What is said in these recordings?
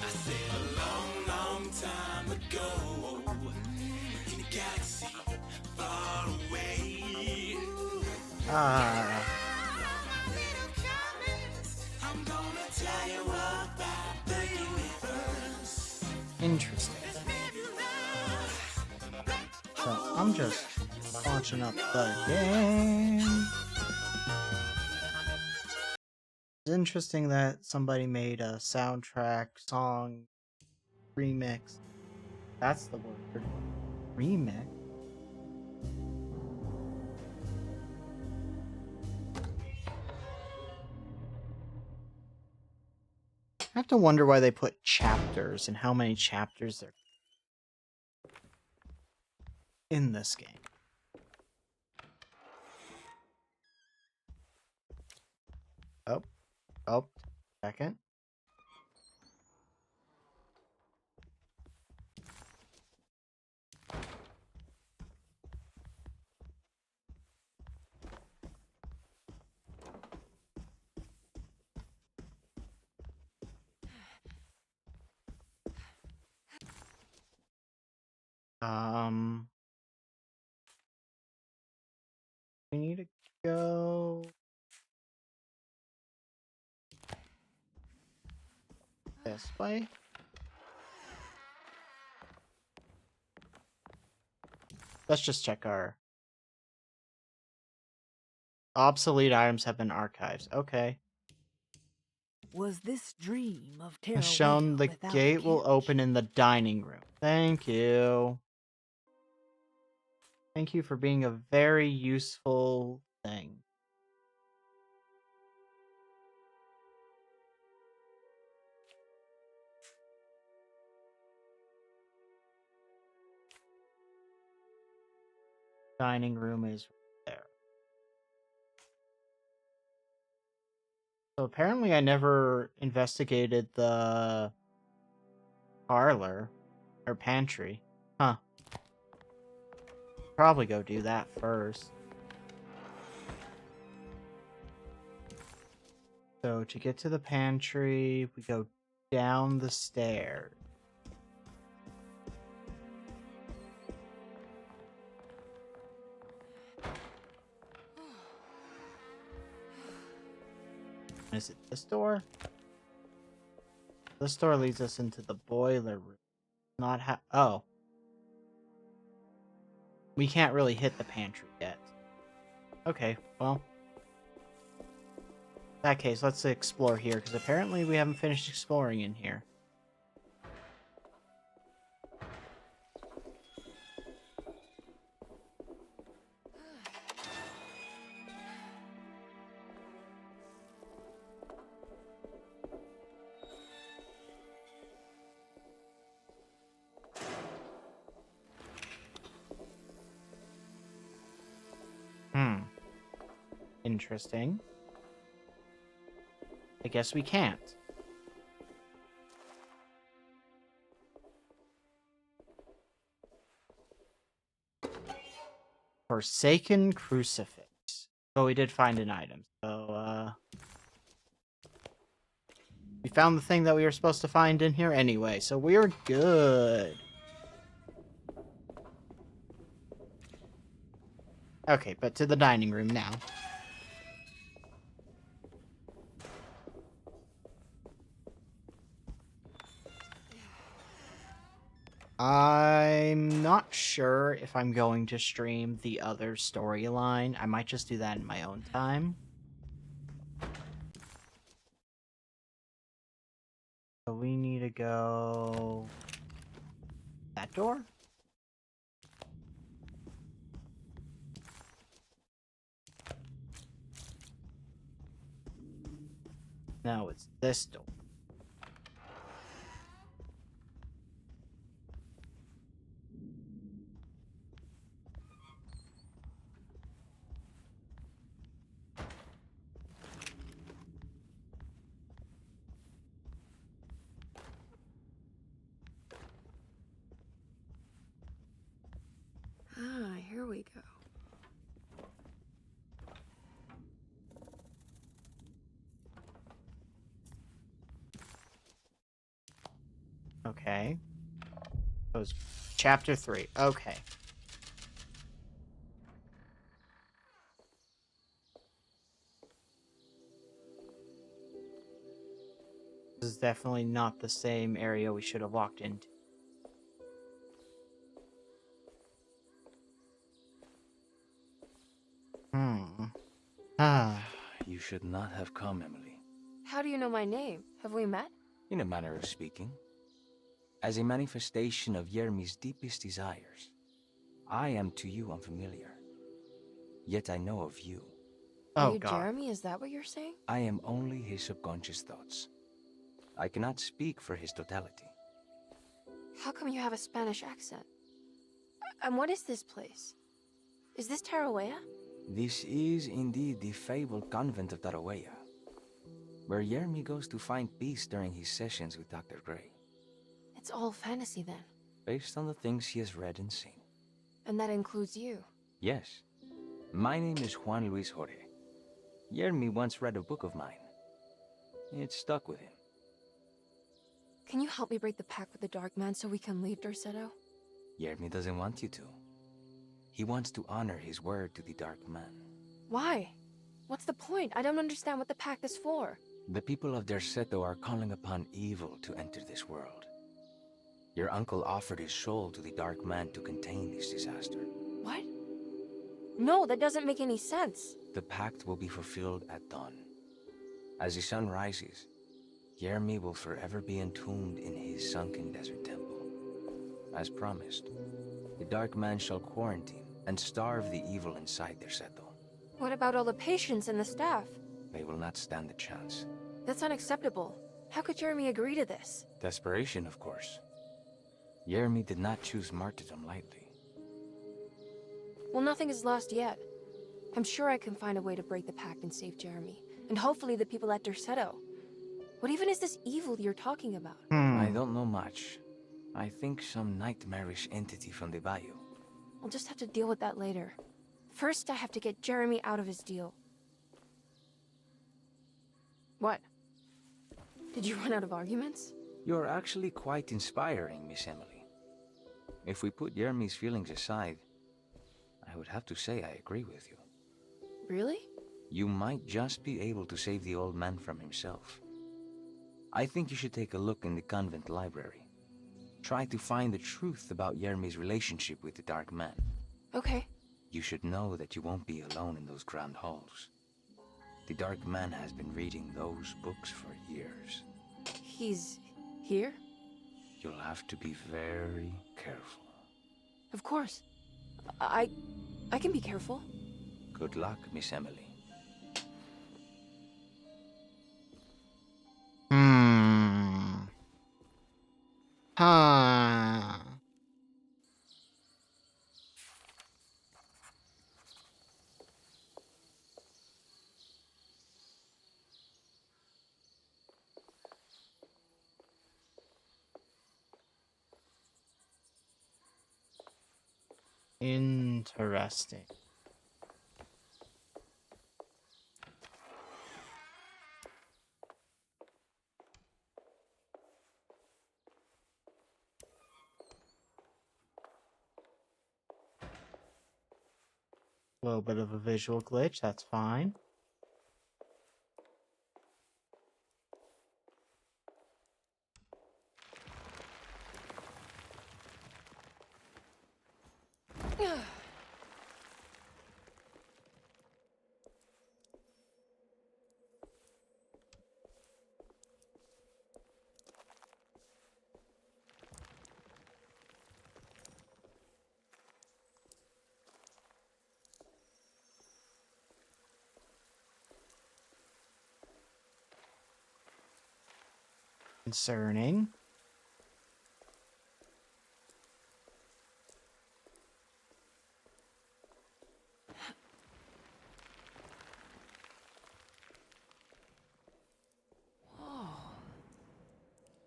I said a long, long time ago in a galaxy far away. Ah. I'm gonna tell you about the universe. Interesting. So I'm just launching up the game. It's interesting that somebody made a soundtrack song remix. That's the word. Remix. I have to wonder why they put chapters and how many chapters there in this game. Oh, second. We need to go this way. Let's just check our obsolete items have been archived. Okay. Was this dream of As Terra shown, the without a gate will catch? open in the dining room. Thank you. Thank you for being a very useful thing. Dining room is there. So apparently I never investigated the parlor or pantry. Huh. Probably go do that first. So to get to the pantry, we go down the stairs. Is it this door? This door leads us into the boiler room. Not oh. We can't really hit the pantry yet. Okay, well. In that case, let's explore here, because apparently we haven't finished exploring in here. Interesting. I guess we can't. Forsaken Crucifix. Oh, we did find an item. So, we found the thing that we were supposed to find in here anyway, so we're good. Okay, but to the dining room now. I'm not sure if I'm going to stream the other storyline. I might just do that in my own time. So we need to go... that door? No, it's this door. Okay. It was chapter 3. Okay. This is definitely not the same area we should have walked into. Hmm. Ah. You should not have come, Emily. How do you know my name? Have we met? In a manner of speaking. As a manifestation of Yermi's deepest desires, I am to you unfamiliar. Yet I know of you. Are Oh, you God. Jeremy? Is that what you're saying? I am only his subconscious thoughts. I cannot speak for his totality. How come you have a Spanish accent? And what is this place? Is this Tarawea? This is indeed the fabled convent of Tarawea, where Yermi goes to find peace during his sessions with Dr. Gray, It's all fantasy then. based on the things he has read and seen. And that includes you. Yes. My name is Juan Luis Jorge. Yermi once read a book of mine. It stuck with him. Can you help me break the pact with the Dark Man so we can leave Derceto? Yermi doesn't want you to. He wants to honor his word to the Dark Man. Why? What's the point? I don't understand what the pact is for. The people of Derceto are calling upon evil to enter this world. Your uncle offered his soul to the Dark Man to contain this disaster. What? No, that doesn't make any sense. The pact will be fulfilled at dawn. As the sun rises, Yermi will forever be entombed in his sunken desert temple. As promised, the Dark Man shall quarantine and starve the evil inside Derceto. What about all the patients and the staff? They will not stand a chance. That's unacceptable. How could Jeremy agree to this? Desperation, of course. Yermi did not choose martyrdom lightly. Well, nothing is lost yet. I'm sure I can find a way to break the pact and save Jeremy. And hopefully the people at Derceto. What even is this evil you're talking about? I don't know much. I think some nightmarish entity from the bayou. I'll just have to deal with that later. First, I have to get Jeremy out of his deal. What? Did you run out of arguments? You're actually quite inspiring, Miss Emily. If we put Yermi's feelings aside, I would have to say I agree with you. Really? You might just be able to save the old man from himself. I think you should take a look in the convent library. Try to find the truth about Yermi's relationship with the Dark Man. Okay. You should know that you won't be alone in those grand halls. The Dark Man has been reading those books for years. He's here? You'll have to be very careful. Of course. I can be careful. Good luck, Miss Emily. Huh. Interesting. A little bit of a visual glitch, that's fine. Concerning.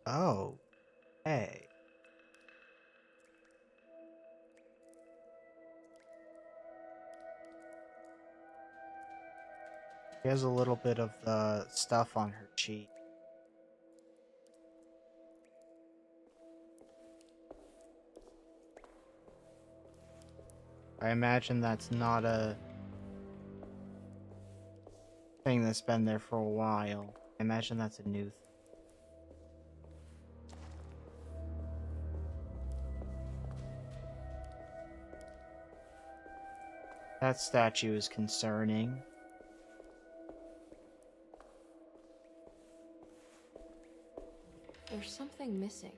Oh. Hey. She has a little bit of the stuff on her cheek. I imagine that's not a thing that's been there for a while. I imagine that's a new thing. That statue is concerning. There's something missing.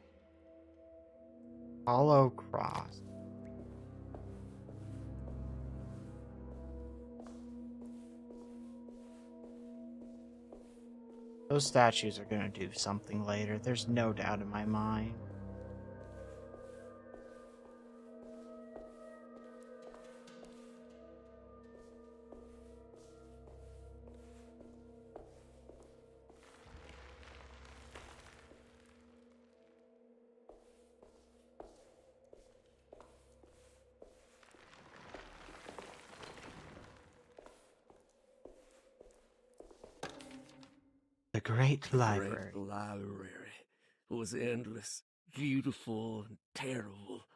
Hollow cross. Those statues are gonna do something later. There's no doubt in my mind. The Great Library. Great library was endless, beautiful, and terrible.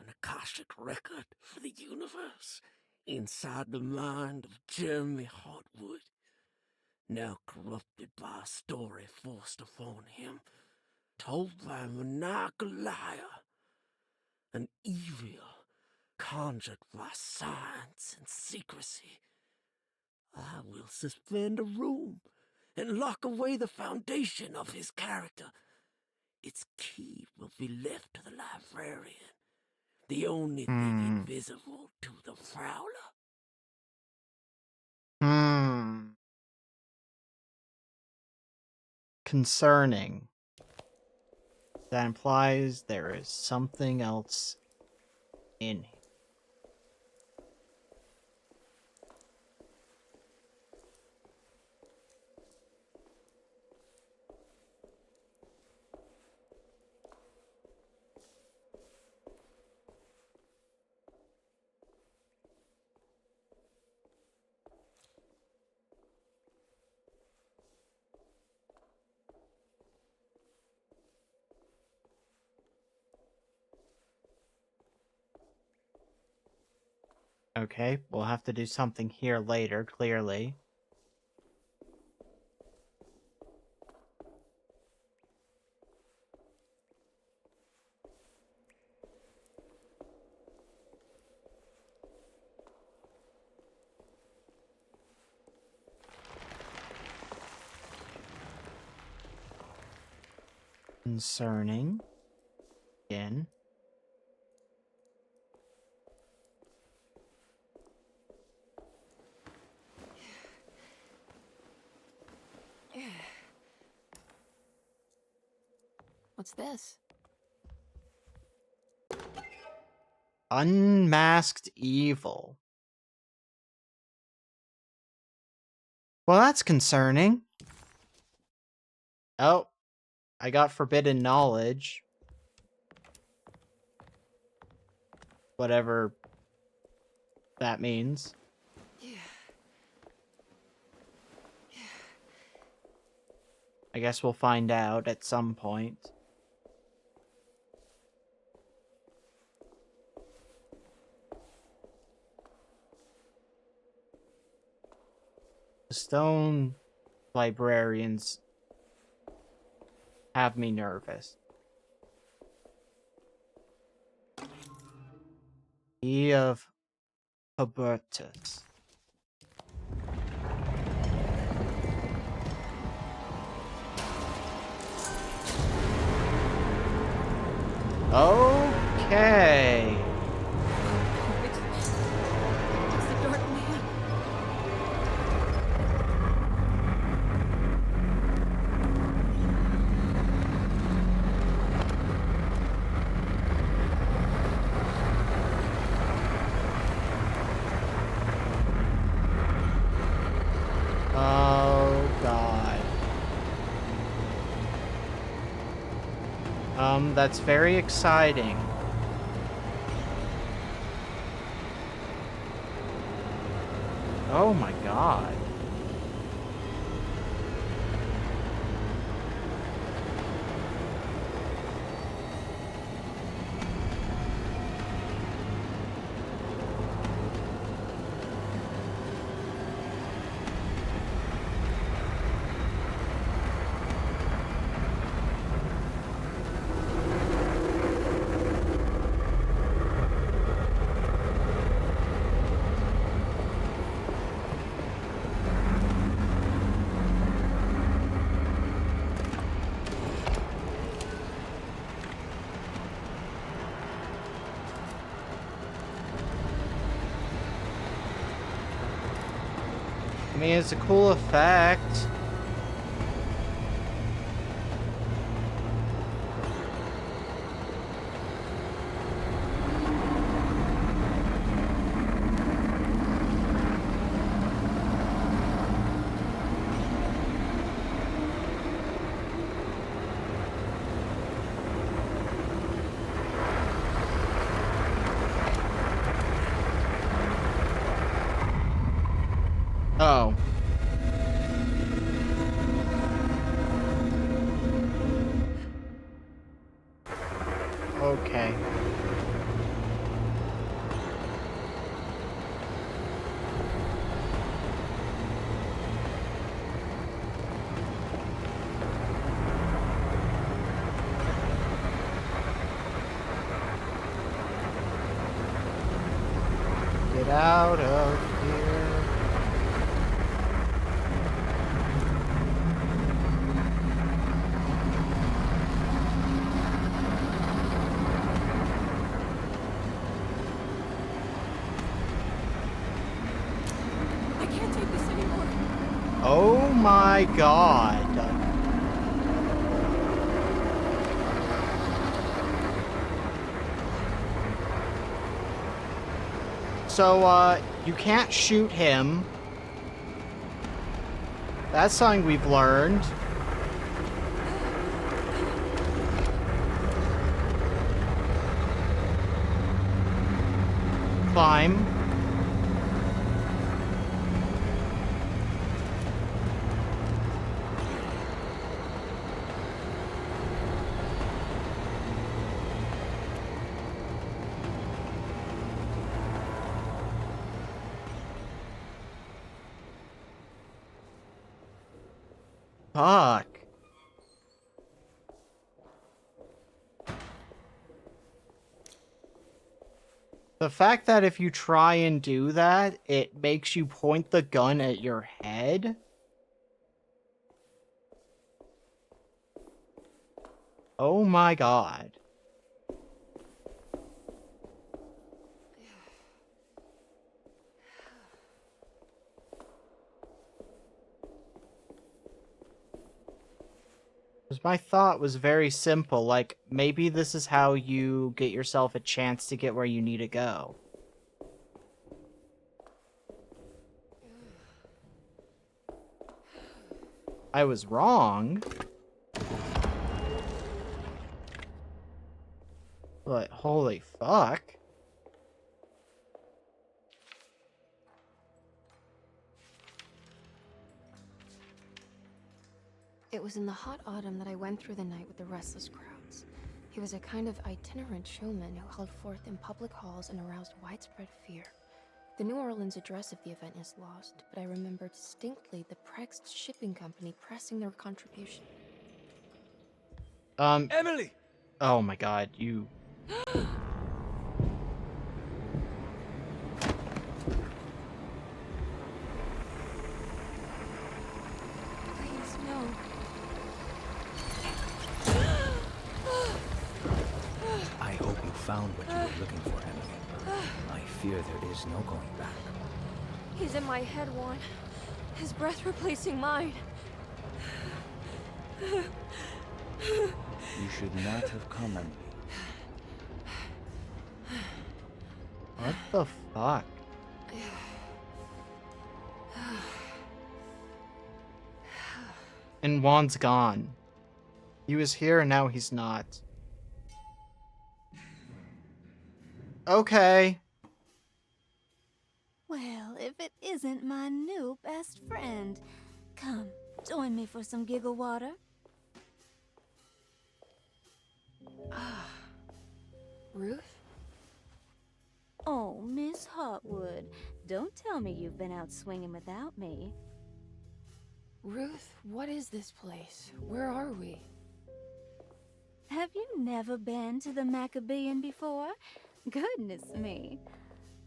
An Akashic record for the universe inside the mind of Jeremy Hartwood, now corrupted by a story forced upon him, told by a maniacal liar, an evil conjured by science and secrecy. I will suspend a room and lock away the foundation of his character. Its key will be left to the librarian, the only thing invisible to the Prowler. Concerning. That implies there is something else in here. Okay, we'll have to do something here later, clearly. Concerning. Again. What's this? Unmasked Evil. Well, that's concerning. Oh, I got forbidden knowledge. Whatever that means. I guess we'll find out at some point. The stone librarians have me nervous. Key of Hubertus. Okay. It's the Dark Man. Oh, God. That's very exciting. Oh my God. I mean, it's a cool effect. Oh. Okay. Get out of here. I can't take this anymore. Oh my god. So, you can't shoot him. That's something we've learned. Climb. Fuck. The fact that if you try and do that, it makes you point the gun at your head. Oh my god. My thought was very simple, like, maybe this is how you get yourself a chance to get where you need to go. I was wrong. But holy fuck. It was in the hot autumn that I went through the night with the restless crowds. He was a kind of itinerant showman who held forth in public halls and aroused widespread fear. The New Orleans address of the event is lost, but I remember distinctly the Prext Shipping Company pressing their contribution. Emily! Oh my god, you... Please, no. I hope you found what you were looking for, Emily. I fear there is no going back. He's in my head, Juan. His breath replacing mine. You should not have come, Emily. What the fuck? And Juan's gone. He was here and now he's not. Okay. Well, if it isn't my new best friend. Come, join me for some giggle water. Ruth? Oh, Miss Hotwood, don't tell me you've been out swinging without me. Ruth, what is this place? Where are we? Have you never been to the Maccabean before? Goodness me.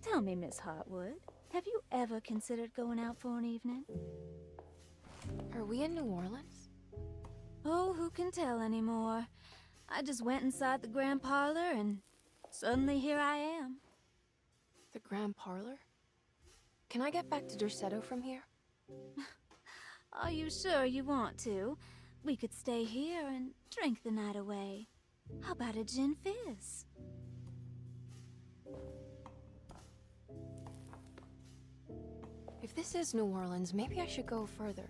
Tell me, Miss Hotwood, have you ever considered going out for an evening? Are we in New Orleans? Oh, who can tell anymore? I just went inside the grand parlor and suddenly here I am. The Grand Parlor? Can I get back to Derceto from here? Are you sure you want to? We could stay here and drink the night away. How about a gin fizz? If this is New Orleans, maybe I should go further.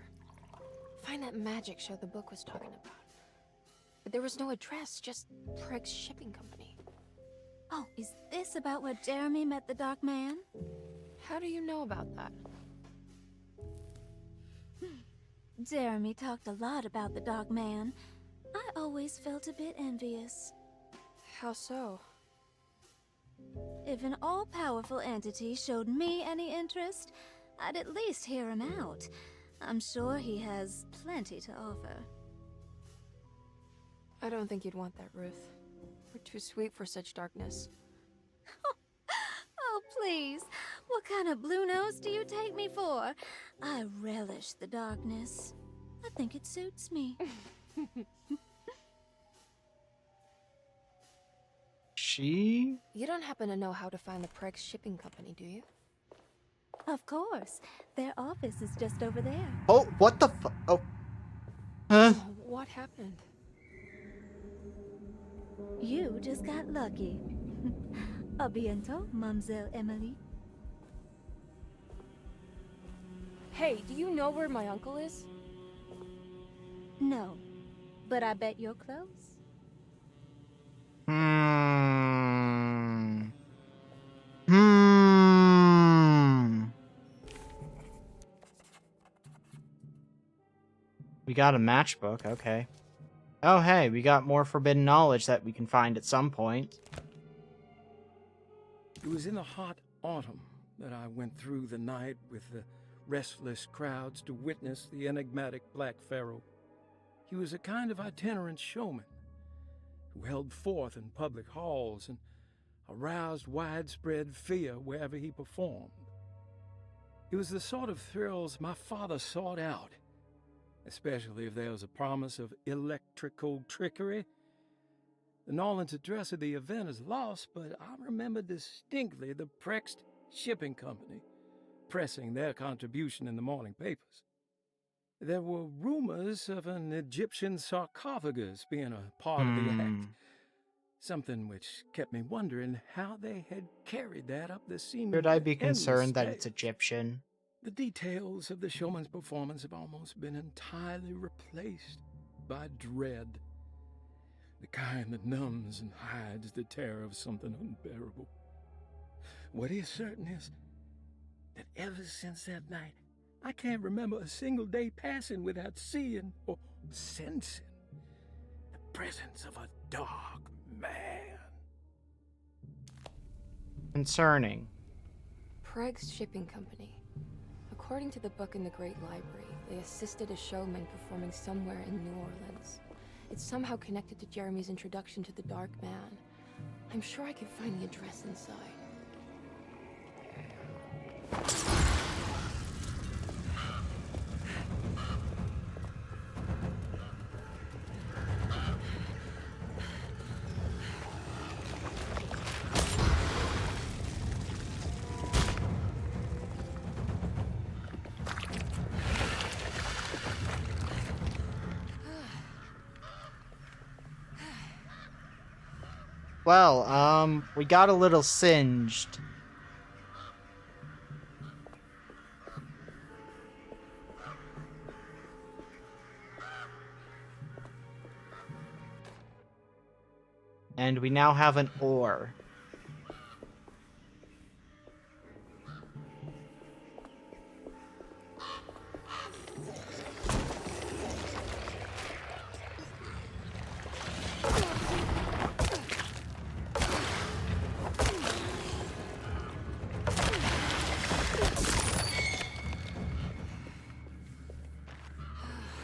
Find that magic show the book was talking about. But there was no address, just Prigg's Shipping Company. Oh, is this about where Jeremy met the Dark Man? How do you know about that? Jeremy talked a lot about the Dark Man. I always felt a bit envious. How so? If an all-powerful entity showed me any interest, I'd at least hear him out. I'm sure he has plenty to offer. I don't think you'd want that, Ruth. We're too sweet for such darkness. Oh, please. What kind of blue nose do you take me for? I relish the darkness. I think it suits me. She? You don't happen to know how to find the Prigg's Shipping Company, do you? Of course. Their office is just over there. Oh, what the fu- Oh. Huh? What happened? You just got lucky. A bientôt, Mademoiselle Emily. Hey, do you know where my uncle is? No, but I bet you're close. Hmm. We got a matchbook, okay. Oh, hey, we got more forbidden knowledge that we can find at some point. It was in the hot autumn that I went through the night with the restless crowds to witness the enigmatic Black Pharaoh. He was a kind of itinerant showman who held forth in public halls and aroused widespread fear wherever he performed. It was the sort of thrills my father sought out, especially if there was a promise of electrical trickery. The Nolan's address of the event is lost, but I remember distinctly the Prigg's Shipping Company pressing their contribution in the morning papers. There were rumors of an Egyptian sarcophagus being a part of the act, something which kept me wondering how they had carried that up the seemingly Should I be endless concerned that stage. it's Egyptian? The details of the showman's performance have almost been entirely replaced by dread, the kind that numbs and hides the terror of something unbearable. What is certain is that ever since that night, I can't remember a single day passing without seeing or sensing the presence of a dark man. Concerning. Prigg's Shipping Company. According to the book in the Great Library, they assisted a showman performing somewhere in New Orleans. It's somehow connected to Jeremy's introduction to the Dark Man. I'm sure I can find the address inside. Well, we got a little singed. And we now have an oar.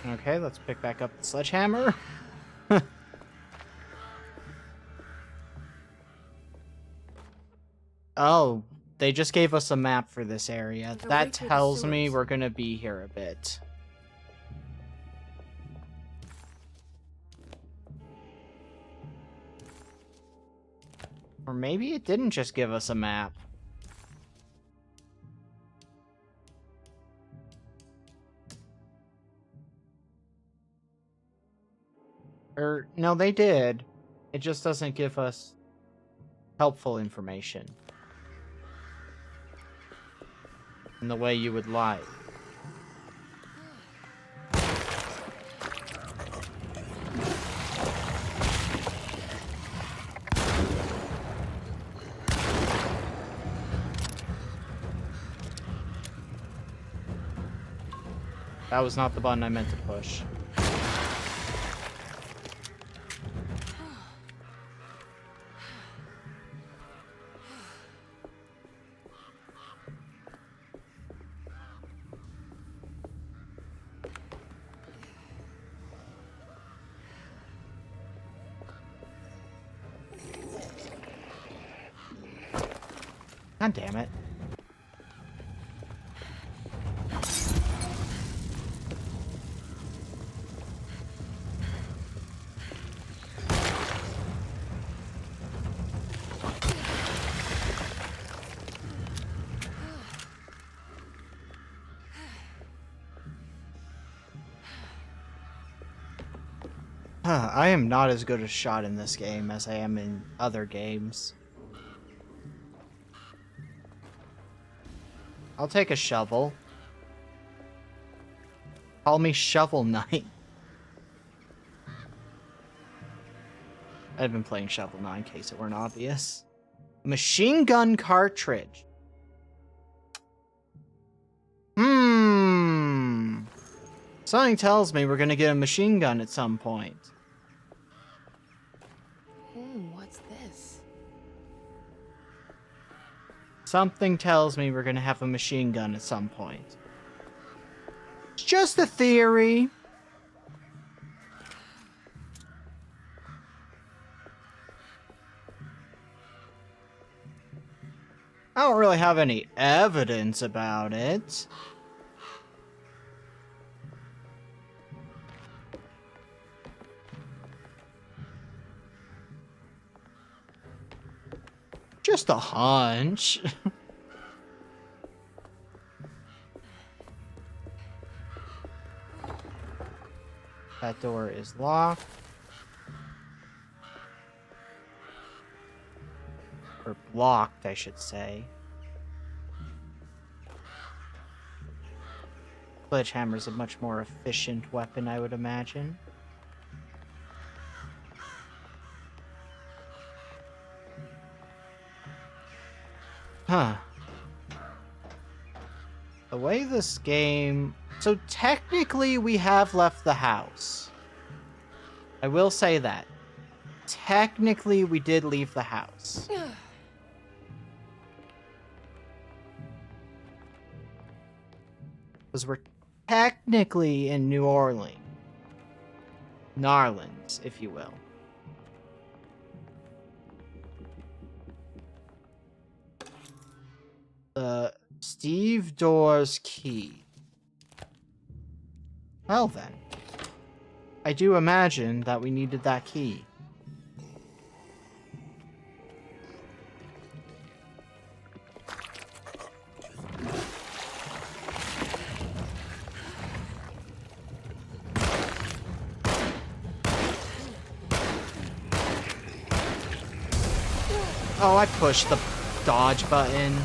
Okay, let's pick back up the sledgehammer. Oh, they just gave us a map for this area. They're That right through the tells me sewers. we're gonna be here a bit. Or maybe it didn't just give us a map. Or, no, they did. It just doesn't give us helpful information. In the way you would like. That was not the button I meant to push. God damn it. I am not as good a shot in this game as I am in other games. I'll take a shovel. Call me Shovel Knight. I've been playing Shovel Knight in case it weren't obvious. Machine gun cartridge. Something tells me we're gonna get a machine gun at some point. What's this? Something tells me we're gonna have a machine gun at some point. It's just a theory. I don't really have any evidence about it. Just a hunch. That door is locked. Or blocked, I should say. Sledgehammer's a much more efficient weapon, I would imagine. Huh. The way this game... So technically we have left the house. I will say that. Technically we did leave the house. Because we're technically in New Orleans. Narlands, if you will. The Steve Doors key. Well then. I do imagine that we needed that key. Oh, I pushed the dodge button.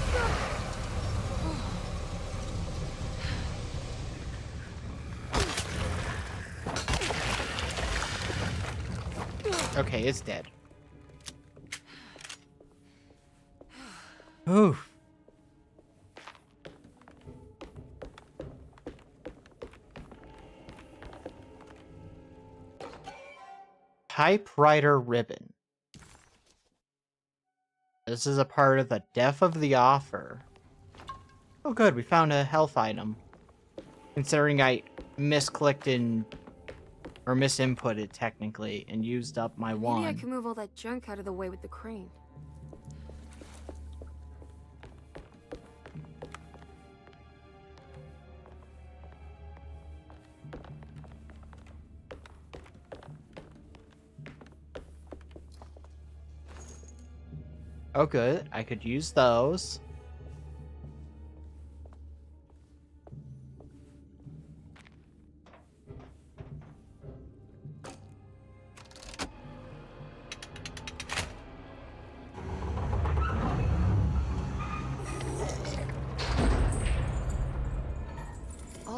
Okay, it's dead. Oof. Typewriter ribbon. This is a part of the Death of the Offer. Oh good, we found a health item. Considering I misclicked in... or misinputted, technically, and used up my wand. Maybe I can move all that junk out of the way with the crane. Oh good, I could use those.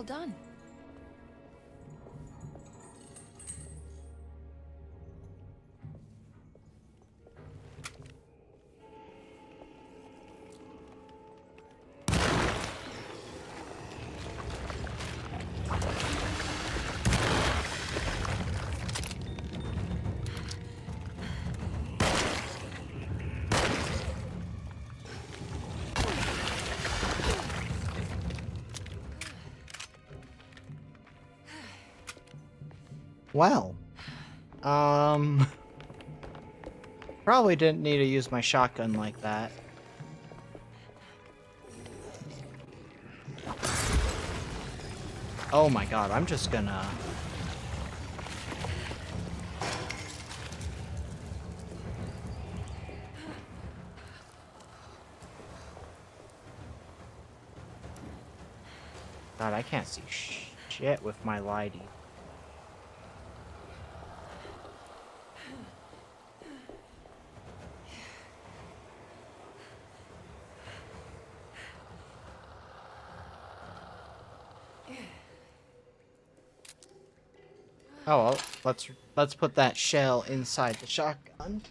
all done. Well, probably didn't need to use my shotgun like that. Oh my god, I'm just gonna... God, I can't see shit with my lighting. Oh, well, let's put that shell inside the shotgun.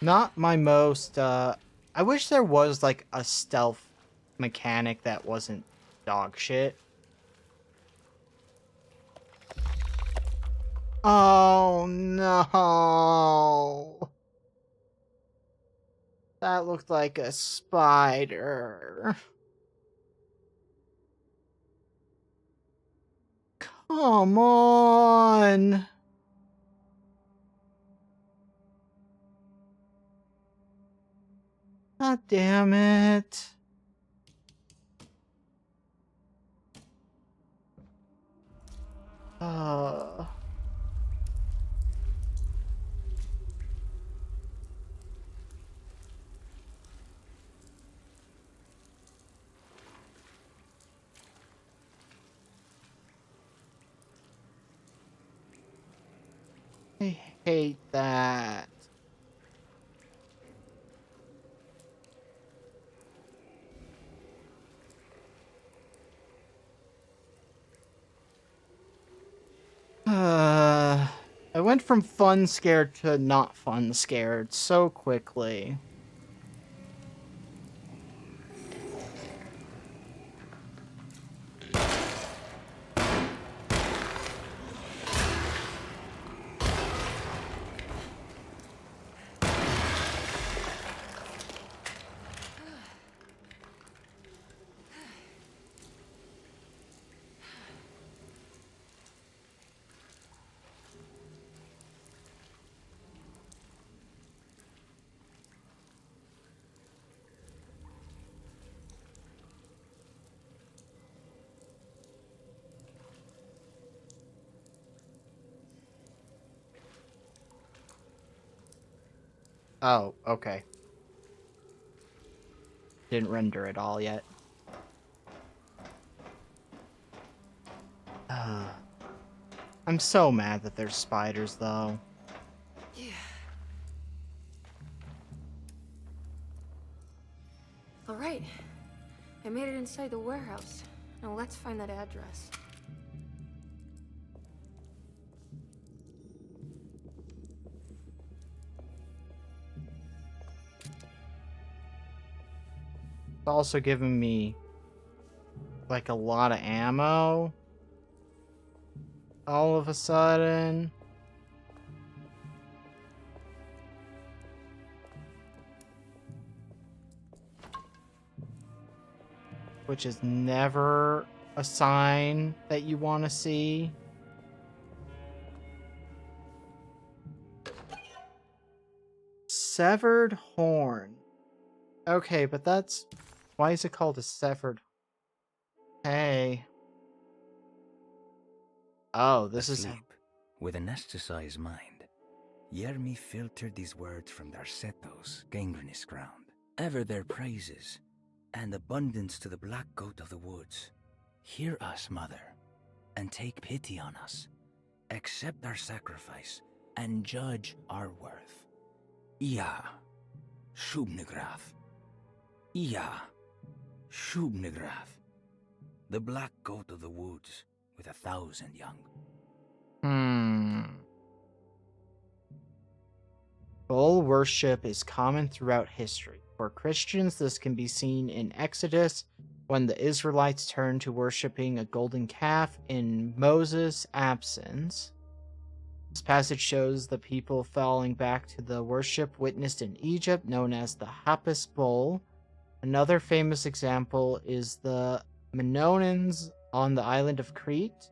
Not my most, I wish there was, like, a stealth mechanic that wasn't dog shit. Oh, no. That looked like a spider. Come on. God damn it. I hate that. I went from fun scared to not fun scared so quickly. Oh, okay. Didn't render it all yet. I'm so mad that there's spiders, though. Yeah. All right. I made it inside the warehouse. Now let's find that address. It's also giving me, like, a lot of ammo. All of a sudden. Which is never a sign that you want to see. Severed horn. Okay, but that's Why is it called a severed? Hey. Oh, this is... Asleep, with an exercised mind, Yermi filtered these words from Darceto's gangrenous ground. Ever their praises, and abundance to the black goat of the woods. Hear us, mother, and take pity on us. Accept our sacrifice, and judge our worth. Ia, Shubnigrath. Ia, Shubnigrath. The black goat of the woods with 1,000 young. Bull worship is common throughout history. For Christians, this can be seen in Exodus, when the Israelites turned to worshiping a golden calf in Moses' absence. This passage shows the people falling back to the worship witnessed in Egypt, known as the Hapas bull. Another famous example is the Minoans on the island of Crete.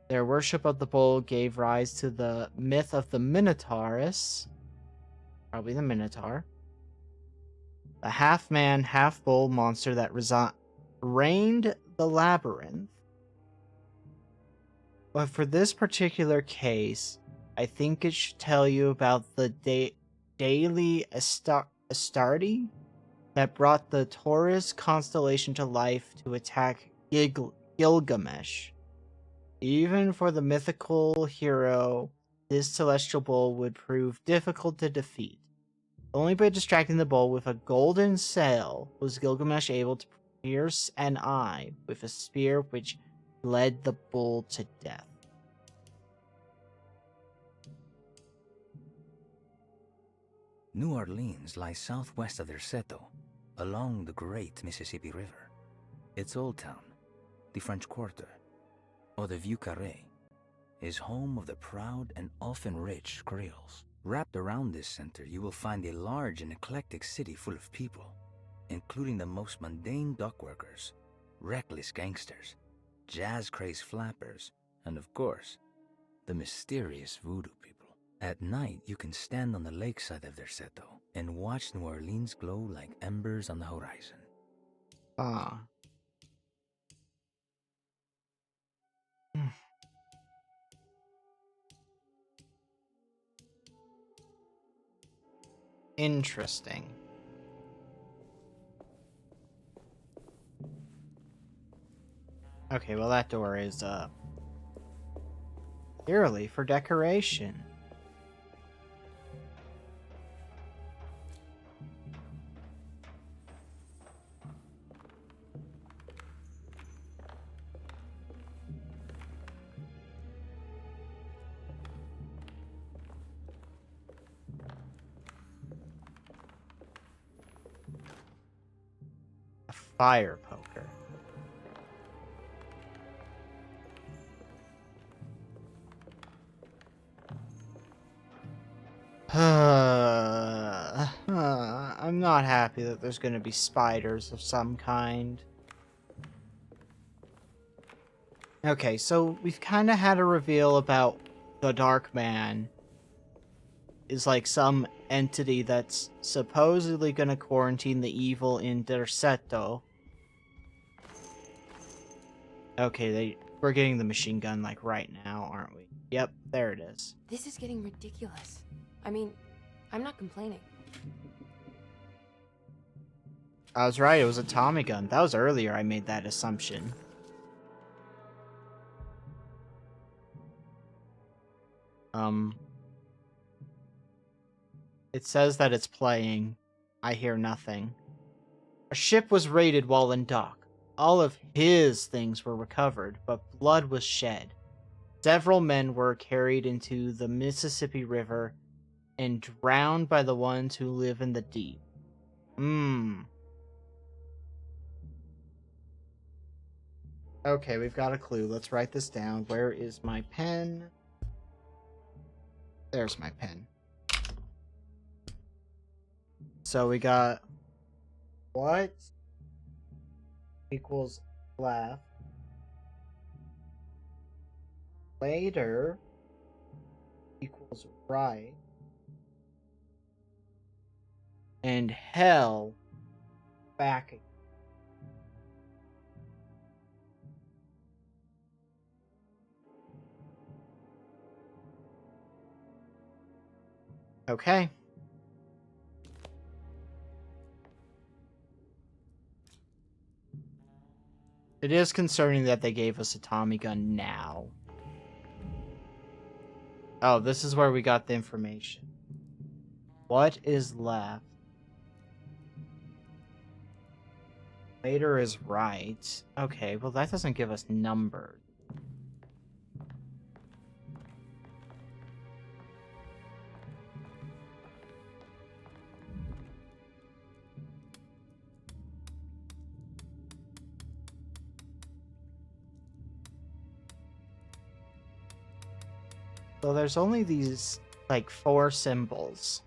Their worship of the bull gave rise to the myth of the Minotaurus, probably the Minotaur, the half-man, half-bull monster that reigned the labyrinth. But for this particular case, I think it should tell you about the daily Astarte that brought the Taurus constellation to life to attack Gilgamesh. Even for the mythical hero, this celestial bull would prove difficult to defeat. Only by distracting the bull with a golden sail was Gilgamesh able to pierce an eye with a spear which led the bull to death. New Orleans lies southwest of Derceto, along the great Mississippi River. Its old town, the French Quarter, or the Vieux Carré, is home of the proud and often rich Creoles. Wrapped around this center, you will find a large and eclectic city full of people, including the most mundane dock workers, reckless gangsters, jazz-crazed flappers, and of course, the mysterious voodoo people. At night, you can stand on the lakeside of Derceto and watch New Orleans glow like embers on the horizon. Ah. Interesting. Okay, well that door is purely for decoration. A fire poker. I'm not happy that there's going to be spiders of some kind. Okay, so we've kind of had a reveal about the Dark Man is like some entity that's supposedly going to quarantine the evil in Derceto. Okay, we're getting the machine gun like right now, aren't we? Yep, there it is. This is getting ridiculous. I mean, I'm not complaining. I was right, it was a Tommy gun. That was earlier I made that assumption. It says that it's playing. I hear nothing. A ship was raided while in dock. All of his things were recovered, but blood was shed. Several men were carried into the Mississippi River and drowned by the ones who live in the deep. Okay, we've got a clue. Let's write this down. Where is my pen? There's my pen. So we got what equals left. Later equals right. And hell back again. Okay. It is concerning that they gave us a Tommy gun now. Oh, this is where we got the information. What is left? Later is right. Okay, well that doesn't give us numbers. So there's only these, like, 4 symbols.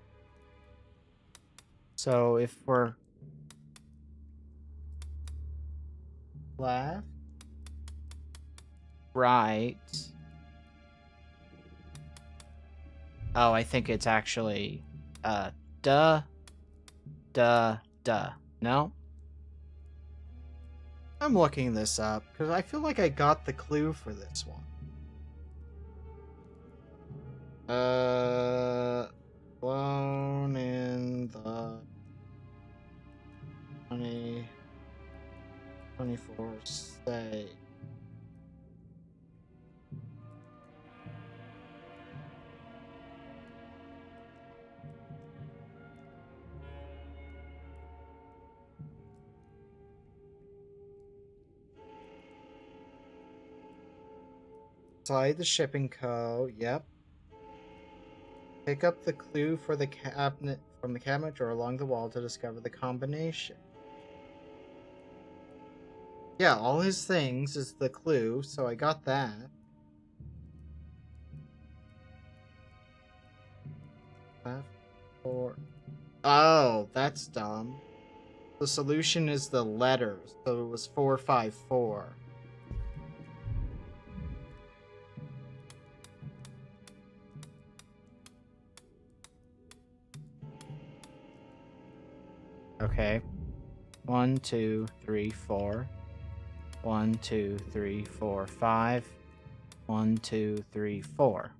So if we're left, right. Oh, I think it's actually, duh. No? I'm looking this up, because I feel like I got the clue for this one. Blown in the 2024 say. Slide the shipping code. Yep. Pick up the clue for the cabinet from the cabinet drawer along the wall to discover the combination. Yeah, all his things is the clue, so I got that. Left, 4. Oh, that's dumb. The solution is the letters, so it was 454. Okay. 1, 2, 3, 4. 1, 2, 3, 4, 5. 1, 2, 3, 4.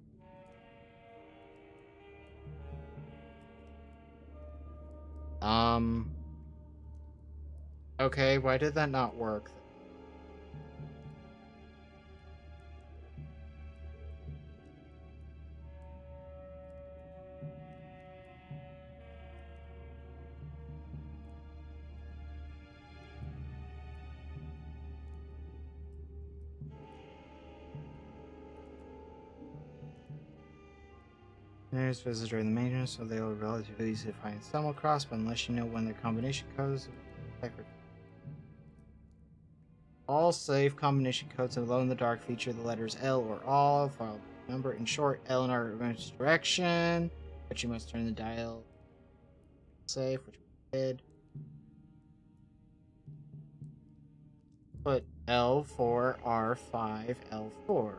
Okay, why did that not work? Nearest visit during the maintenance, so they will be relatively easy to find and stumble across, but unless you know when their combination codes. All safe combination codes and glow-in-the-dark feature the letters L or all, followed by number. In short, L in our direction, but you must turn the dial safe, which we did. Put L4, R5, L4.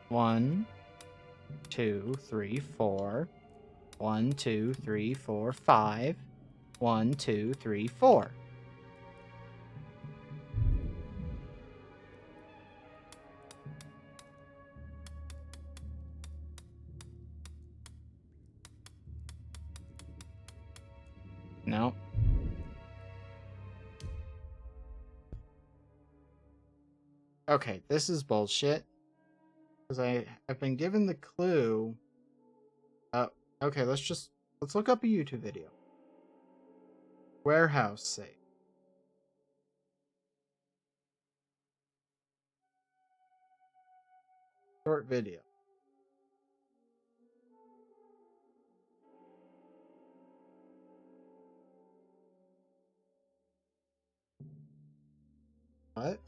One, 2, 3, 4. 1, 2, 3, 4, 5. 1, 2, 3, 4. No. Okay, this is bullshit. Because I've been given the clue. Okay, let's look up a YouTube video. Warehouse safe. Short video. What?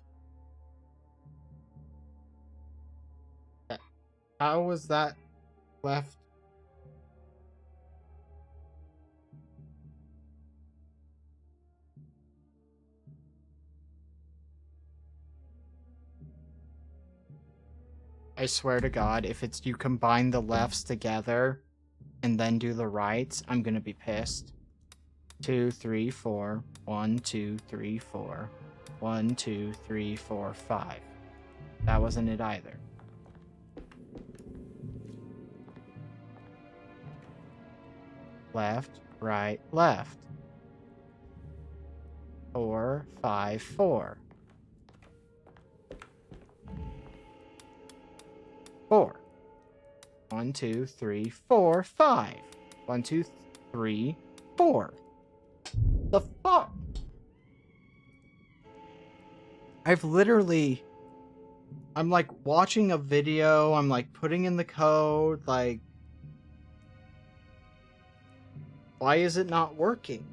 How was that left? I swear to God, if it's you combine the lefts together and then do the rights, I'm gonna be pissed. 2, 3, 4. 1, 2, 3, 4. 1, 2, 3, 4, 5. That wasn't it either. Left, right, left. 4, 5, 4. 4. 1, 2, 3, 4, 5. 1, 2, 3, 4. The fuck? I'm like watching a video, I'm like putting in the code, like, why is it not working?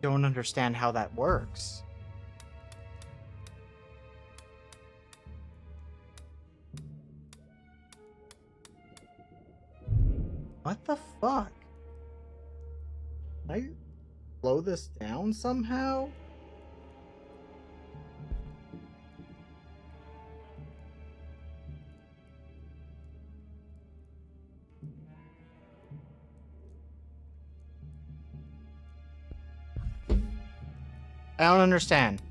Don't understand how that works. What the fuck? Can I slow this down somehow? I don't understand.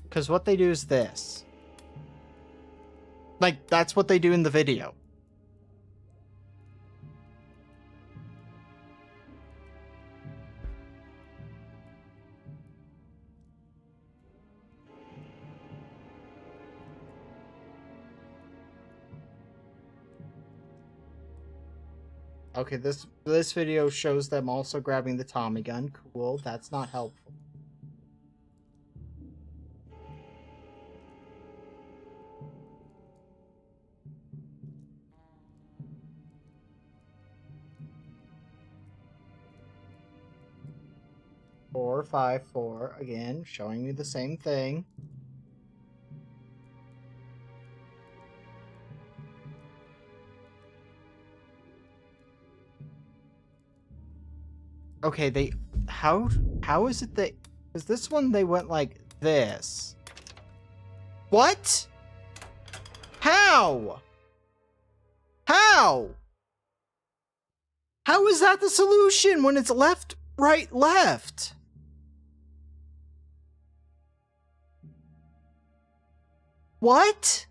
Because what they do is this. Like, that's what they do in the video. Okay, this video shows them also grabbing the Tommy gun. Cool, that's not helpful. Four, 5, 4, again, showing me the same thing. Okay, how is it that, is this one they went like this? What? How? How? How is that the solution when it's left, right, left? What?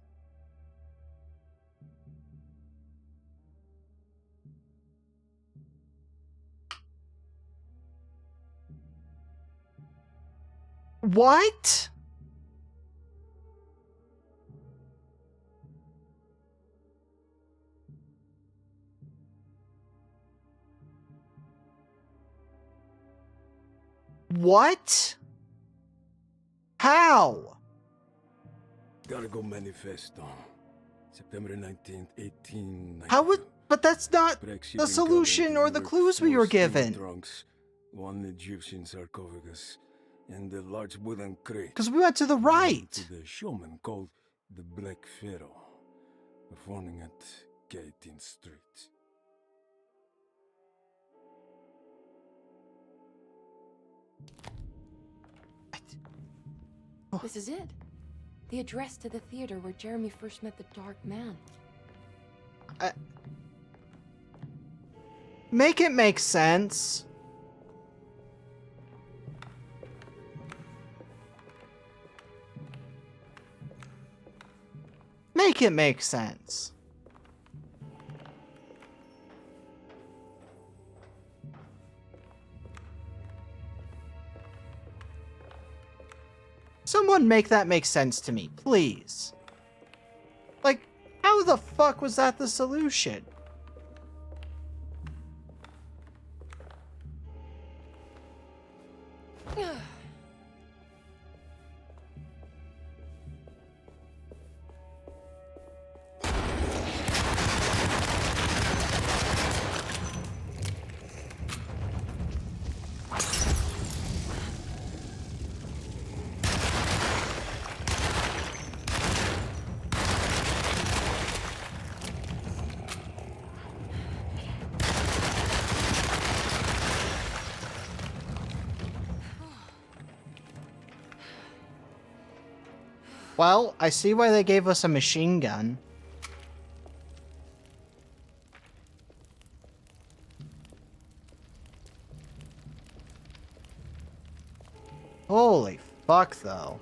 What? What? How? Gotta go manifesto. September 19th, 1892. How would... But that's not the solution or the clues we were given. Trunks, one Egyptian sarcophagus, and a large wooden crate. Because we went to the right. To the showman called the Black Pharaoh, performing at 18th Street. This is it. The address to the theater where Jeremy first met the Dark Man. Make it make sense. Make it make sense. Someone make that make sense to me, please. Like, how the fuck was that the solution? Well, I see why they gave us a machine gun. Holy fuck, though.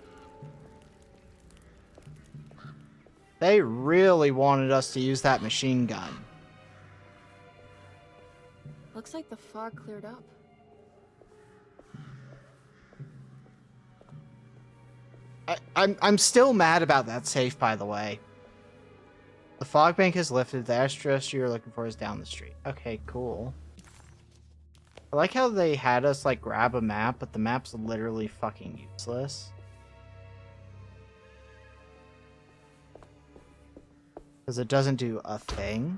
They really wanted us to use that machine gun. Looks like the fog cleared up. I'm still mad about that safe, by the way. The fog bank is lifted. The address you're looking for is down the street. Okay, cool. I like how they had us, like, grab a map, but the map's literally fucking useless. Because it doesn't do a thing.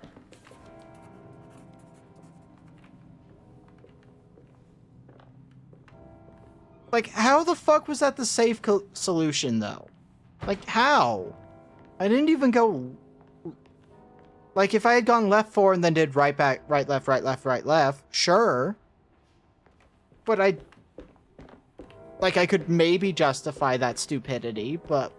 Like, how the fuck was that the safe solution, though? Like, how? I didn't even go... Like, if I had gone left 4 and then did right back, right, left, right, left, right, left, sure. But I... Like, I could maybe justify that stupidity, but...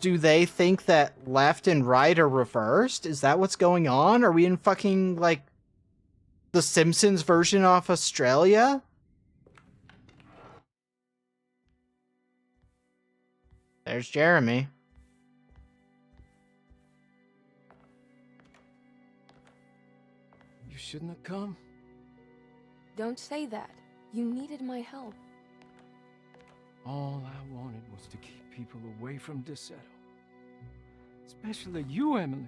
Do they think that left and right are reversed? Is that what's going on? Are we in fucking, like, the Simpsons version of Australia? There's Jeremy. You shouldn't have come. Don't say that. You needed my help. All I wanted was to keep people away from DeSoto. Especially you, Emily.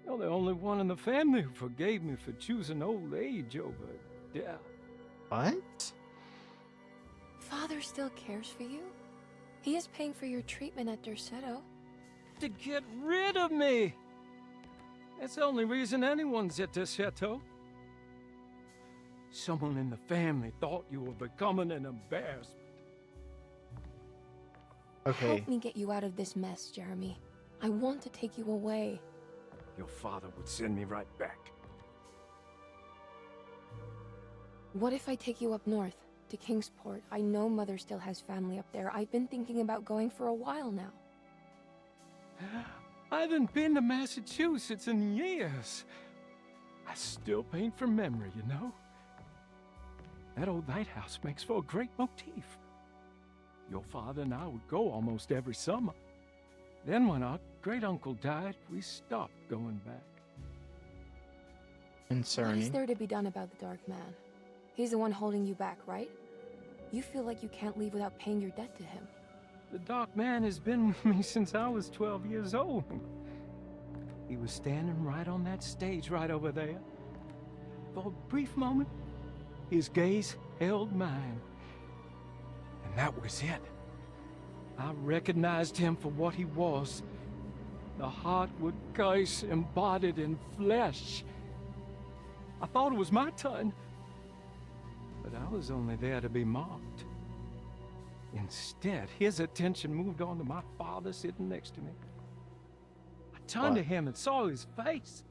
You're the only one in the family who forgave me for choosing old age over death. What? Father still cares for you? He is paying for your treatment at Derceto. To get rid of me! That's the only reason anyone's at DeSoto. Someone in the family thought you were becoming an embarrassment. Okay. Help me get you out of this mess, Jeremy. I want to take you away. Your father would send me right back. What if I take you up north, to Kingsport? I know Mother still has family up there. I've been thinking about going for a while now. I haven't been to Massachusetts in years. I still paint from memory, you know? That old lighthouse makes for a great motif. Your father and I would go almost every summer. Then when our great-uncle died, we stopped going back. What is Concerning. there to be done about the Dark Man? He's the one holding you back, right? You feel like you can't leave without paying your debt to him. The Dark Man has been with me since I was 12 years old. He was standing right on that stage right over there. For a brief moment, his gaze held mine. And that was it. I recognized him for what he was. The Heartwood curse embodied in flesh. I thought it was my turn. But I was only there to be mocked. Instead, his attention moved on to my father sitting next to me. I turned to him and saw his face.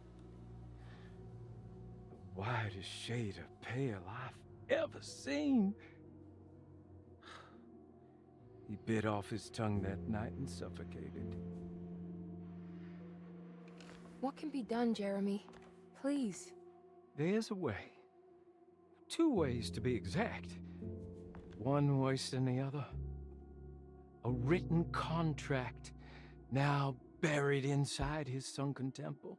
The whitest shade of pale I've ever seen. He bit off his tongue that night and suffocated. What can be done, Jeremy? Please. There's a way. 2 ways to be exact. One worse than the other. A written contract now buried inside his sunken temple.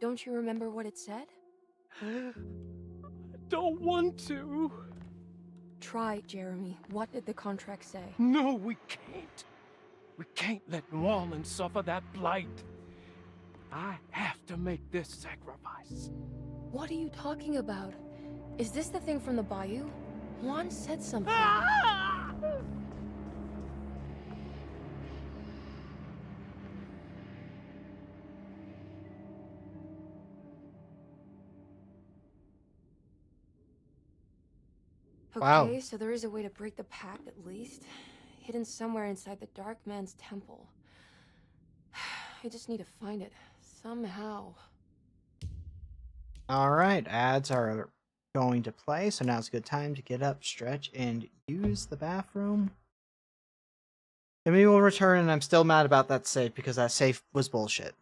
Don't you remember what it said? I don't want to. Try, Jeremy. What did the contract say? No, we can't. We can't let New Orleans suffer that blight. I have to make this sacrifice. What are you talking about? Is this the thing from the bayou? Juan said something. Ah! Wow. Okay, so there is a way to break the pact at least. Hidden somewhere inside the Dark Man's temple. I just need to find it. Somehow. Alright, ads are going to play, so now's a good time to get up, stretch, and use the bathroom. And we will return, and I'm still mad about that save because that save was bullshit.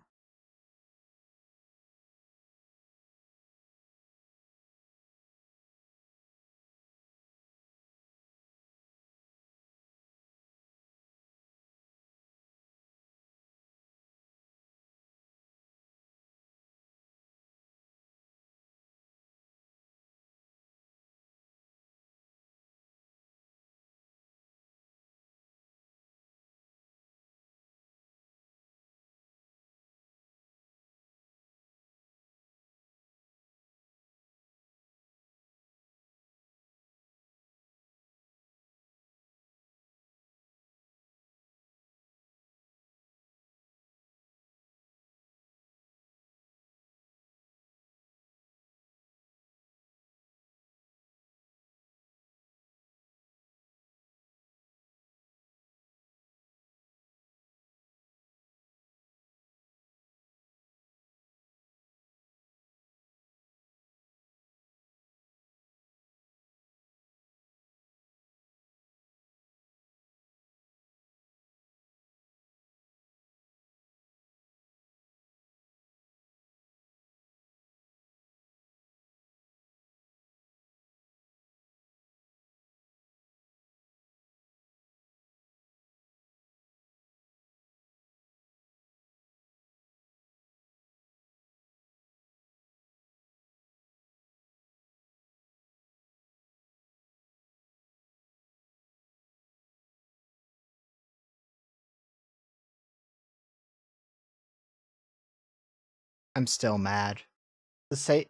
I'm still mad. The say,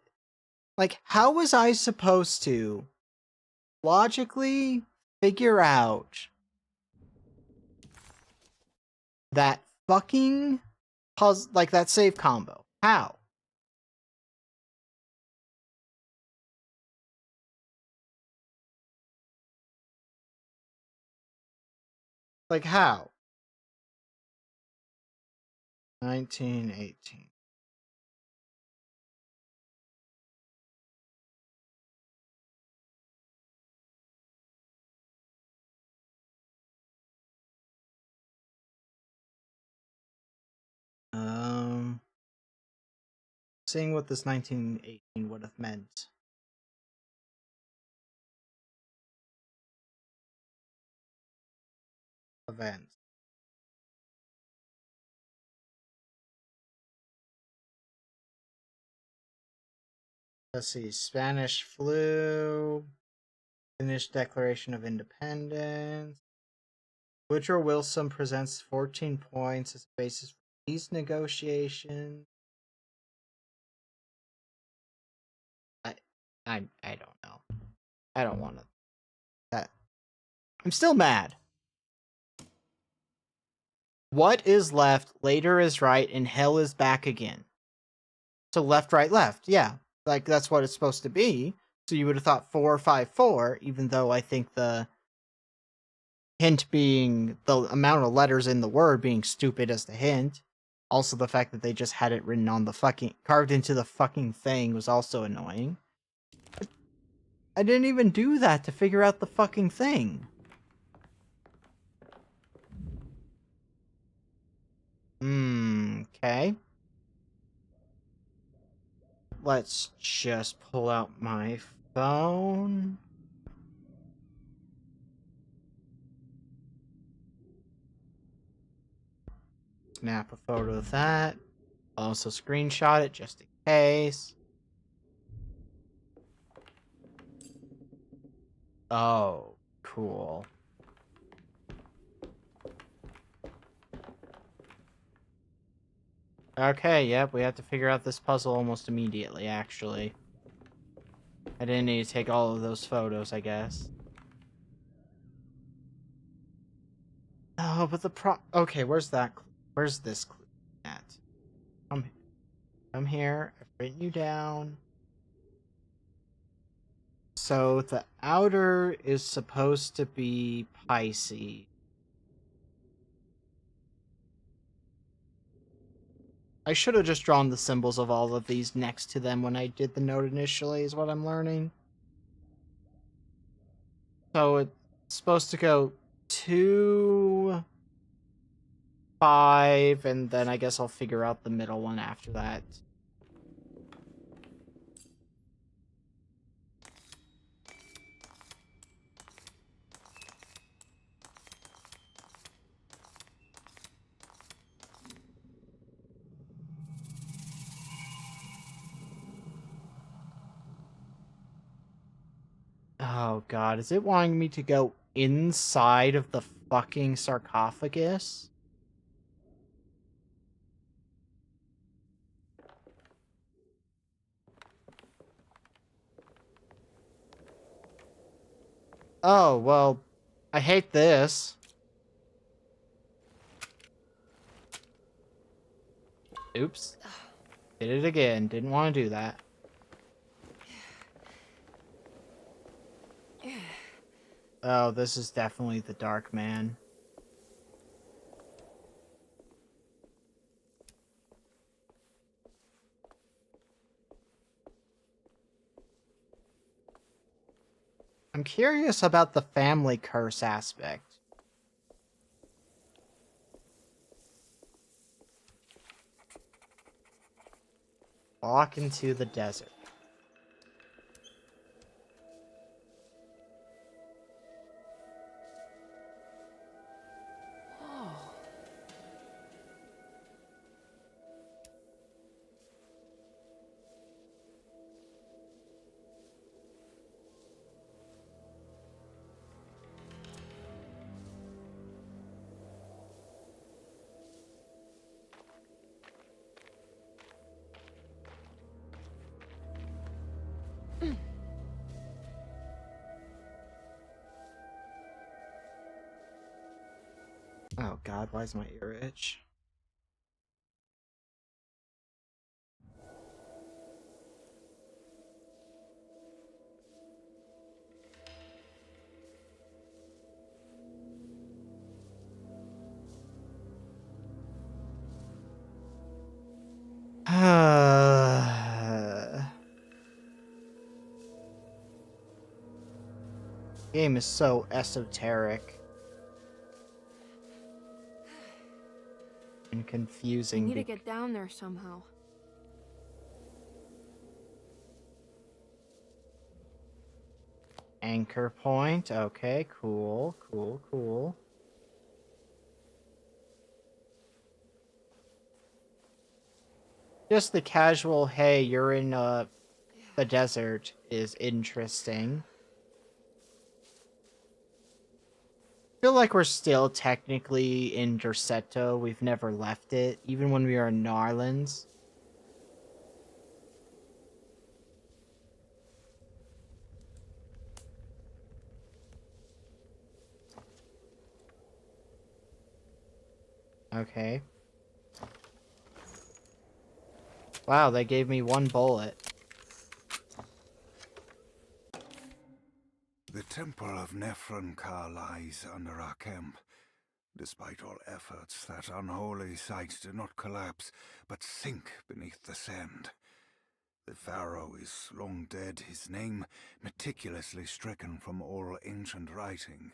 like, how was I supposed to logically figure out that fucking puzzle, like that save combo? How? Like, how? 1918. Seeing what this 1918 would have meant. Events. Let's see. Spanish flu. Finnish Declaration of Independence. Woodrow Wilson presents 14 points as a basis for peace negotiations. I don't know. I don't want to. That. I'm still mad. What is left, later is right, and hell is back again. So left, right, left. Yeah. Like, that's what it's supposed to be. So you would have thought 4, 5, 4, even though I think the hint being the amount of letters in the word being stupid as the hint. Also, the fact that they just had it written on the fucking, carved into the fucking thing was also annoying. I didn't even do that to figure out the fucking thing. Okay. Let's just pull out my phone. Snap a photo of that. Also screenshot it just in case. Oh, cool. Okay, yep, we have to figure out this puzzle almost immediately, actually. I didn't need to take all of those photos, I guess. Oh, but okay, where's that? Where's this clue at? Come here. I've written you down. So the outer is supposed to be Pisces. I should have just drawn the symbols of all of these next to them when I did the note initially, is what I'm learning. So it's supposed to go 2, 5, and then I guess I'll figure out the middle one after that. Oh god, is it wanting me to go inside of the fucking sarcophagus? Oh, well, I hate this. Oops. Did it again. Didn't want to do that. Oh, this is definitely the Dark Man. I'm curious about the family curse aspect. Walk into the desert. Oh god, why is my ear itch? Game is so esoteric and We confusing. need to get down there somehow. Anchor point. Okay, cool, cool, cool. Just the casual, hey, you're in the desert is interesting. I feel like we're still technically in Derceto. We've never left it, even when we are in Narlands. Okay. Wow, they gave me 1 bullet. The Temple of Nephron-Ka lies under our camp. Despite all efforts, that unholy site did not collapse, but sink beneath the sand. The pharaoh is long dead, his name meticulously stricken from all ancient writing.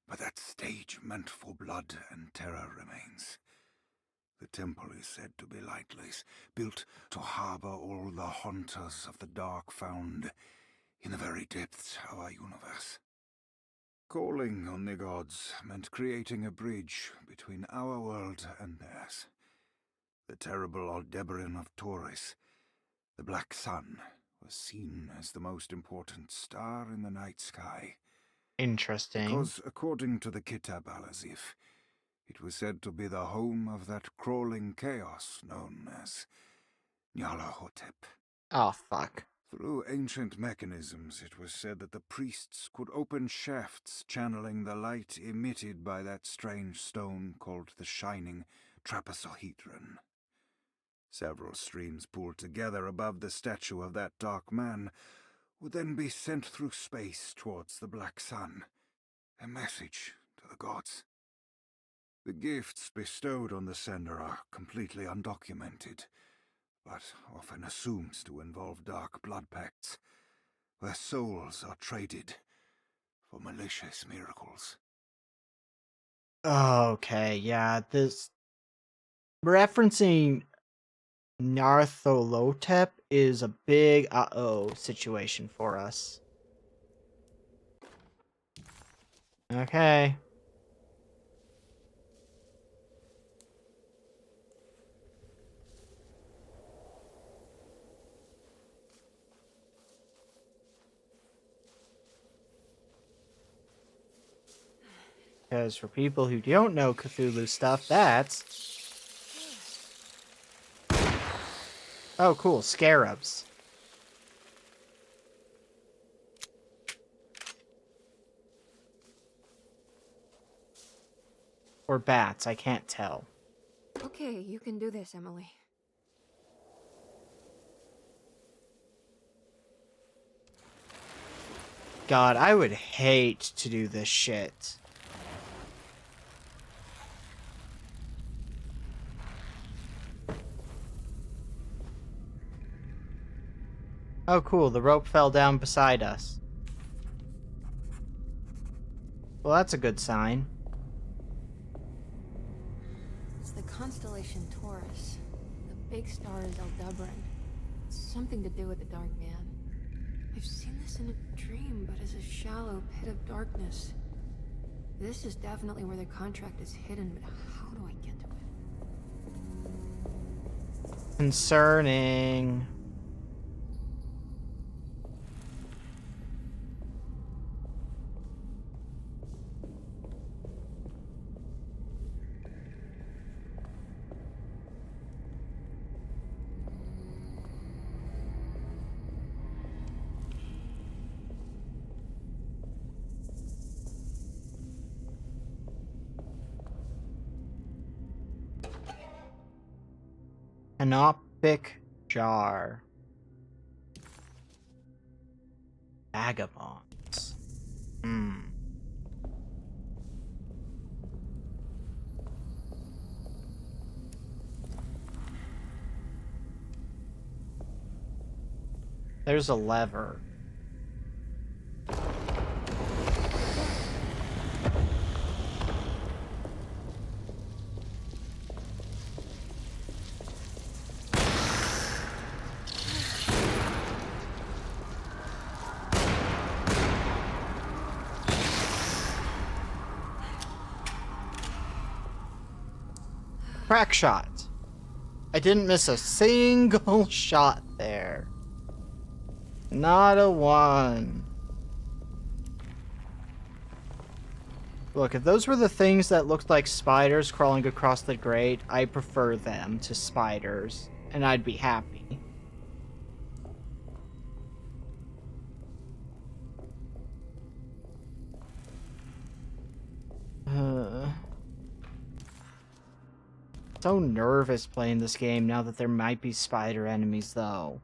But that stage meant for blood and terror remains. The temple is said to be lightless, built to harbor all the haunters of the dark found in the very depths of our universe. Calling on the gods meant creating a bridge between our world and theirs. The terrible Aldebaran of Taurus, the Black Sun, was seen as the most important star in the night sky. Interesting. Because, according to the Kitab al-Azif, it was said to be the home of that crawling chaos known as Nyarlathotep. Oh, fuck. Through ancient mechanisms, it was said that the priests could open shafts channeling the light emitted by that strange stone called the Shining Trapezohedron. Several streams pooled together above the statue of that dark man would then be sent through space towards the Black Sun. A message to the gods. The gifts bestowed on the sender are completely undocumented, but often assumed to involve dark blood pacts, where souls are traded for malicious miracles. Okay, yeah, this referencing Nyarlathotep is a big uh-oh situation for us. Okay. Because for people who don't know Cthulhu stuff, that's... Oh, cool, scarabs. Or bats, I can't tell. Okay, you can do this, Emily. God, I would hate to do this shit. Oh cool, the rope fell down beside us. Well, that's a good sign. It's the constellation Taurus. The big star is Aldebaran. It's something to do with the Dark Man. I've seen this in a dream, but as a shallow pit of darkness. This is definitely where the contract is hidden, but how do I get to it? Concerning... Canopic jar. Vagabonds. There's a lever. Crack shot. I didn't miss a single shot there. Not a one. Look, if those were the things that looked like spiders crawling across the grate, I prefer them to spiders, and I'd be happy. So nervous playing this game now that there might be spider enemies, though.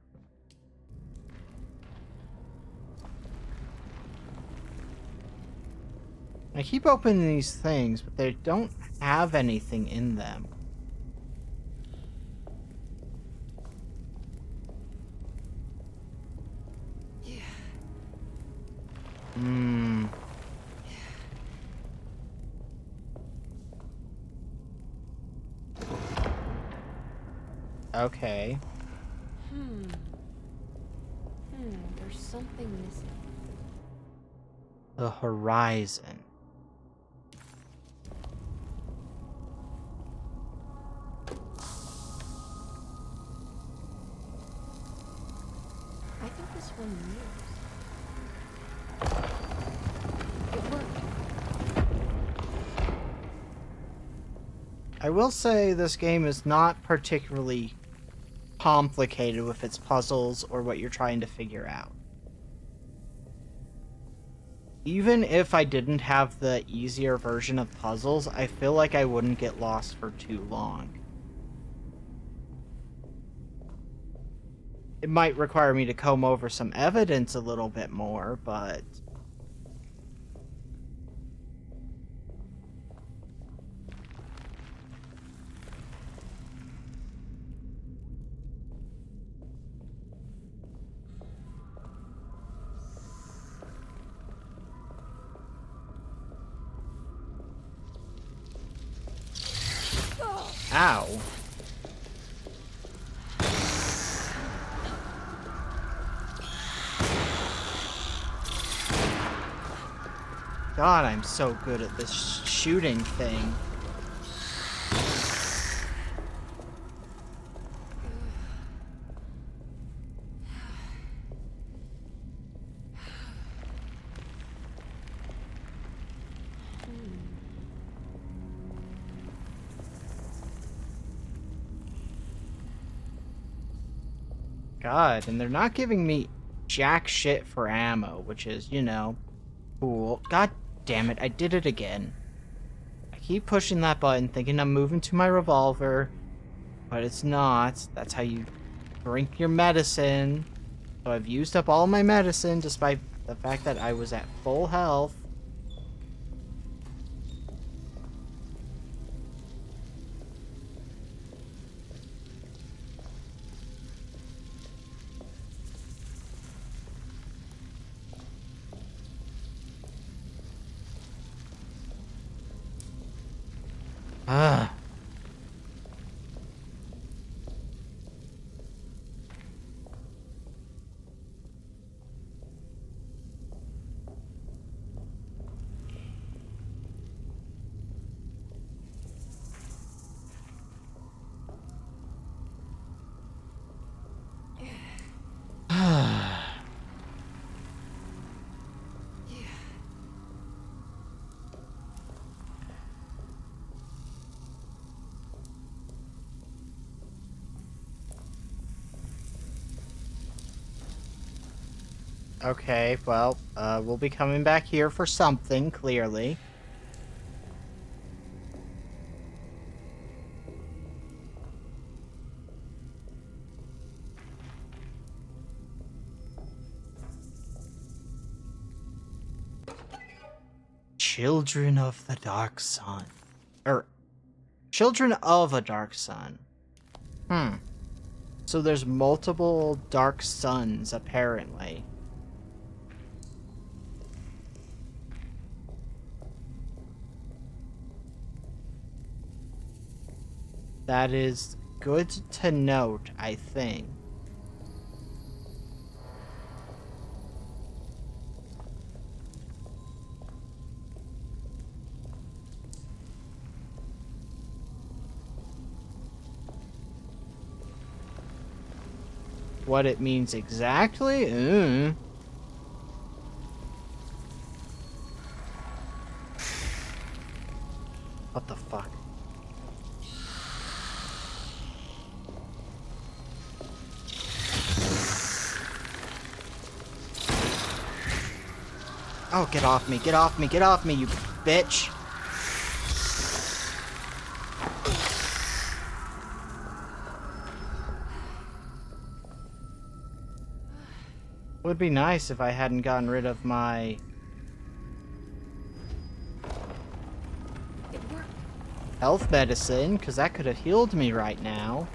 I keep opening these things, but they don't have anything in them. Yeah. Okay. There's something missing. The horizon. I think this one moves. It worked. I will say this game is not particularly complicated with its puzzles or what you're trying to figure out. Even if I didn't have the easier version of puzzles, I feel like I wouldn't get lost for too long. It might require me to comb over some evidence a little bit more, but... Ow. God, I'm so good at this shooting thing. God, and they're not giving me jack shit for ammo, which is, you know, cool. God damn it, I did it again. I keep pushing that button, thinking I'm moving to my revolver, but it's not. That's how you drink your medicine. So I've used up all my medicine, despite the fact that I was at full health. Ah. Okay, well, we'll be coming back here for something, clearly. Children of the Dark Sun. Children of a Dark Sun. So there's multiple Dark Suns, apparently. That is good to note, I think. What it means exactly? What the fuck? Oh, get off me, get off me, get off me, you bitch! Would be nice if I hadn't gotten rid of my health medicine, because that could have healed me right now.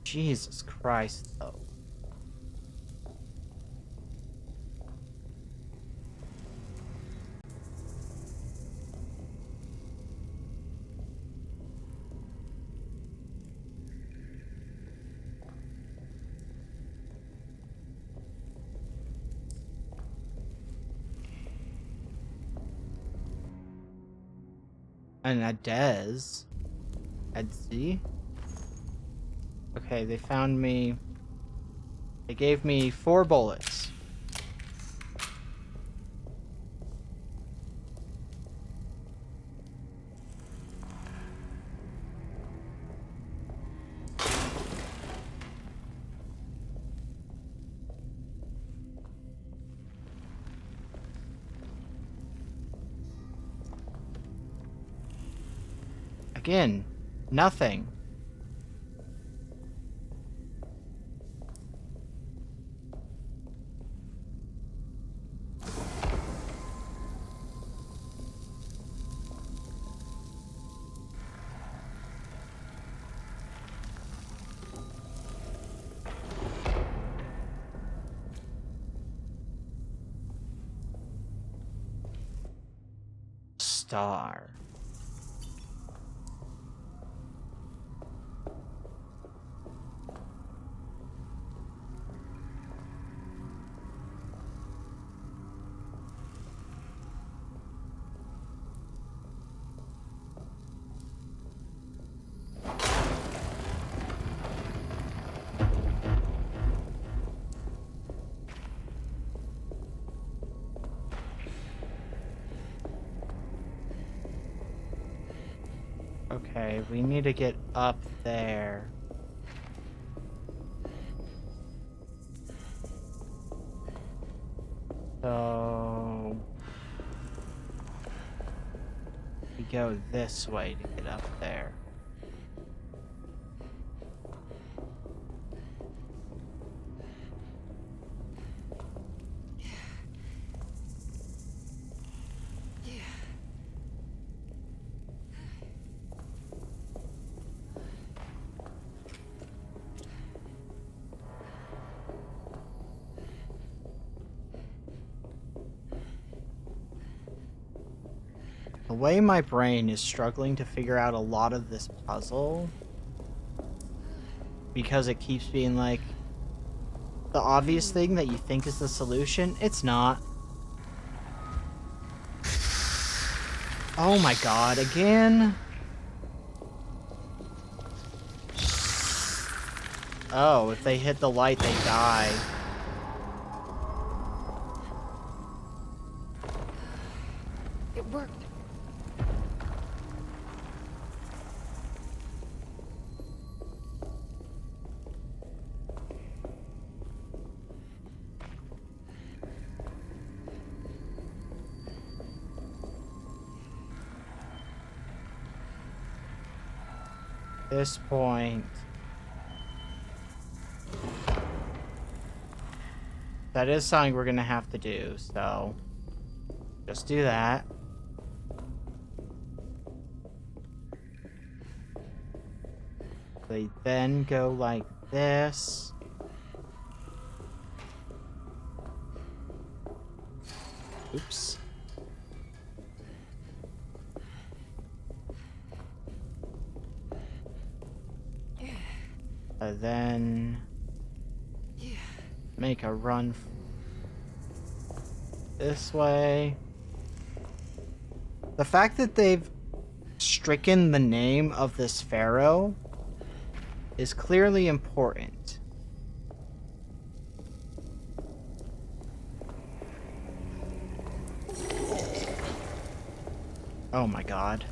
Jesus Christ, though. And a Dez. I'd see. Okay, they found me. They gave me 4 bullets. Again, nothing. star. Okay, we need to get up there. So we go this way to get up there. The way my brain is struggling to figure out a lot of this puzzle, because it keeps being like, the obvious thing that you think is the solution, it's not. Oh my god, again? Oh, if they hit the light, they die. It worked. This point. That is something we're gonna have to do, so just do that. They then go like this. Oops. And then make a run this way. The fact that they've stricken the name of this pharaoh is clearly important. Oh my god.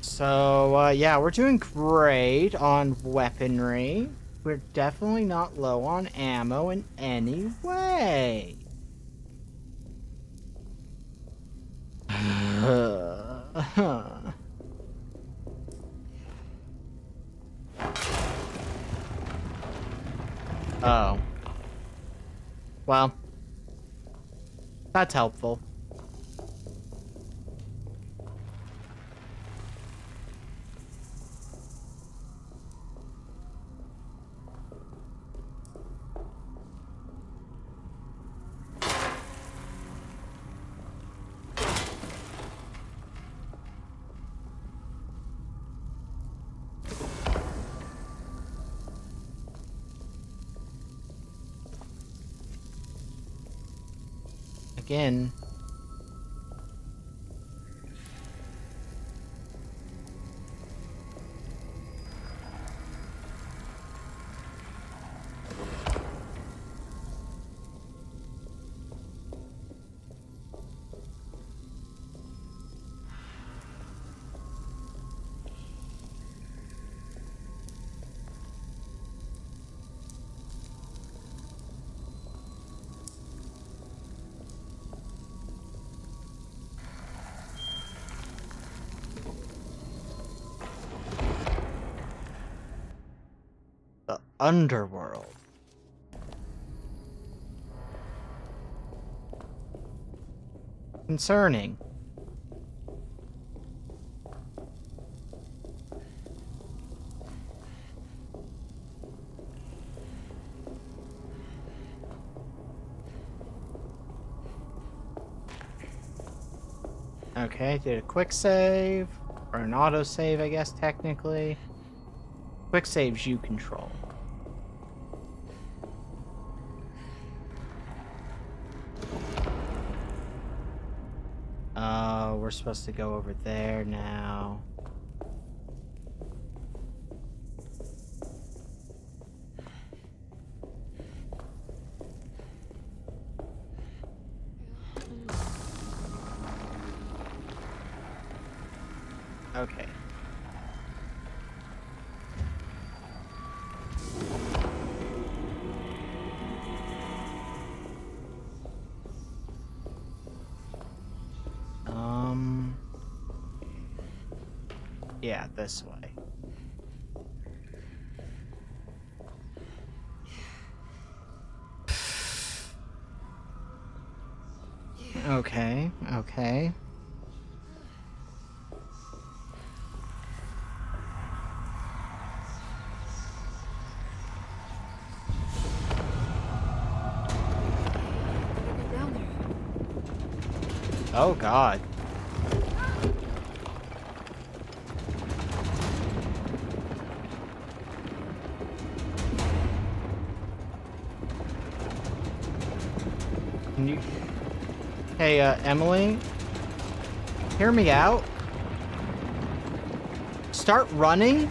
So, yeah, we're doing great on weaponry. We're definitely not low on ammo in any way. Oh. Well, that's helpful. Again. The underworld. Concerning. Okay, did a quick save. Or an auto save, I guess, technically. Quick saves you control. We're supposed to go over there now. Okay. Yeah, this way. Okay, okay. Oh God. Can you... Hey, Emily? Hear me out? Start running?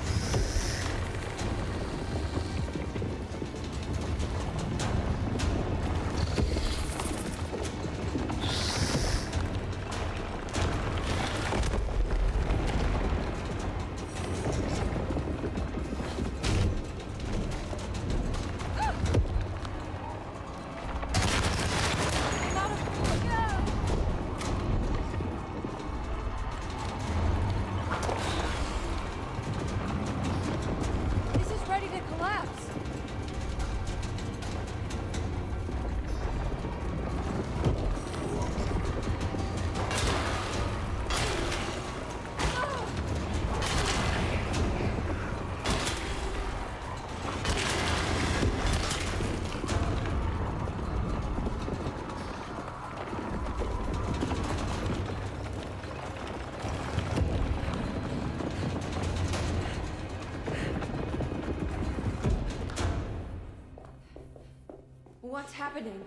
What's happening?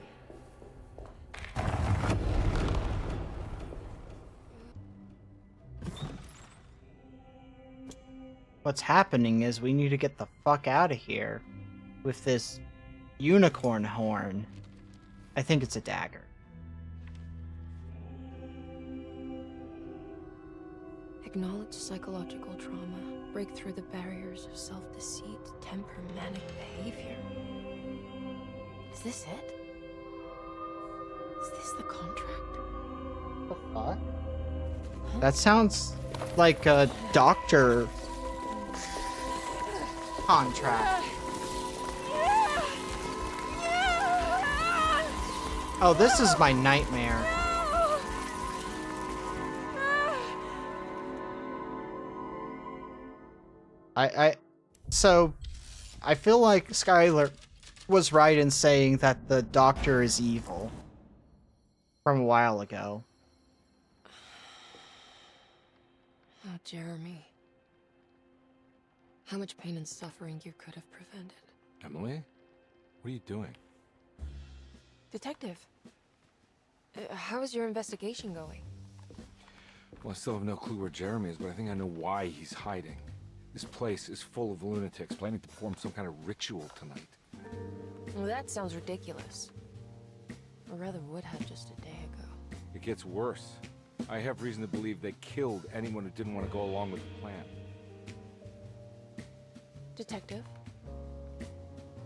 What's happening is we need to get the fuck out of here with this unicorn horn. I think it's a dagger. Acknowledge psychological trauma. Break through the barriers of self-deceit. Temper manic behavior. Is this it? Is this the contract? The fuck? That sounds like a doctor contract. Oh, this is my nightmare. So, I feel like Skylar was right in saying that the doctor is evil from a while ago. Oh, Jeremy. How much pain and suffering you could have prevented. Emily? What are you doing? Detective, how is your investigation going? Well, I still have no clue where Jeremy is, but I think I know why he's hiding. This place is full of lunatics planning to perform some kind of ritual tonight. Well, that sounds ridiculous. Or rather would have just a day ago. It gets worse. I have reason to believe they killed anyone who didn't want to go along with the plan. Detective,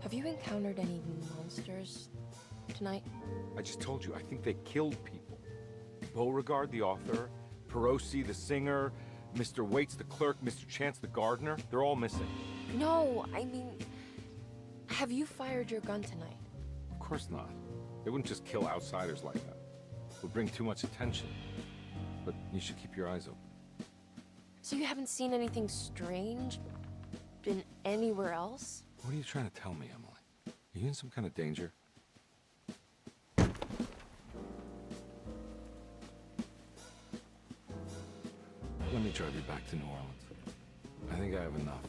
have you encountered any monsters tonight? I just told you, I think they killed people. Beauregard, the author, Perosi, the singer, Mr. Waits, the clerk, Mr. Chance, the gardener, they're all missing. No, I mean, Have you fired your gun tonight? Of course not. They wouldn't just kill outsiders like that. It would bring too much attention. But you should keep your eyes open. So you haven't seen anything strange? Been anywhere else? What are you trying to tell me, Emily? Are you in some kind of danger? Let me drive you back to New Orleans. I think I have enough.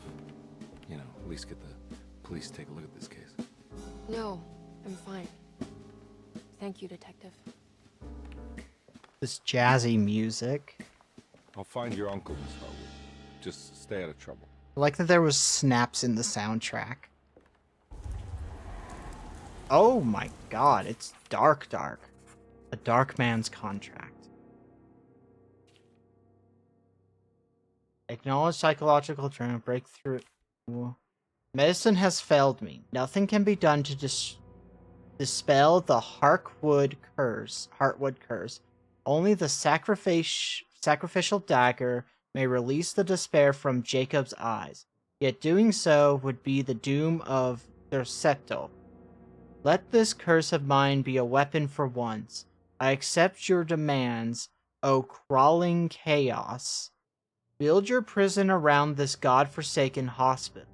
You know, at least get the police to take a look at this case. No, I'm fine. Thank you, Detective. This jazzy music. I'll find your uncle, Miss Harwood. Just stay out of trouble. I like that there was snaps in the soundtrack. Oh my god, it's dark. A dark man's contract. Acknowledge psychological trauma, breakthrough. Medicine has failed me. Nothing can be done to dispel the Heartwood curse. Only the sacrificial dagger may release the despair from Jacob's eyes. Yet doing so would be the doom of Derceto. Let this curse of mine be a weapon for once. I accept your demands, O crawling chaos. Build your prison around this god-forsaken hospital.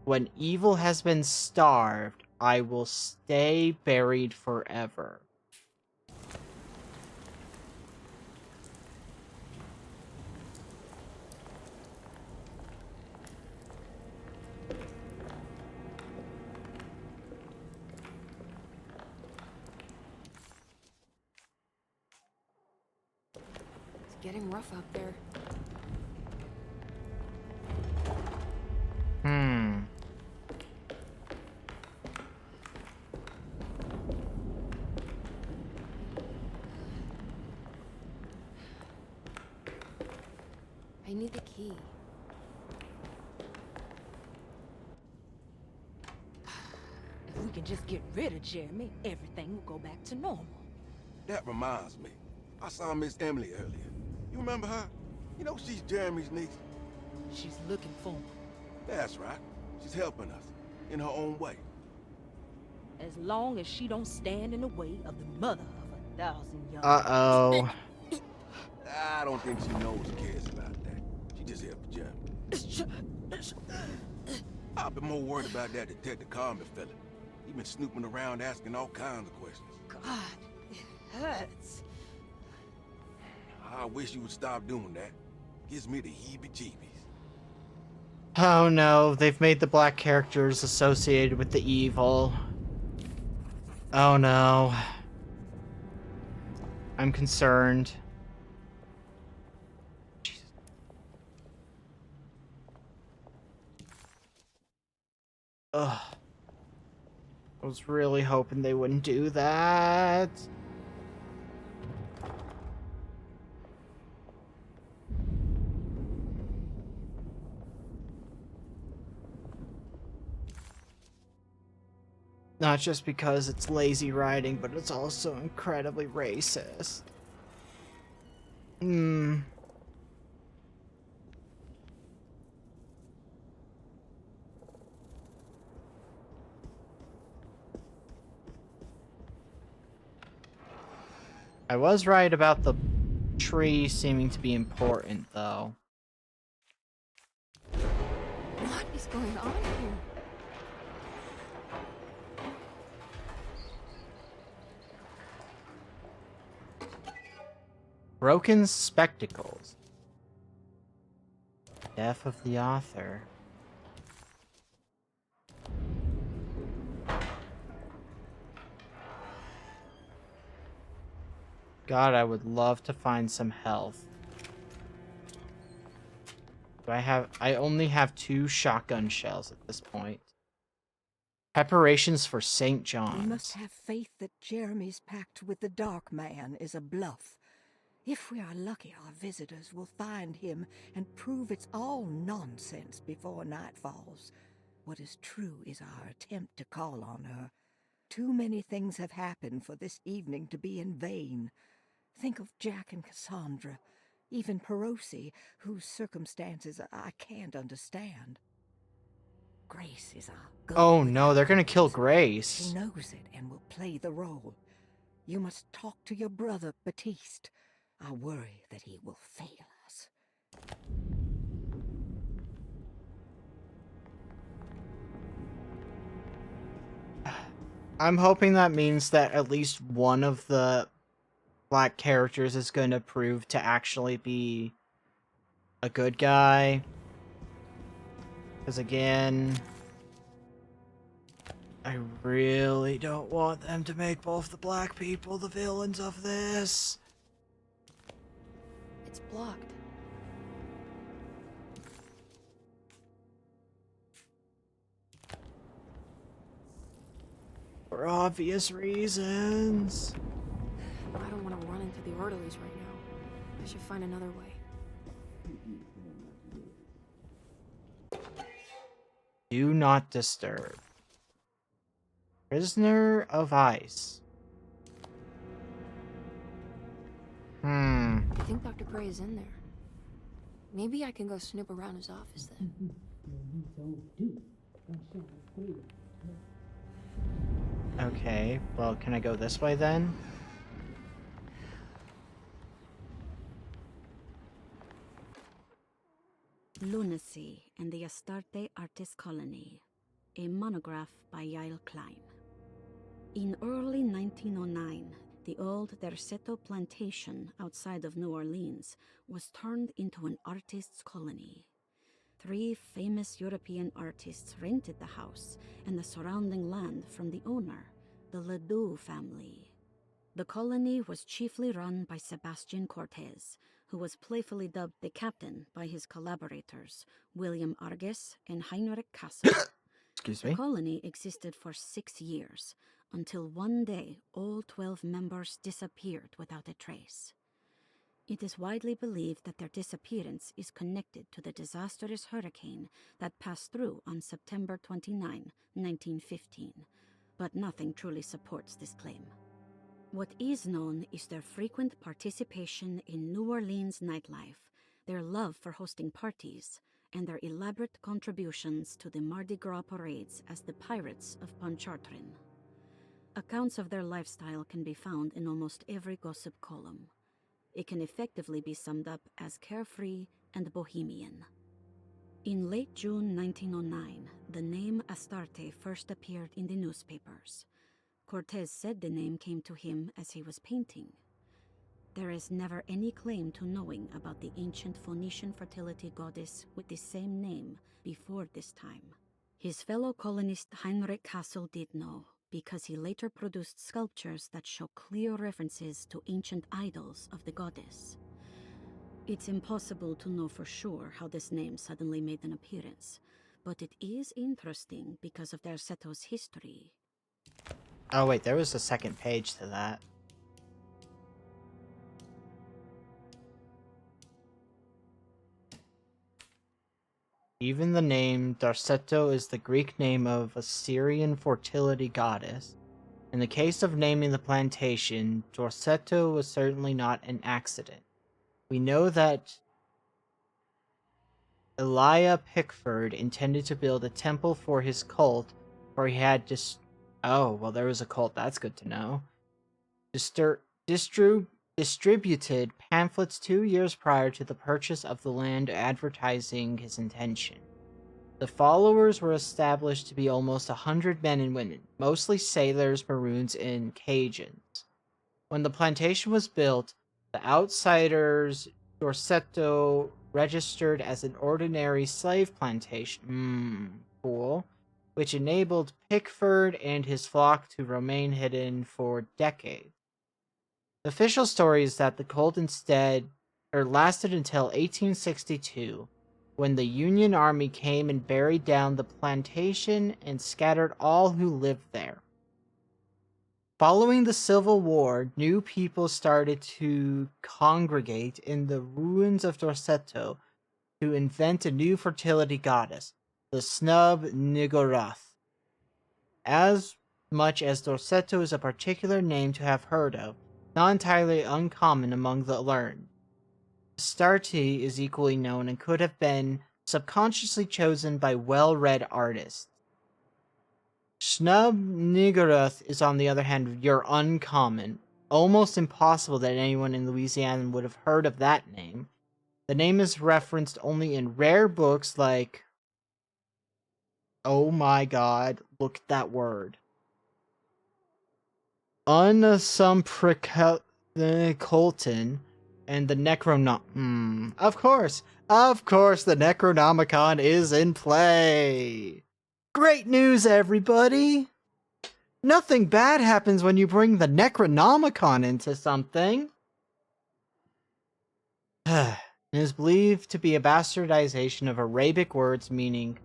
When evil has been starved, I will stay buried forever. It's getting rough out there. I need the key. If we can just get rid of Jeremy, everything will go back to normal. That reminds me. I saw Miss Emily earlier. You remember her? You know she's Jeremy's niece. She's looking for him. That's right. She's helping us. In her own way. As long as she don't stand in the way of the mother of 1,000 young. Uh-oh. I don't think she knows or cares about that. She just here for Jeremy. I've been more worried about that Detective Carmen fella. He's been snooping around asking all kinds of questions. God, it hurts. I wish you would stop doing that. Gives me the heebie-jeebies. Oh no, they've made the black characters associated with the evil. Oh no. I'm concerned. Jesus. Ugh. I was really hoping they wouldn't do that. Not just because it's lazy writing, but it's also incredibly racist. I was right about the tree seeming to be important, though. What is going on here? Broken spectacles. Death of the author. God, I would love to find some health. I only have 2 shotgun shells at this point. Preparations for St. John's. We must have faith that Jeremy's pact with the Dark Man is a bluff. If we are lucky, our visitors will find him and prove it's all nonsense before night falls. What is true is our attempt to call on her. Too many things have happened for this evening to be in vain. Think of Jack and Cassandra, even Perosi, whose circumstances I can't understand. Grace is our goal. Oh no, they're gonna kill She Grace. knows it and will play the role. You must talk to your brother, Baptiste. I worry that he will fail us. I'm hoping that means that at least one of the black characters is going to prove to actually be a good guy. Because again, I really don't want them to make both the black people the villains of this. It's blocked. For obvious reasons. I don't want to run into the orderlies right now. I should find another way. Do not disturb. Prisoner of Ice. I think Dr. Gray is in there. Maybe I can go snoop around his office then. Okay, well, can I go this way then? Lunacy and the Astarte Artist Colony, a monograph by Yael Klein. In early 1909, the old Derceto plantation outside of New Orleans was turned into an artist's colony. 3 famous European artists rented the house and the surrounding land from the owner, the Ledoux family. The colony was chiefly run by Sebastian Cortez, who was playfully dubbed the captain by his collaborators, William Arges and Heinrich Kassel. Excuse me. The colony existed for 6 years, until one day all 12 members disappeared without a trace. It is widely believed that their disappearance is connected to the disastrous hurricane that passed through on September 29, 1915, but nothing truly supports this claim. What is known is their frequent participation in New Orleans nightlife, their love for hosting parties, and their elaborate contributions to the Mardi Gras parades as the Pirates of Pontchartrain. Accounts of their lifestyle can be found in almost every gossip column. It can effectively be summed up as carefree and bohemian. In late June 1909, the name Astarte first appeared in the newspapers. Cortez said the name came to him as he was painting. There is never any claim to knowing about the ancient Phoenician fertility goddess with the same name before this time. His fellow colonist Heinrich Kassel did know, because he later produced sculptures that show clear references to ancient idols of the goddess. It's impossible to know for sure how this name suddenly made an appearance, but it is interesting because of Derceto's history. Oh wait, there was a second page to that. Even the name Darceto is the Greek name of a Syrian fertility goddess. In the case of naming the plantation, Dorsetto was certainly not an accident. We know that Elijah Pickford intended to build a temple for his cult, for he had oh, well, there was a cult, that's good to know. Distributed pamphlets 2 years prior to the purchase of the land advertising his intention. The followers were established to be almost 100 men and women, mostly sailors, Maroons, and Cajuns. When the plantation was built, the outsiders Dorsetto registered as an ordinary slave plantation. Cool. Which enabled Pickford and his flock to remain hidden for decades. The official story is that the cult lasted until 1862, when the Union Army came and buried down the plantation and scattered all who lived there. Following the Civil War, new people started to congregate in the ruins of Dorsetto to invent a new fertility goddess, the Snub Niggurath. As much as Dorsetto is a particular name to have heard of, not entirely uncommon among the learned, Astarte is equally known and could have been subconsciously chosen by well-read artists. Snub-Niggurath is, on the other hand, your uncommon. Almost impossible that anyone in Louisiana would have heard of that name. The name is referenced only in rare books like... Oh my god, look at that word. Unsumpricolton and the Of course, the Necronomicon is in play. Great news, everybody! Nothing bad happens when you bring the Necronomicon into something. It is believed to be a bastardization of Arabic words meaning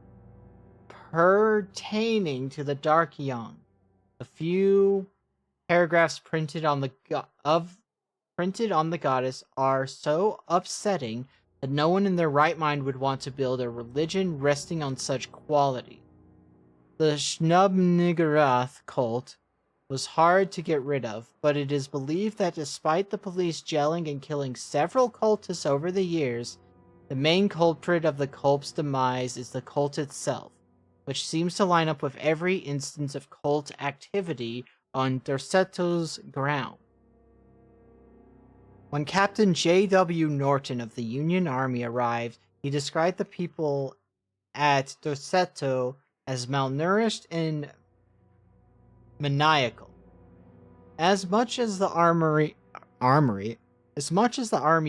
pertaining to the Dark Young. A few paragraphs printed on the goddess are so upsetting that no one in their right mind would want to build a religion resting on such quality. The Snub-Niggurath cult was hard to get rid of, but it is believed that despite the police gelling and killing several cultists over the years, the main culprit of the cult's demise is the cult itself, which seems to line up with every instance of cult activity on Dorseto's ground. When Captain J.W. Norton of the Union Army arrived, he described the people at Dorseto as malnourished and maniacal. As much as the army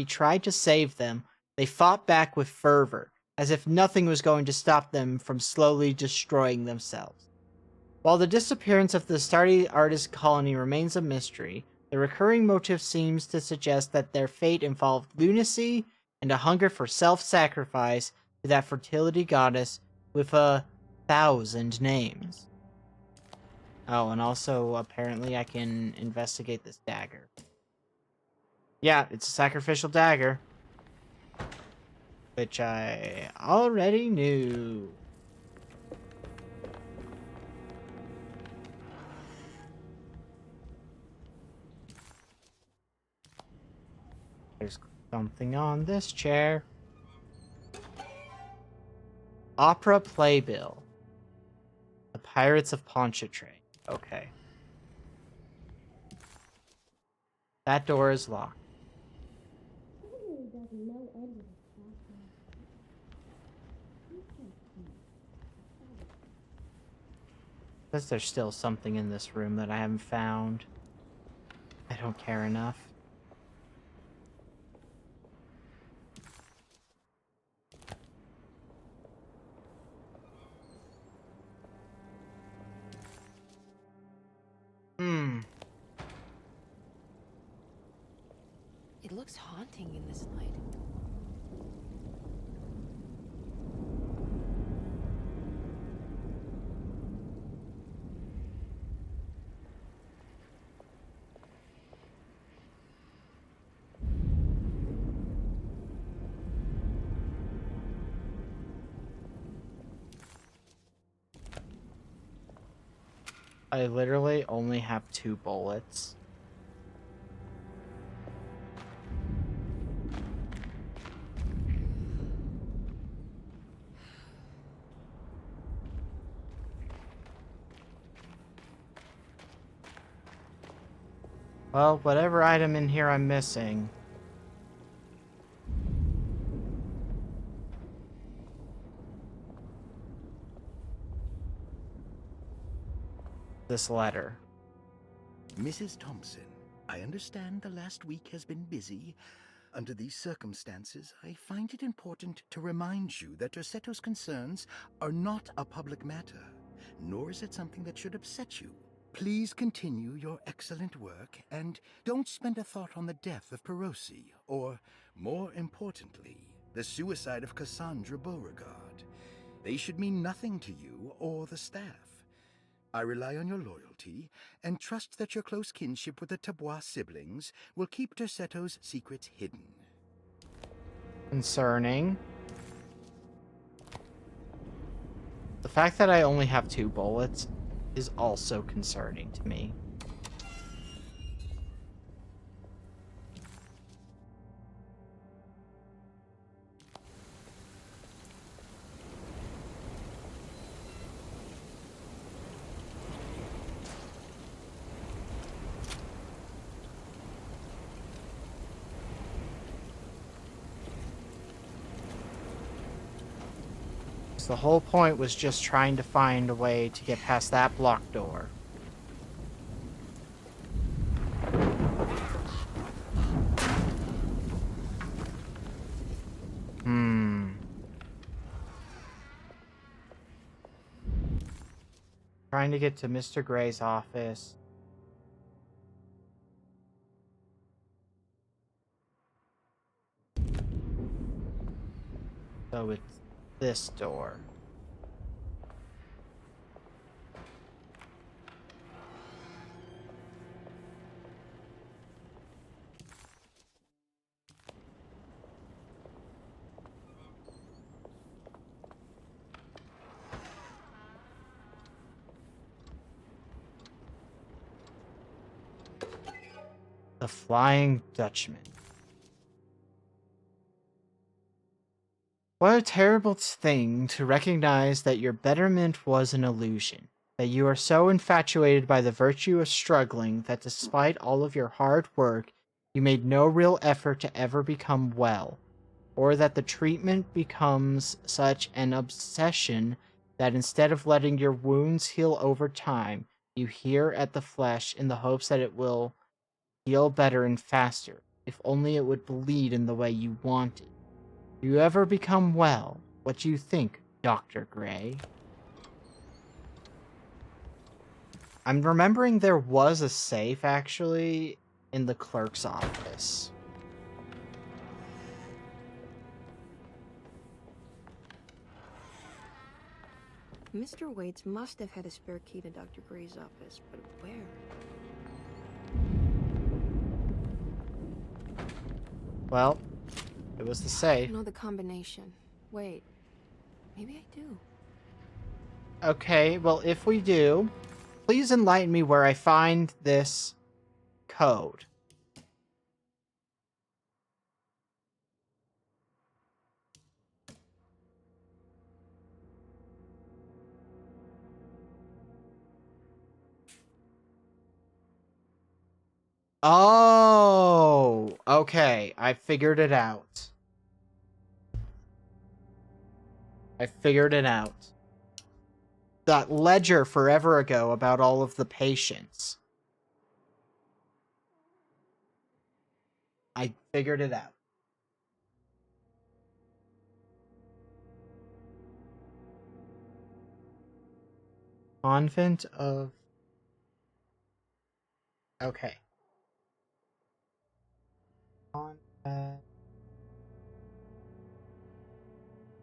tried to save them, they fought back with fervor, as if nothing was going to stop them from slowly destroying themselves. While the disappearance of the Astarte artist colony remains a mystery, the recurring motive seems to suggest that their fate involved lunacy and a hunger for self-sacrifice to that fertility goddess with 1,000 names. Oh, and also, apparently I can investigate this dagger. Yeah, it's a sacrificial dagger. Which I already knew. There's something on this chair. Opera Playbill. The Pirates of Pontchartrain. Okay. That door is locked. Says there's still something in this room that I haven't found. I don't care enough. It looks haunting in this light. I literally only have 2 bullets. Well, whatever item in here I'm missing. This letter. Mrs. Thompson, I understand the last week has been busy. Under these circumstances, I find it important to remind you that Dorseto's concerns are not a public matter, nor is it something that should upset you. Please continue your excellent work, and don't spend a thought on the death of Perosi, or, more importantly, the suicide of Cassandra Beauregard. They should mean nothing to you or the staff. I rely on your loyalty, and trust that your close kinship with the Tabbois siblings will keep Dorseto's secrets hidden. Concerning. The fact that I only have 2 bullets is also concerning to me. The whole point was just trying to find a way to get past that blocked door. Trying to get to Mr. Gray's office. So it's this door. The Flying Dutchman. What a terrible thing to recognize that your betterment was an illusion, that you are so infatuated by the virtue of struggling that despite all of your hard work, you made no real effort to ever become well, or that the treatment becomes such an obsession that instead of letting your wounds heal over time, you hear at the flesh in the hopes that it will heal better and faster, if only it would bleed in the way you want it. Do you ever become well? What do you think, Dr. Gray? I'm remembering there was a safe, actually, in the clerk's office. Mr. Waits must have had a spare key to Dr. Gray's office, but where? Well, it was the safe. I don't know the combination. Wait, maybe I do. Okay, well, if we do, please enlighten me where I find this code. Oh, okay. I figured it out. That ledger forever ago about all of the patients. I figured it out. Convent of... Okay. Convent...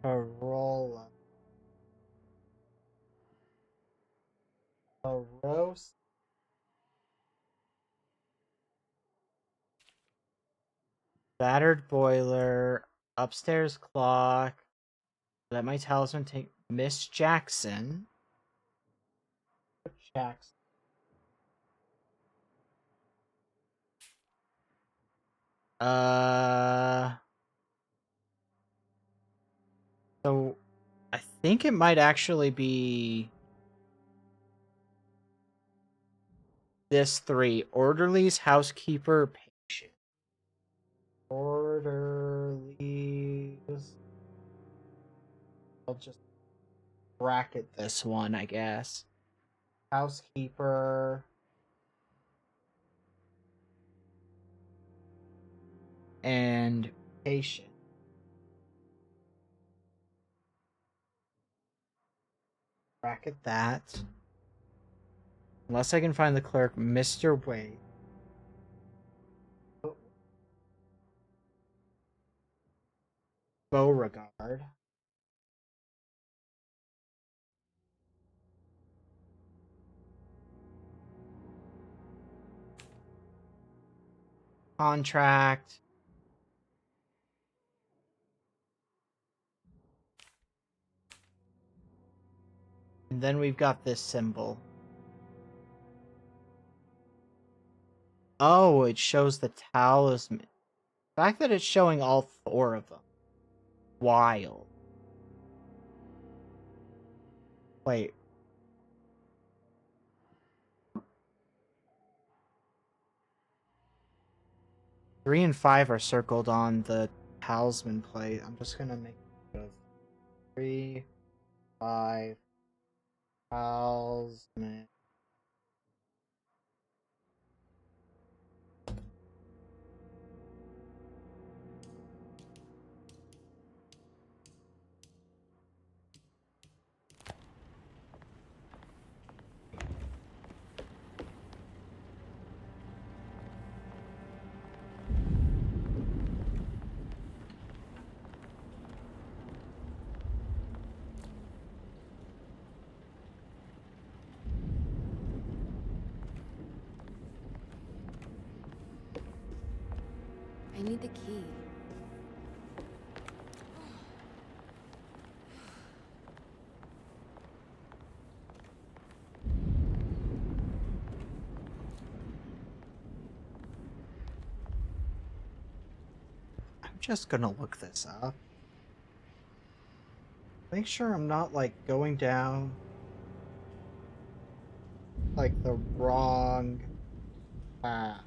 Corolla. A roast. Battered boiler. Upstairs clock. Let my talisman take Miss Jackson. Jackson. So I think it might actually be this 3. Orderlies, housekeeper, patient. Orderlies. I'll just bracket this one, I guess. Housekeeper. And patient. Bracket that. Unless I can find the clerk, Mr. Wade. Beauregard. Contract. And then we've got this symbol. Oh, it shows the talisman. The fact that it's showing all 4 of them. Wild. Wait. Three and 5 are circled on the talisman plate. I'm just gonna make it 3, 5 talisman. I need the key. I'm just gonna look this up. Make sure I'm not like going down like the wrong path.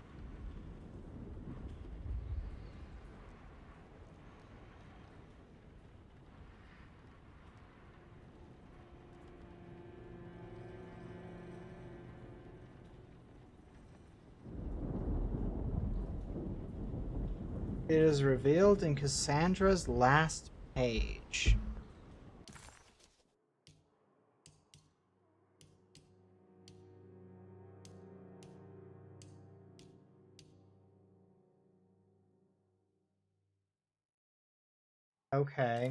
It is revealed in Cassandra's last page. Okay.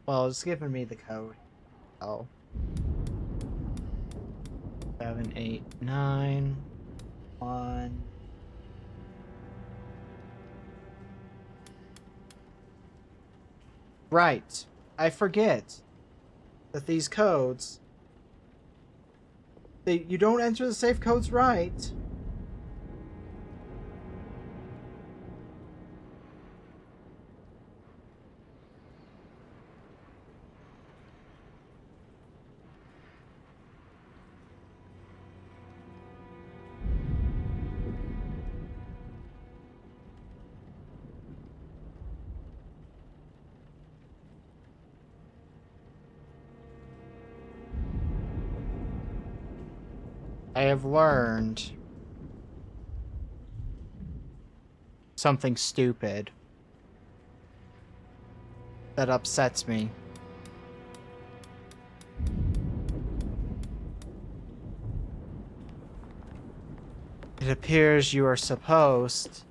Well, it's giving me the code. Oh. 7, 8, 9, 1. Right. I forget that these codes, you don't enter the safe codes right. I have learned something stupid that upsets me. It appears you are supposed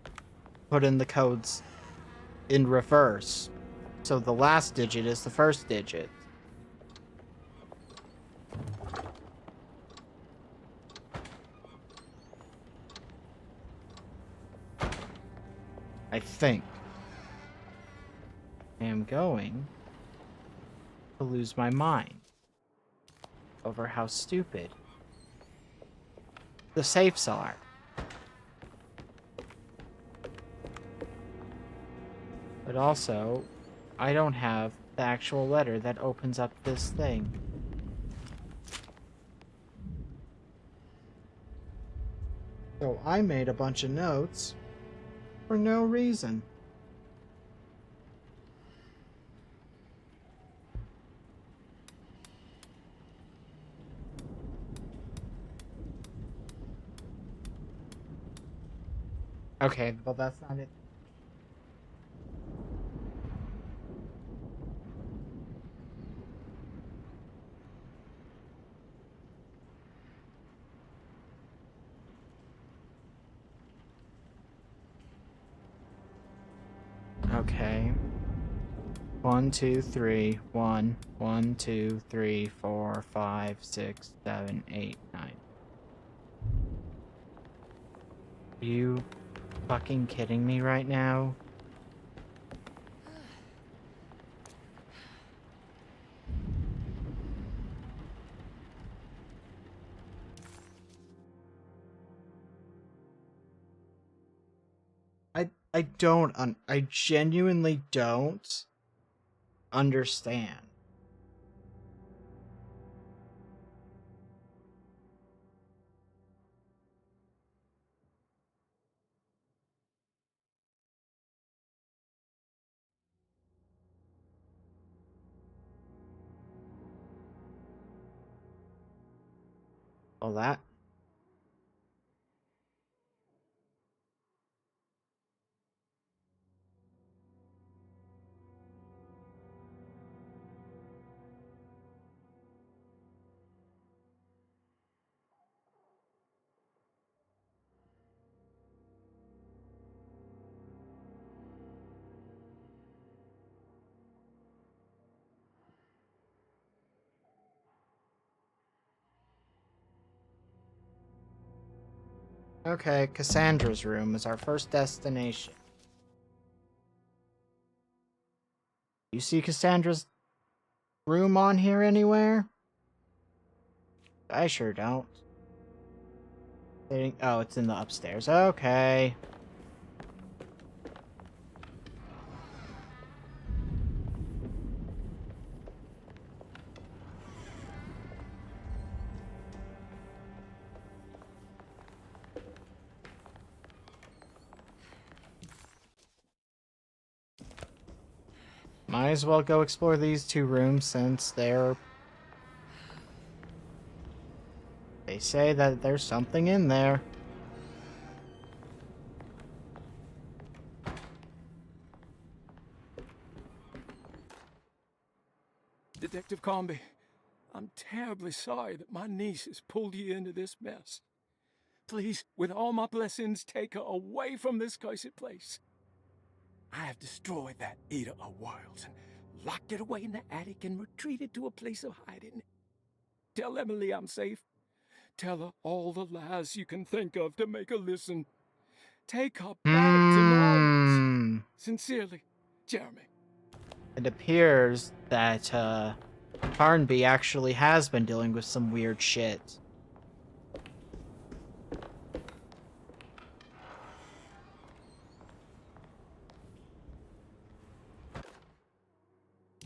to put in the codes in reverse. So the last digit is the first digit. I think. I am going to lose my mind over how stupid the safes are. But also, I don't have the actual letter that opens up this thing. So I made a bunch of notes for no reason. Okay, well that's not it. Okay. 1, 2, 3, 1, 1, 2, 3, 4, 5, 6, 7, 8, 9. Are you fucking kidding me right now? I genuinely don't understand. Well, that. Okay, Cassandra's room is our first destination. You see Cassandra's room on here anywhere? I sure don't. Oh, it's in the upstairs. Okay. Might as well go explore these two rooms since they say that there's something in there. Detective Comby, I'm terribly sorry that my niece has pulled you into this mess. Please, with all my blessings, take her away from this cursed place. I have destroyed that Eater of Worlds and locked it away in the attic and retreated to a place of hiding. Tell Emily I'm safe. Tell her all the lies you can think of to make her listen. Take her back to Norwich. Sincerely, Jeremy. It appears that Carnby actually has been dealing with some weird shit.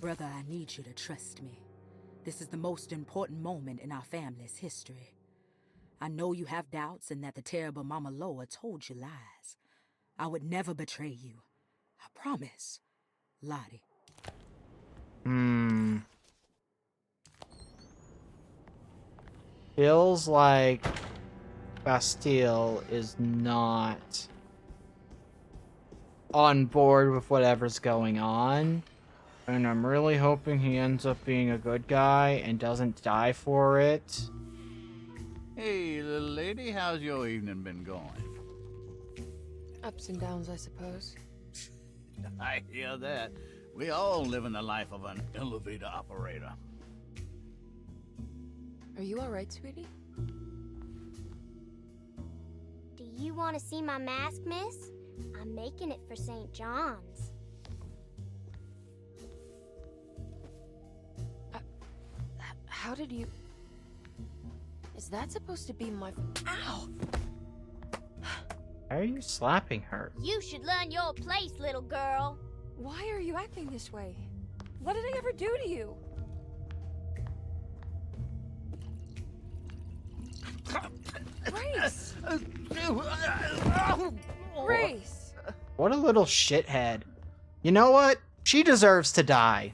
Brother, I need you to trust me. This is the most important moment in our family's history. I know you have doubts and that the terrible Mama Loa told you lies. I would never betray you. I promise. Lottie. Feels like Bastille is not on board with whatever's going on. And I'm really hoping he ends up being a good guy and doesn't die for it. Hey, little lady, how's your evening been going? Ups and downs, I suppose. I hear that. We all live in the life of an elevator operator. Are you alright, sweetie? Do you want to see my mask, miss? I'm making it for St. John's. How did you... Is that supposed to be my... Ow! Why are you slapping her? You should learn your place, little girl. Why are you acting this way? What did I ever do to you? Grace! Grace! What a little shithead. You know what? She deserves to die.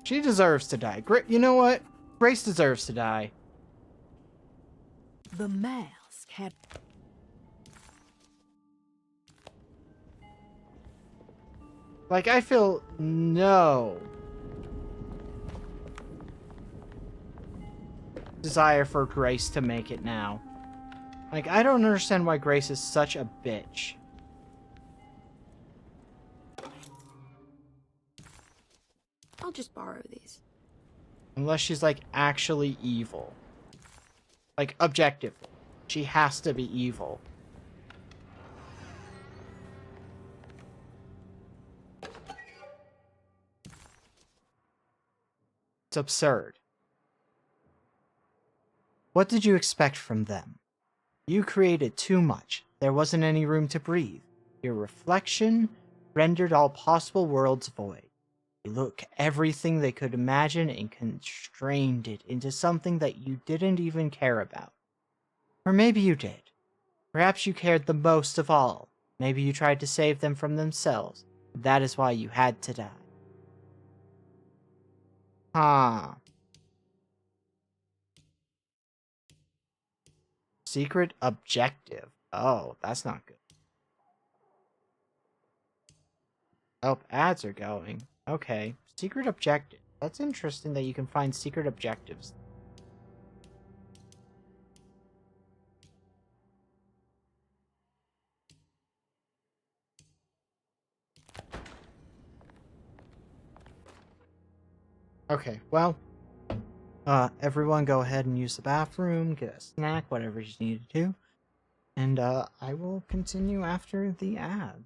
She deserves to die. You know what? Grace deserves to die. The mask had... Like, I feel no desire for Grace to make it now. Like, I don't understand why Grace is such a bitch. I'll just borrow these. Unless she's, like, actually evil. Like, objectively. She has to be evil. It's absurd. What did you expect from them? You created too much. There wasn't any room to breathe. Your reflection rendered all possible worlds void. You took everything they could imagine and constrained it into something that you didn't even care about. Or maybe you did. Perhaps you cared the most of all. Maybe you tried to save them from themselves. That is why you had to die. Huh. Secret objective. Oh, that's not good. Oh, ads are going. Okay. Secret objective. That's interesting that you can find secret objectives. Okay, well, everyone go ahead and use the bathroom, get a snack, whatever you need to do, and I will continue after the ad.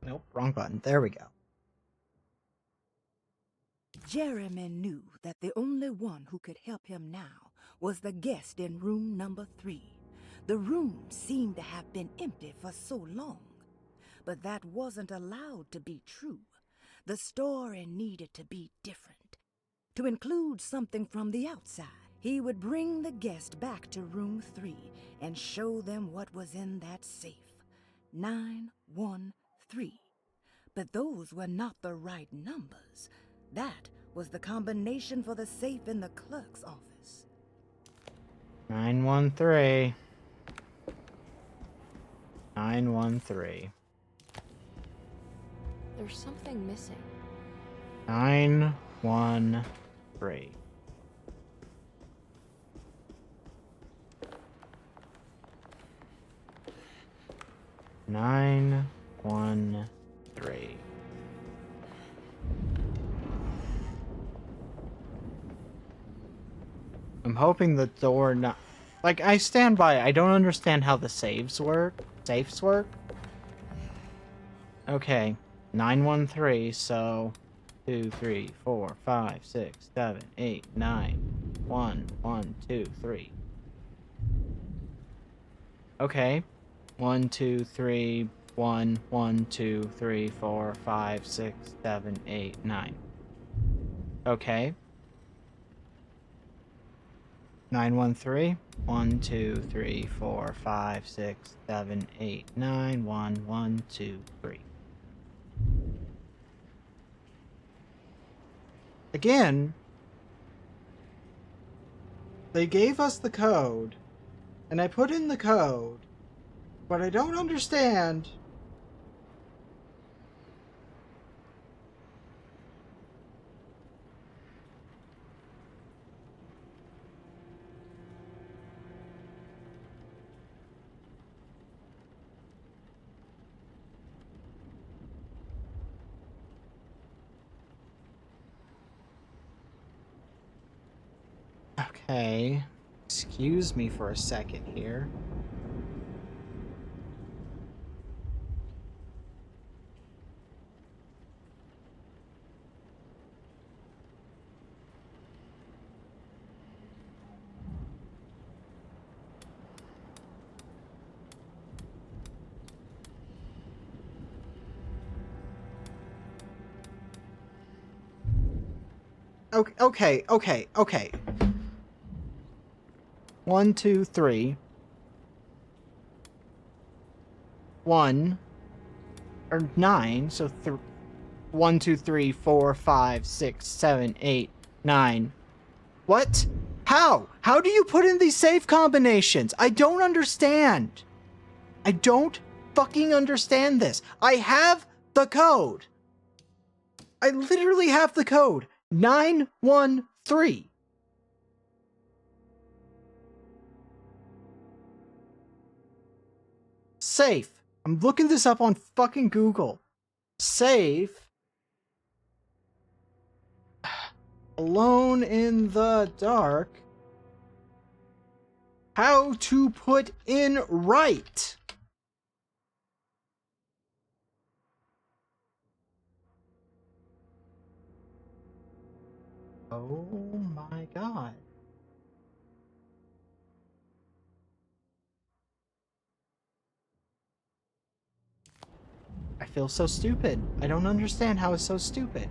Nope, wrong button. There we go. Jeremy knew that the only one who could help him now was the guest in room number 3. The room seemed to have been empty for so long. But that wasn't allowed to be true. The story needed to be different. To include something from the outside, he would bring the guest back to room 3 and show them what was in that safe. 913. But those were not the right numbers. That was the combination for the safe in the clerk's office. 913. 913. There's something missing. 913. Nine, 1, 3. I'm hoping the door not... Like, I stand by. I don't understand how the safes work. Okay. 913, so... 2, 3, 4, 5, 6, 7, 8, 9. 1, 1, 2, 3. Okay. 1, 2, 3, 1, 1, 2, 3, 4, 5, 6, 7, 8, 9. Okay. 913. 1, 2, 3, 4, 5, 6, 7, 8, 9. 1, 1, 2, 3. Again, they gave us the code, and I put in the code, but I don't understand. Okay, excuse me for a second here. Okay. 1, 2, 3. 1 or 9, so 1, 2, 3, 4, 5, 6, 7, 8, 9. What? How? How do you put in these save combinations? I don't understand. I don't fucking understand this. I have the code. I literally have the code. 913. Safe. I'm looking this up on fucking Google. Safe. Alone in the dark. How to put in right. Oh my god. I feel so stupid. I don't understand how it's so stupid.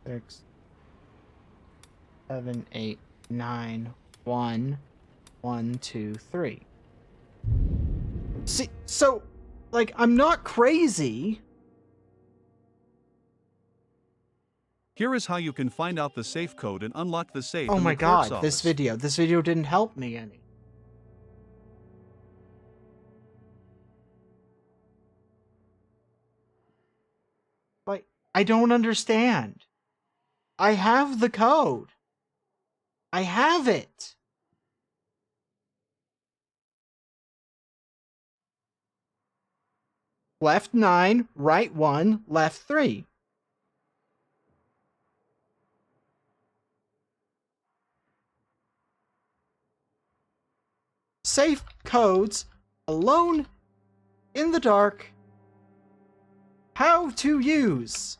Six, 7, 8, 9, 1, 1, 2, 3. See, so, like, I'm not crazy. Here is how you can find out the safe code and unlock the safe. Oh in my the clerk's god, this office. video didn't help me any. Like, I don't understand. I have the code. I have it. Left 9, right 1, left 3. Safe codes, alone in the dark, how to use.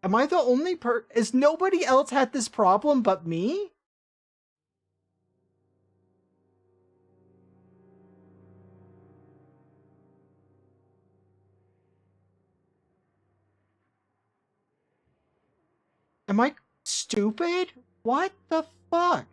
Am I the only is nobody else had this problem but me? Am I stupid? What the fuck?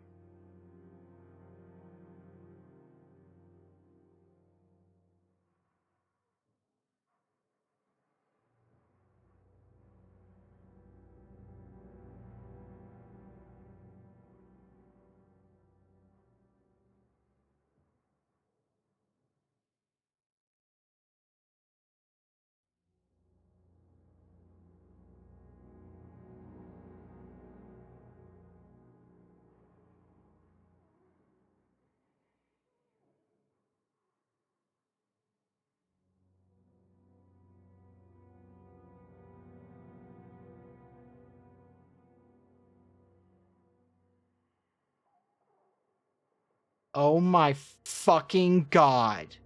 Oh my fucking god.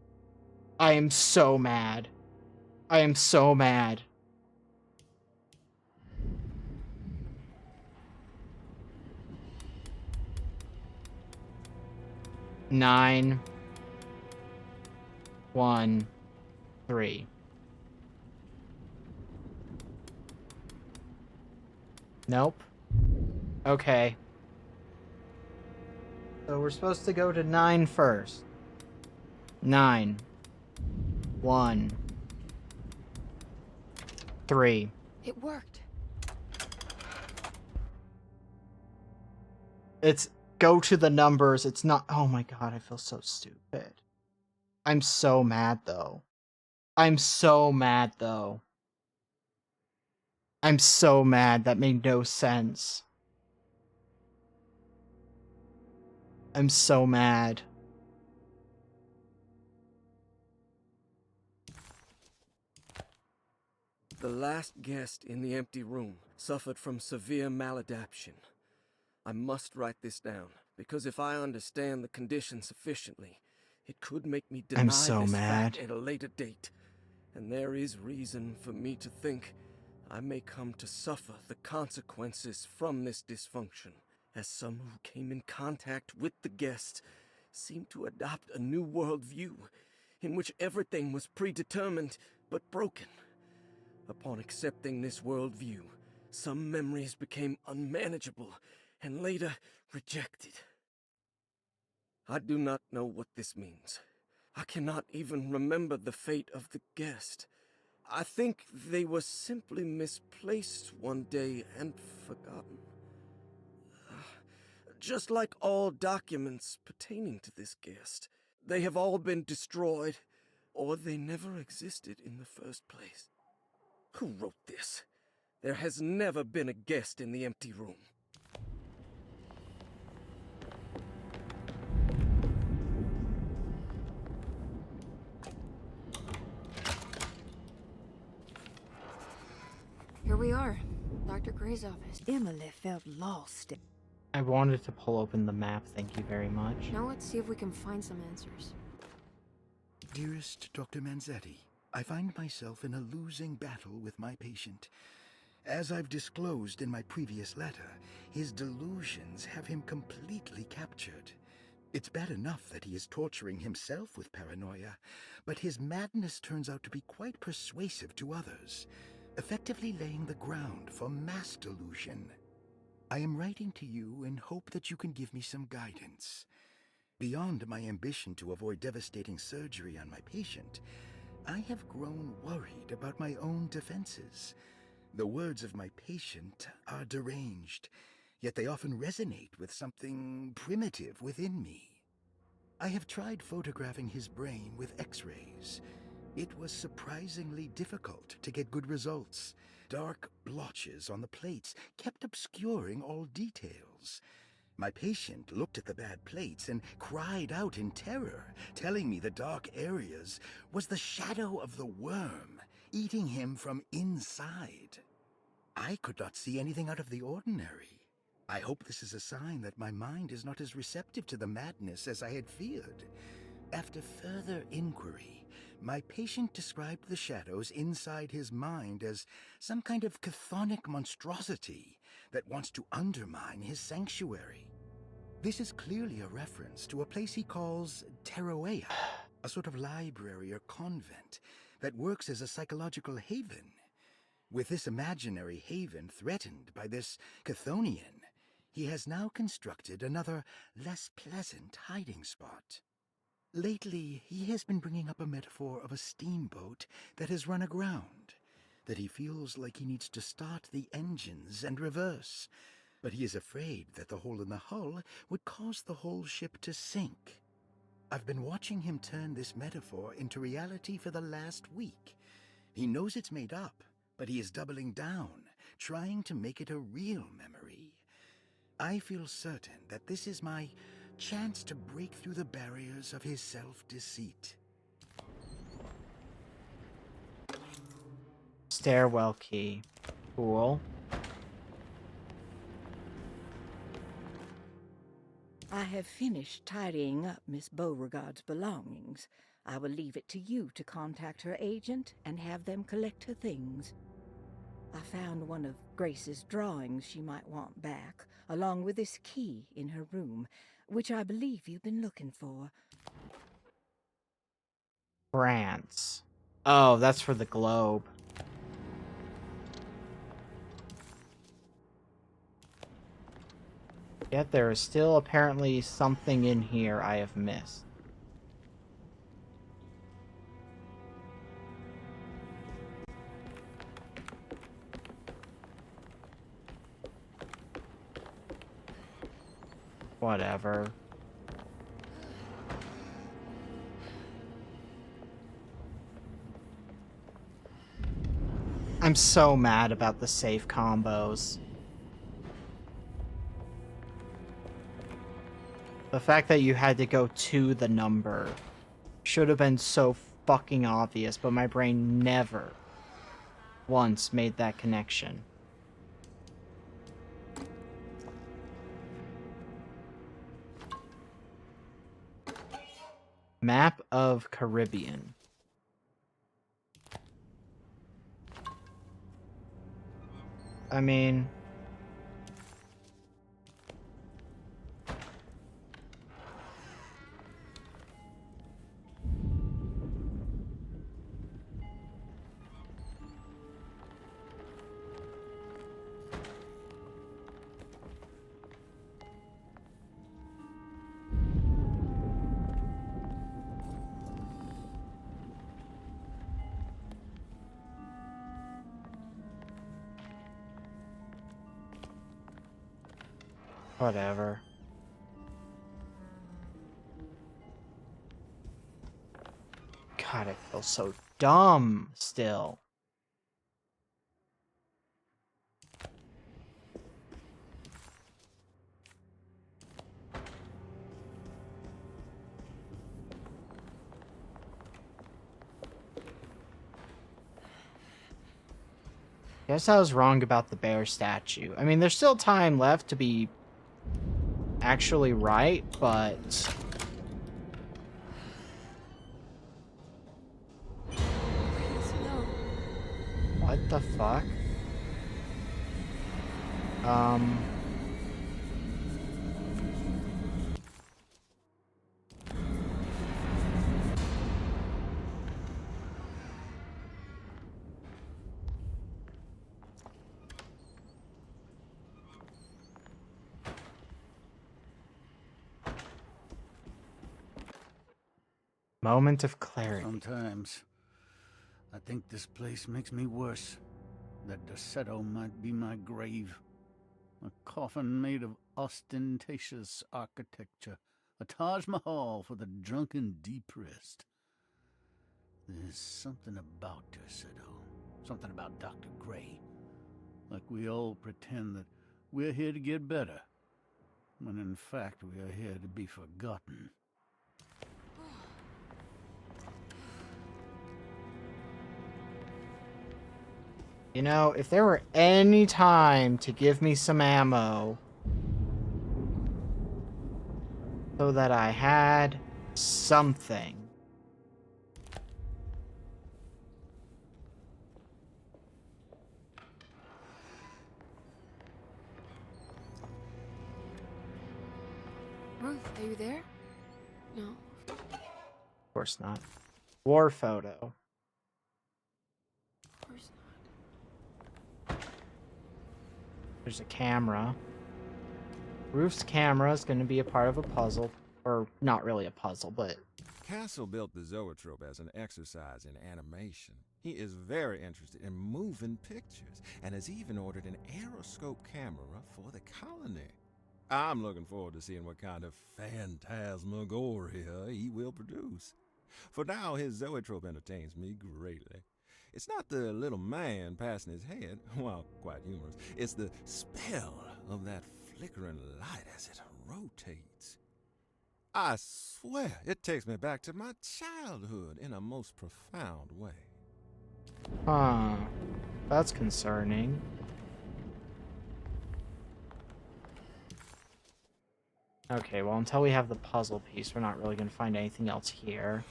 I am so mad. I am so mad. Nine, 1, 3. Nope. Okay. So we're supposed to go to 9 first. 9, 1, 3. It worked. It's go to the numbers. It's not. Oh my god, I feel so stupid. I'm so mad though. I'm so mad though. I'm so mad. That made no sense. I'm so mad. The last guest in the empty room suffered from severe maladaptation. I must write this down, because if I understand the condition sufficiently, it could make me deny I'm so this mad. fact at a later date. And there is reason for me to think I may come to suffer the consequences from this dysfunction, as some who came in contact with the guest seem to adopt a new worldview in which everything was predetermined but broken. Upon accepting this worldview, some memories became unmanageable and later rejected. I do not know what this means. I cannot even remember the fate of the guest. I think they were simply misplaced one day and forgotten. Just like all documents pertaining to this guest, they have all been destroyed, or they never existed in the first place. Who wrote this? There has never been a guest in the empty room. Here we are. Dr. Gray's office. Emily felt lost. I wanted to pull open the map, thank you very much. Now let's see if we can find some answers. Dearest Dr. Manzetti, I find myself in a losing battle with my patient. As I've disclosed in my previous letter, his delusions have him completely captured. It's bad enough that he is torturing himself with paranoia, but his madness turns out to be quite persuasive to others, effectively laying the ground for mass delusion. I am writing to you in hope that you can give me some guidance. Beyond my ambition to avoid devastating surgery on my patient, I have grown worried about my own defenses. The words of my patient are deranged, yet they often resonate with something primitive within me. I have tried photographing his brain with X-rays. It was surprisingly difficult to get good results. Dark blotches on the plates kept obscuring all details. My patient looked at the bad plates and cried out in terror, telling me the dark areas was the shadow of the worm, eating him from inside. I could not see anything out of the ordinary. I hope this is a sign that my mind is not as receptive to the madness as I had feared. After further inquiry, my patient described the shadows inside his mind as some kind of chthonic monstrosity that wants to undermine his sanctuary. This is clearly a reference to a place he calls Teroea, a sort of library or convent that works as a psychological haven. With this imaginary haven threatened by this Chthonian, he has now constructed another, less pleasant hiding spot. Lately, he has been bringing up a metaphor of a steamboat that has run aground, that he feels like he needs to start the engines and reverse, but he is afraid that the hole in the hull would cause the whole ship to sink. I've been watching him turn this metaphor into reality for the last week. He knows it's made up, but he is doubling down, trying to make it a real memory. I feel certain that this is my chance to break through the barriers of his self-deceit. Stairwell key. Cool. I have finished tidying up Miss Beauregard's belongings. I will leave it to you to contact her agent and have them collect her things. I found one of Grace's drawings she might want back, along with this key in her room, which I believe you've been looking for. France. Oh, that's for the globe. Yet there is still apparently something in here I have missed. Whatever. I'm so mad about the safe combos. The fact that you had to go to the number should have been so fucking obvious, but my brain never once made that connection. Map of Caribbean. I mean... whatever. God, I feel so dumb still. Guess I was wrong about the bear statue. I mean, there's still time left to be actually right, but... What the fuck? Moment of clarity. Sometimes I think this place makes me worse. That Derceto might be my grave. A coffin made of ostentatious architecture. A Taj Mahal for the drunken depressed. There's something about Derceto. Something about Dr. Gray. Like we all pretend that we're here to get better. When in fact we are here to be forgotten. You know, if there were any time to give me some ammo so that I had something. Ruth, are you there? No. Of course not. War photo. Of course not. There's a camera. Ruth's camera is going to be a part of a puzzle. Or, not really a puzzle, but... Castle built the Zoetrope as an exercise in animation. He is very interested in moving pictures, and has even ordered an aeroscope camera for the colony. I'm looking forward to seeing what kind of phantasmagoria he will produce. For now, his Zoetrope entertains me greatly. It's not the little man passing his head, while quite humorous. It's the spell of that flickering light as it rotates. I swear, it takes me back to my childhood in a most profound way. Huh. That's concerning. Okay, well, until we have the puzzle piece, we're not really going to find anything else here.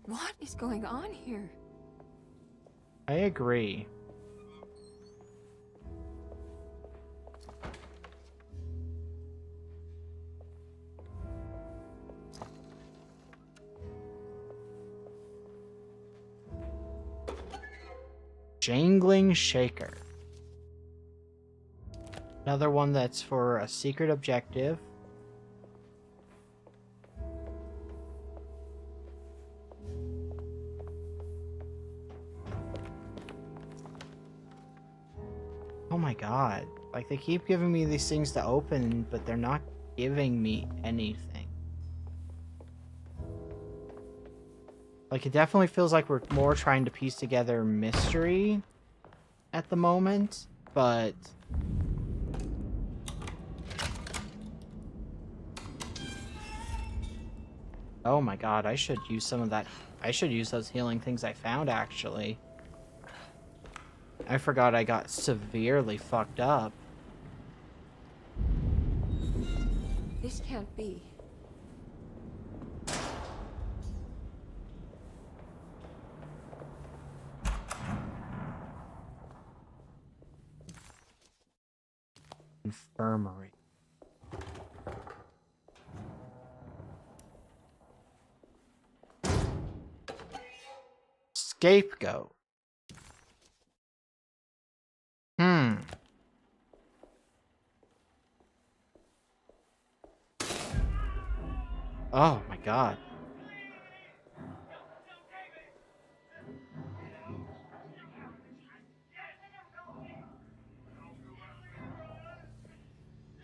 What is going on here? I agree. Jangling Shaker. Another one that's for a secret objective. Oh my god. Like, they keep giving me these things to open, but they're not giving me anything. Like, it definitely feels like we're more trying to piece together mystery at the moment, but... Oh my god, I should use some of that. I should use those healing things I found, actually. I forgot I got severely fucked up. This can't be. Infirmary. Scapegoat. Oh my god.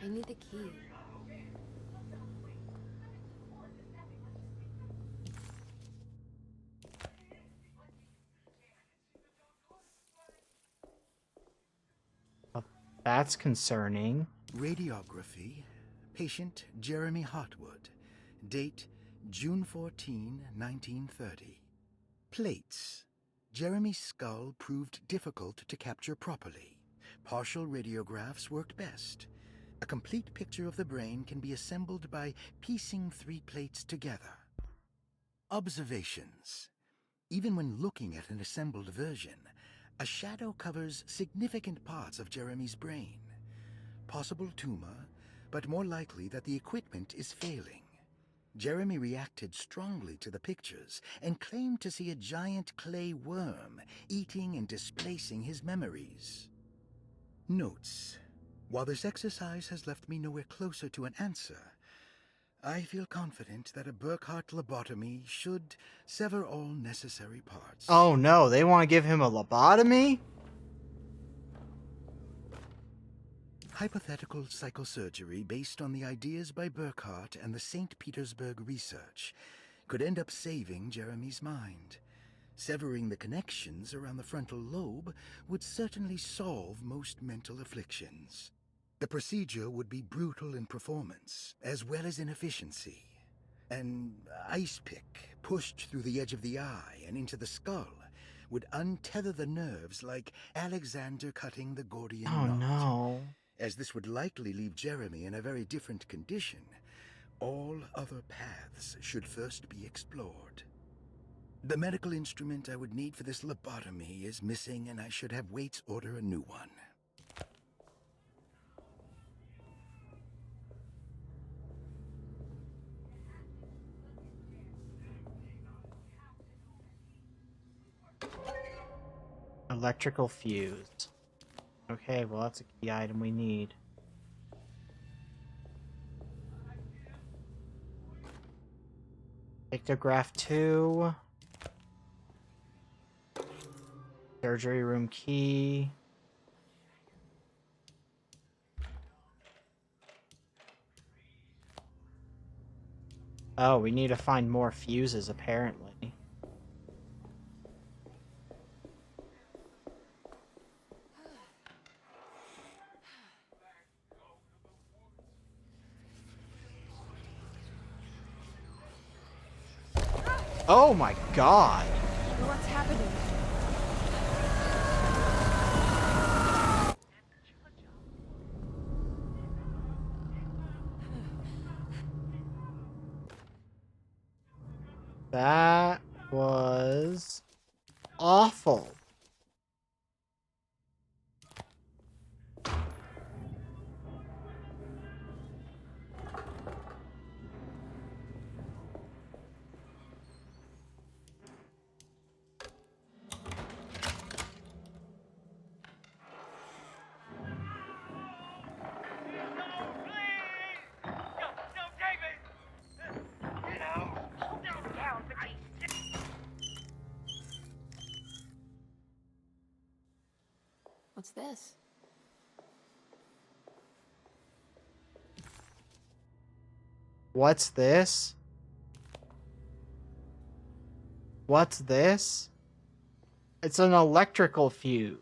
I need the key. Well, that's concerning. Radiography. Patient Jeremy Hartwood. Date June 14, 1930. Plates. Jeremy's skull proved difficult to capture properly. Partial radiographs worked best. A complete picture of the brain can be assembled by piecing 3 plates together. Observations. Even when looking at an assembled version, a shadow covers significant parts of Jeremy's brain. Possible tumor, but more likely that the equipment is failing. Jeremy reacted strongly to the pictures and claimed to see a giant clay worm eating and displacing his memories. Notes. While this exercise has left me nowhere closer to an answer, I feel confident that a Burkhart lobotomy should sever all necessary parts. Oh no, they want to give him a lobotomy? Hypothetical psychosurgery based on the ideas by Burkhart and the St. Petersburg research could end up saving Jeremy's mind. Severing the connections around the frontal lobe would certainly solve most mental afflictions. The procedure would be brutal in performance, as well as in efficiency. An ice pick pushed through the edge of the eye and into the skull would untether the nerves like Alexander cutting the Gordian knot. Oh no. As this would likely leave Jeremy in a very different condition, all other paths should first be explored. The medical instrument I would need for this lobotomy is missing, and I should have Waits order a new one. Electrical fuse. Okay, well that's a key item we need. Pictograph 2. Surgery room key. Oh, we need to find more fuses apparently. Oh my god! What's happening? That was awful. this? What's this? What's this? It's an electrical fuse.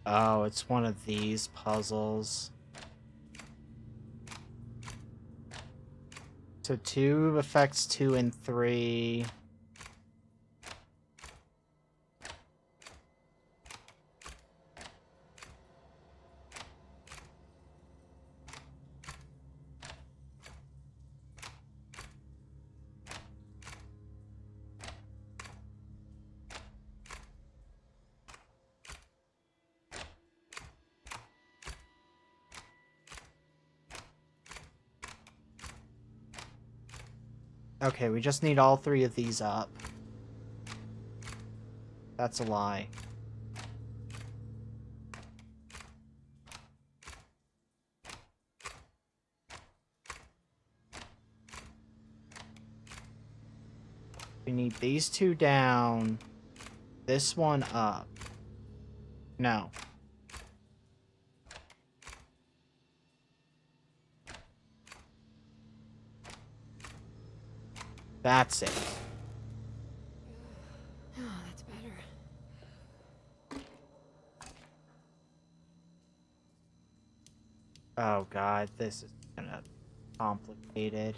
Oh, it's one of these puzzles. So 2 affects 2 and 3. Okay, we just need all 3 of these up. That's a lie. We need these 2 down. This one up. No. That's it. Oh, that's better. Oh god, this is kinda complicated.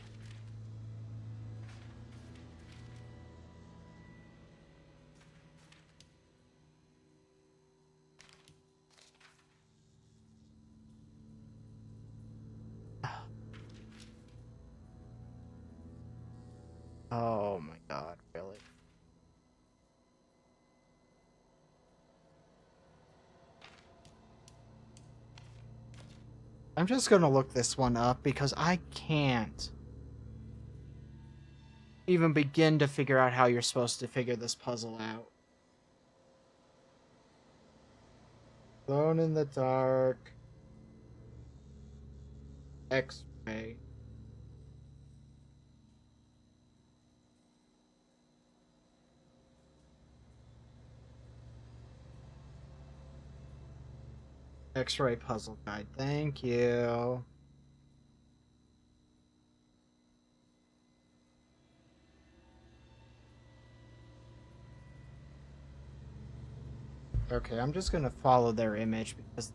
Oh my god, really? I'm just gonna look this one up because I can't even begin to figure out how you're supposed to figure this puzzle out. Alone in the dark. X-ray. X-ray puzzle guide. Thank you. Okay, I'm just gonna follow their image because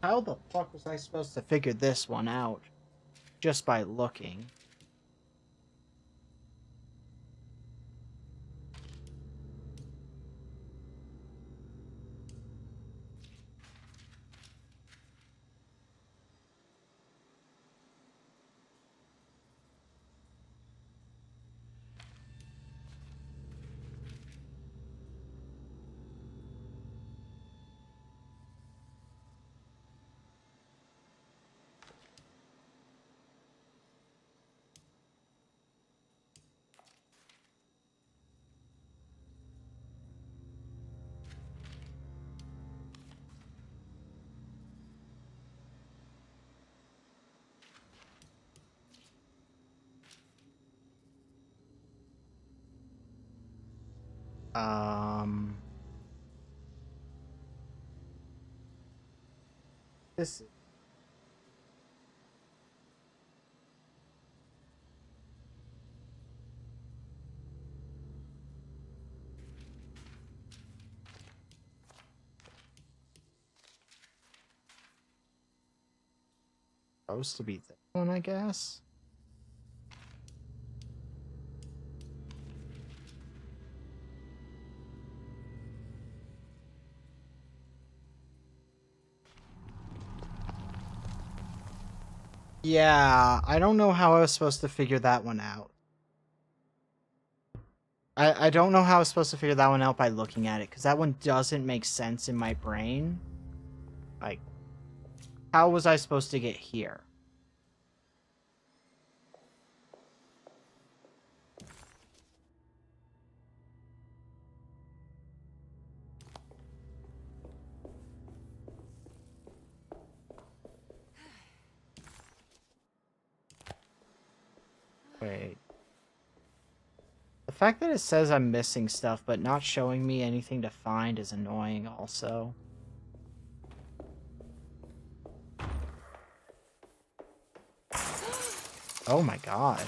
how the fuck was I supposed to figure this one out just by looking? This is supposed to be this one, I guess. Yeah, I don't know how I was supposed to figure that one out. I don't know how I was supposed to figure that one out by looking at it, because that one doesn't make sense in my brain. Like, how was I supposed to get here? Wait. The fact that it says I'm missing stuff but not showing me anything to find is annoying also. Oh my god.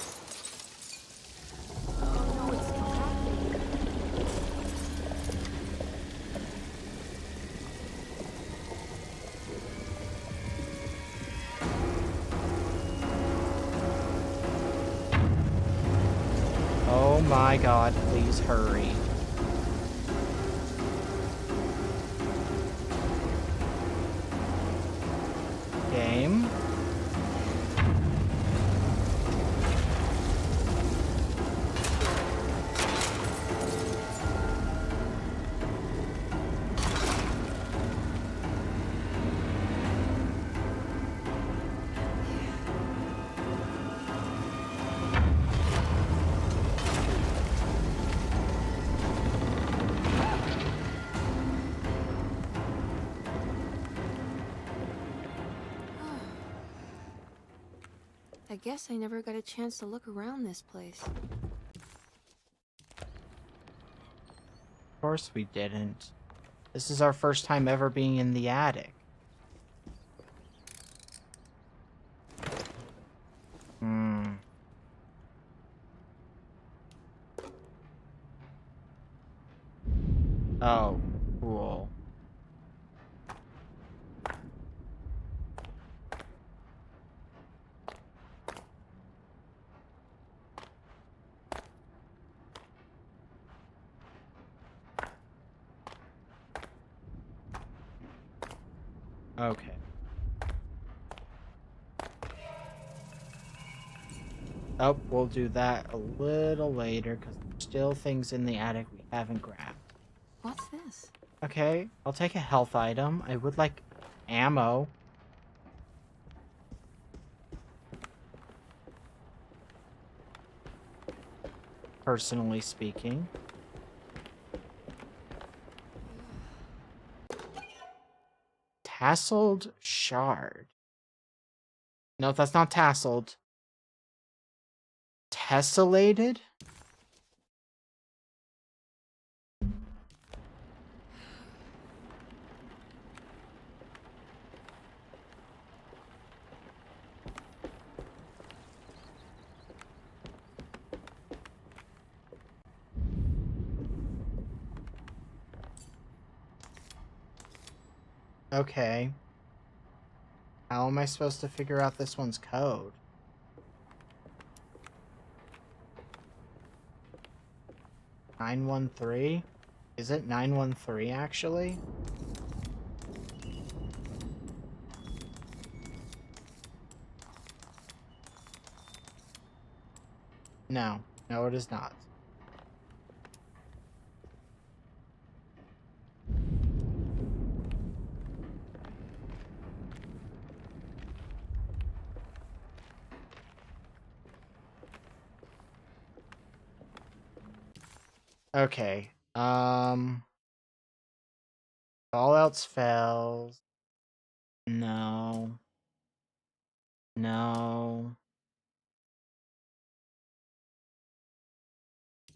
Oh my god, please hurry. Game. I guess I never got a chance to look around this place. Of course we didn't. This is our first time ever being in the attic. Oh, cool. Okay. Oh, we'll do that a little later because there's still things in the attic we haven't grabbed. What's this? Okay, I'll take a health item. I would like ammo. Personally speaking. Tasseled shard. No, that's not tasseled. Tessellated? Okay. How am I supposed to figure out this one's code? (913)? Is it 913 actually? No. No, it is not. Okay. All else fails. No. No.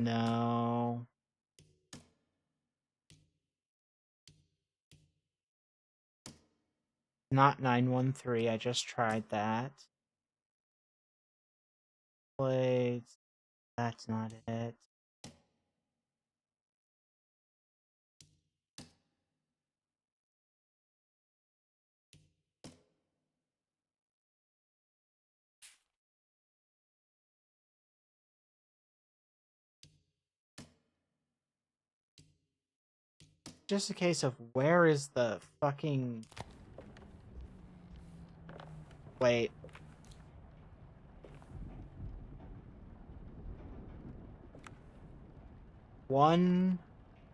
No. Not 913. I just tried that. Plates. That's not it. Just a case of where is the fucking... Wait. One...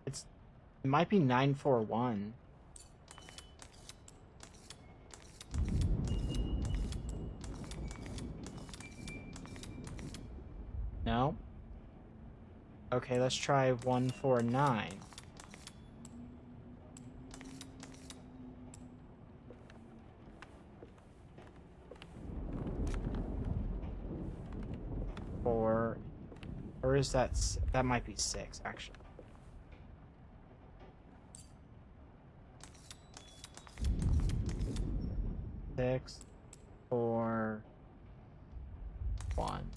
It might be 941. No? Okay, let's try 149. Or is that... That might be 6, actually. Six, 4, 1.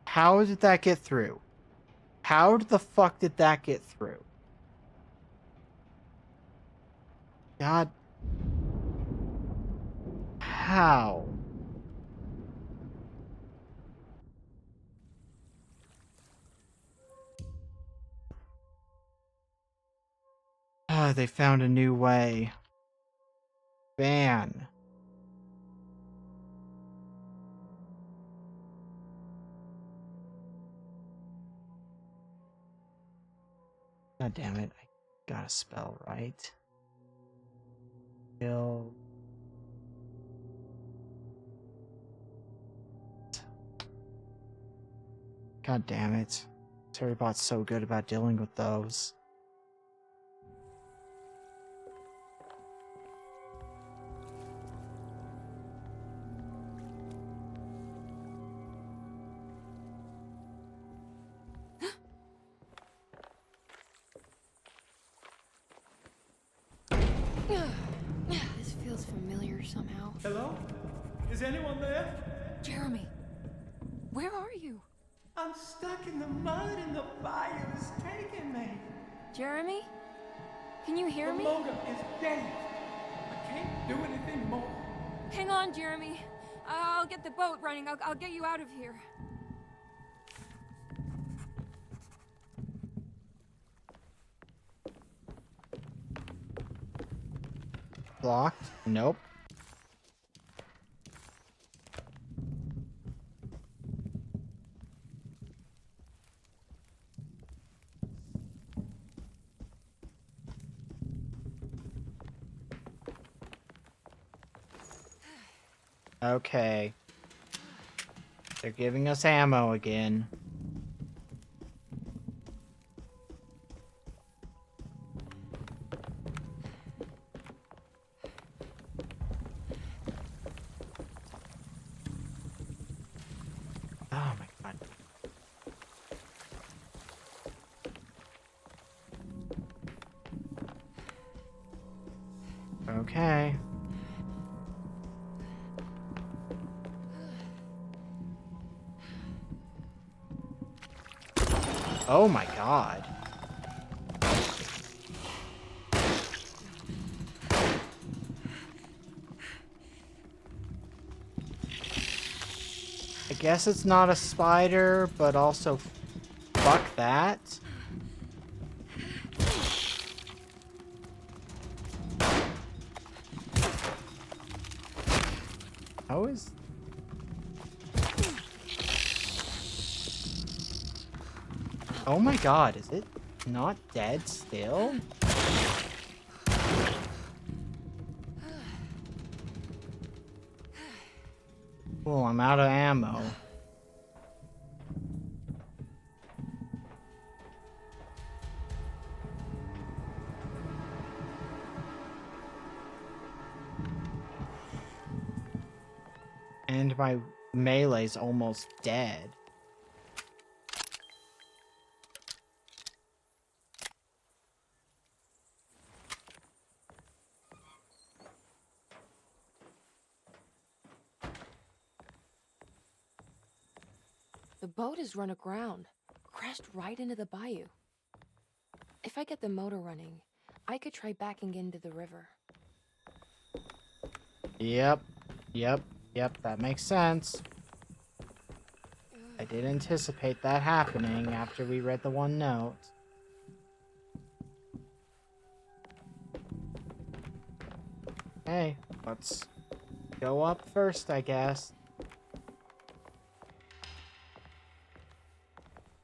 How did that get through? How the fuck did that get through? God. How? Ah, they found a new way. Van. God damn it. I gotta spell right. Kill. God damn it. Terrybot's so good about dealing with those. This feels familiar somehow. Hello? Is anyone there? Jeremy, where are you? I'm stuck in the mud and the fire's taking me. Jeremy? Can you hear the me? The motor is dead. I can't do anything more. Hang on, Jeremy. I'll get the boat running. I'll get you out of here. Blocked? Nope. Okay. They're giving us ammo again. Oh my god. Okay. Oh my god. I guess it's not a spider, but also fuck that. How is... Oh my god, is it not dead still? Well, I'm out of ammo. And my melee's almost dead. The boat is run aground, crashed right into the bayou. If I get the motor running, I could try backing into the river. Yep, that makes sense. I did anticipate that happening after we read the one note. Hey, let's go up first, I guess.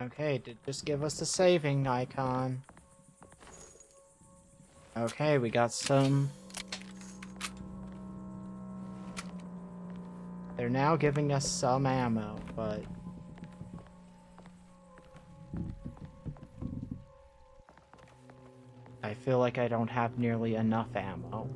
Okay, did just give us the saving icon. Okay, we got some... They're now giving us some ammo, but... I feel like I don't have nearly enough ammo.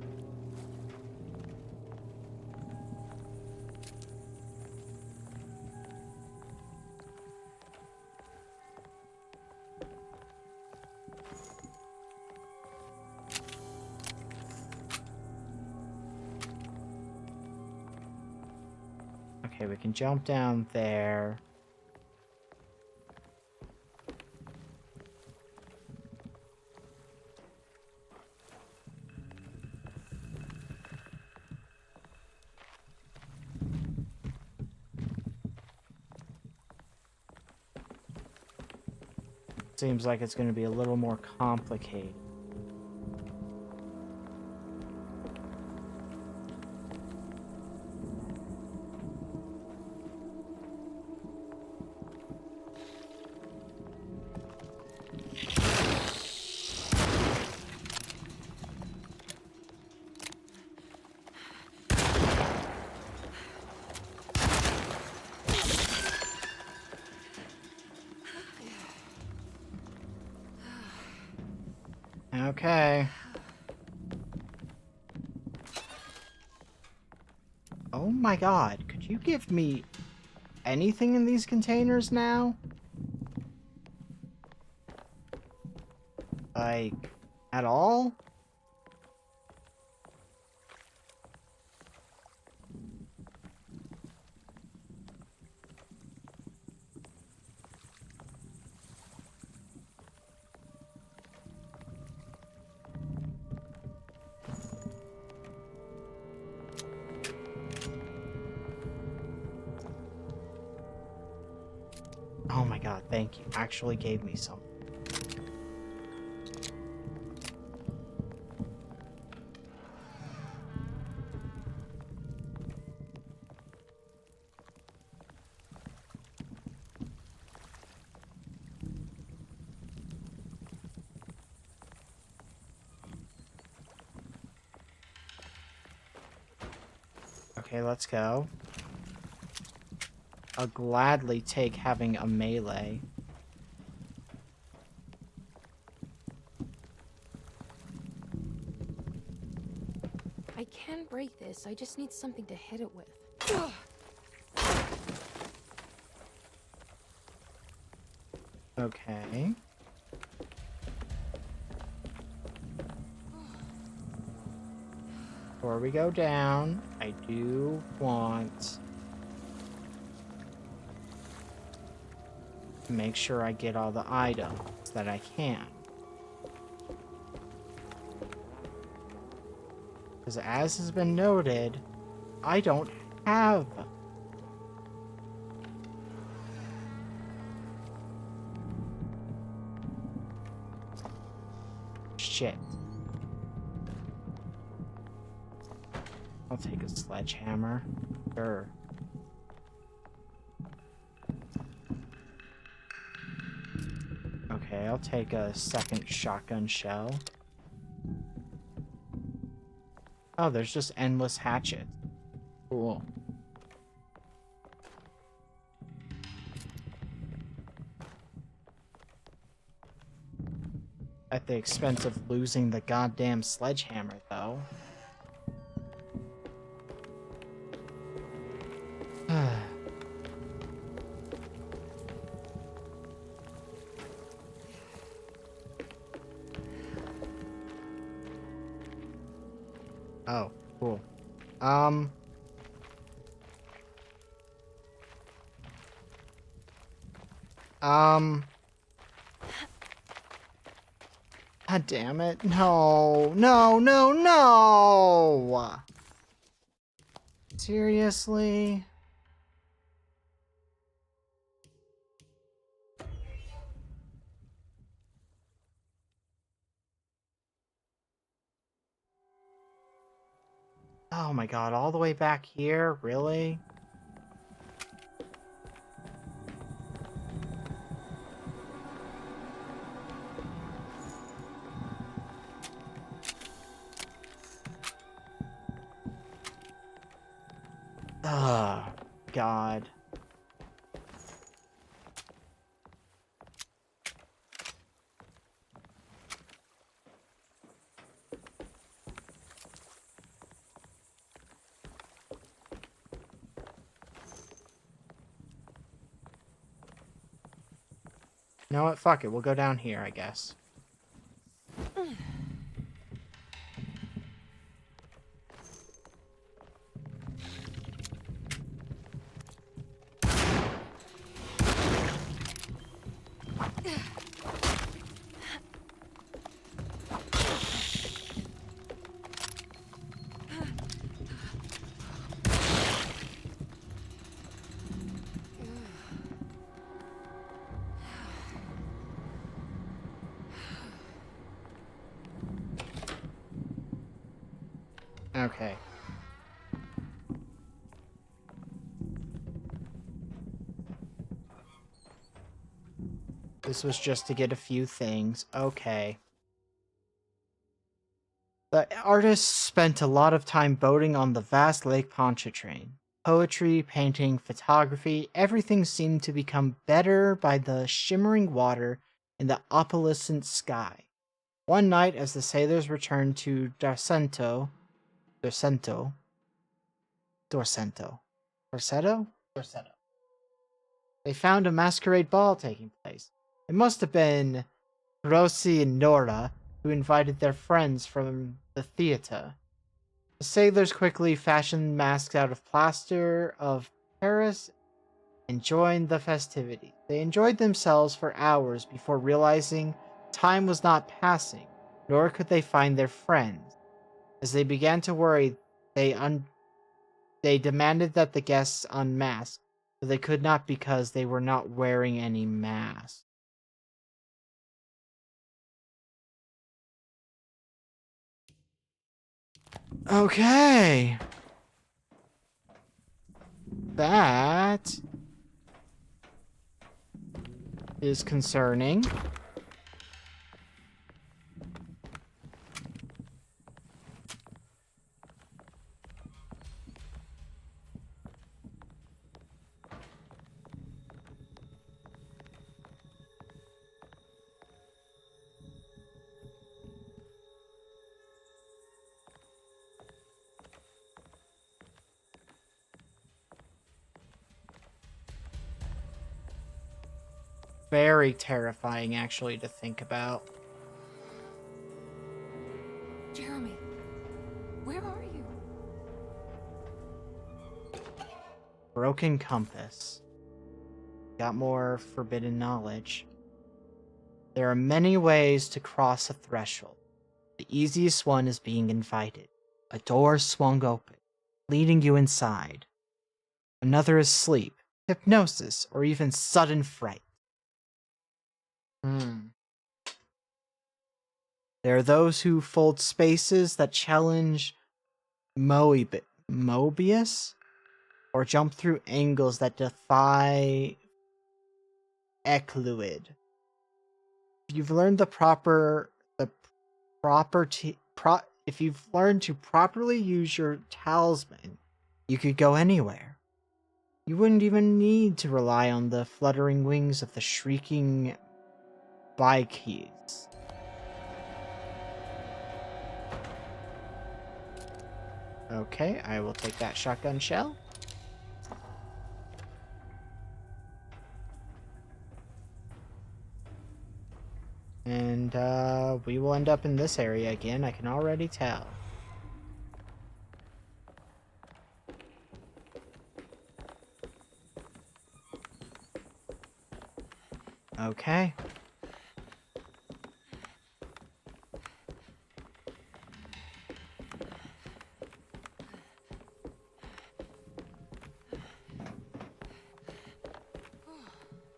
Okay, we can jump down there. Seems like it's going to be a little more complicated. Okay. Oh my god, could you give me anything in these containers now? Like, at all? Oh my god, thank you. Actually gave me some. Okay, let's go. I'll gladly take having a melee. I can break this. I just need something to hit it with. Okay. Before we go down, I do want to make sure I get all the items that I can. Because as has been noted, I don't have shit. I'll take a sledgehammer. Sure. Okay, I'll take a second shotgun shell. Oh, there's just endless hatchets. Cool. At the expense of losing the goddamn sledgehammer, though. Oh, cool. God damn it. No, no, no, no! Seriously? Oh my god, all the way back here? Really? Ah, God. You know what? Fuck it. We'll go down here, I guess. Okay. This was just to get a few things. Okay. The artist spent a lot of time boating on the vast Lake Pontchartrain. Poetry, painting, photography, everything seemed to become better by the shimmering water in the opalescent sky. One night, as the sailors returned to Dorsetto, they found a masquerade ball taking place. It must have been Rosie and Nora who invited their friends from the theater. The sailors quickly fashioned masks out of plaster of Paris and joined the festivities. They enjoyed themselves for hours before realizing time was not passing, nor could they find their friends. As they began to worry, they demanded that the guests unmask, but they could not because they were not wearing any masks. Okay. That is concerning. Very terrifying, actually, to think about. Jeremy, where are you? Broken compass. Got more forbidden knowledge. There are many ways to cross a threshold. The easiest one is being invited. A door swung open, leading you inside. Another is sleep, hypnosis, or even sudden fright. There are those who fold spaces that challenge Mobius, or jump through angles that defy Ecluid. If you've learned if you've learned to properly use your talisman, you could go anywhere. You wouldn't even need to rely on the fluttering wings of the shrieking Vikings. Okay, I will take that shotgun shell. And we will end up in this area again, I can already tell. Okay.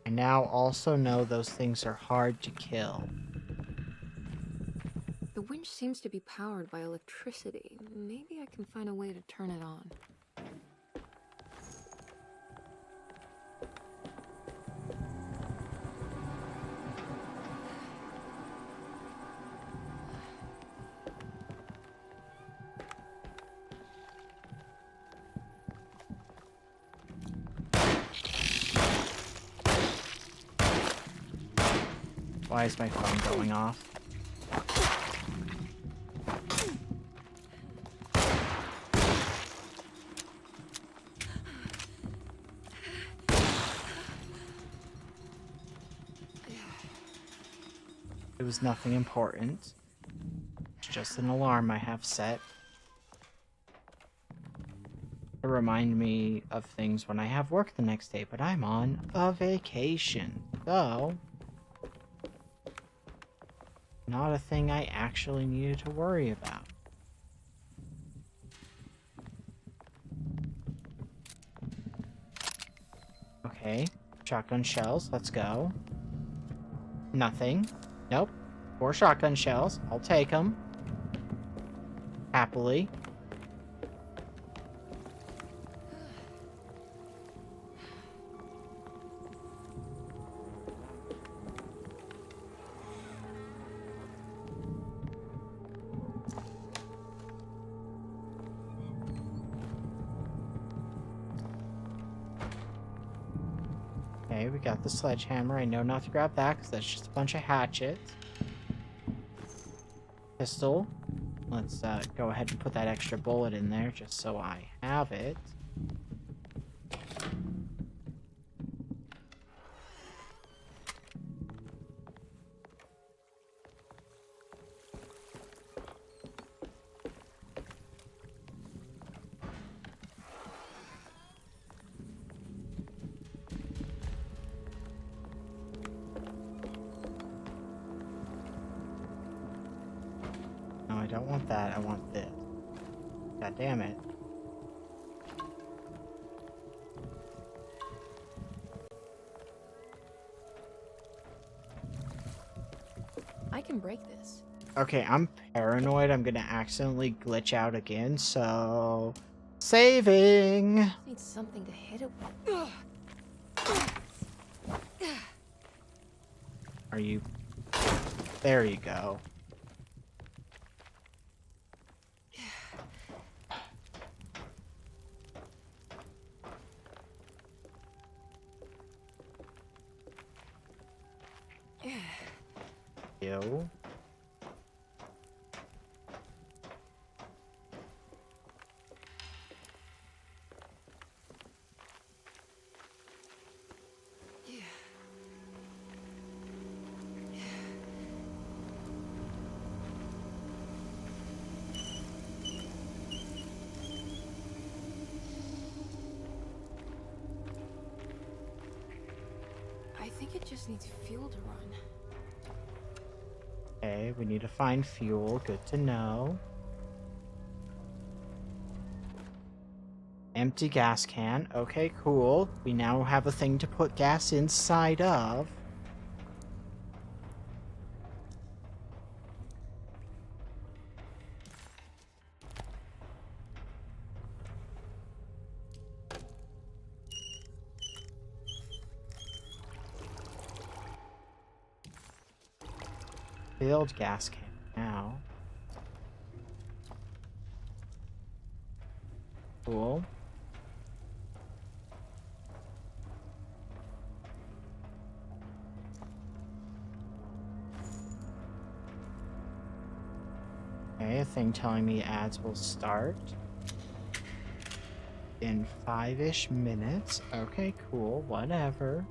I now also know those things are hard to kill. The winch seems to be powered by electricity. Maybe I can find a way to turn it on. Why is my phone going off? It was nothing important. It's just an alarm I have set to remind me of things when I have work the next day, but I'm on a vacation, so not a thing I actually needed to worry about. Okay, shotgun shells, let's go. Nothing. Nope. 4 shotgun shells. I'll take them. Happily. we got the sledgehammer. I know not to grab that because that's just a bunch of hatchets. Pistol. Let's go ahead and put that extra bullet in there just so I have it. No, I don't want that. I want this. God damn it. I can break this. Okay, I'm paranoid. I'm gonna accidentally glitch out again, so... Saving! Need something to hit it with. Are you... There you go. Yo. I think it just needs fuel to run. Okay, we need to find fuel. Good to know. Empty gas can. Okay, cool. We now have a thing to put gas inside of. Filled gas can now. Cool. Okay, a thing telling me ads will start in 5-ish minutes. Okay, cool, whatever.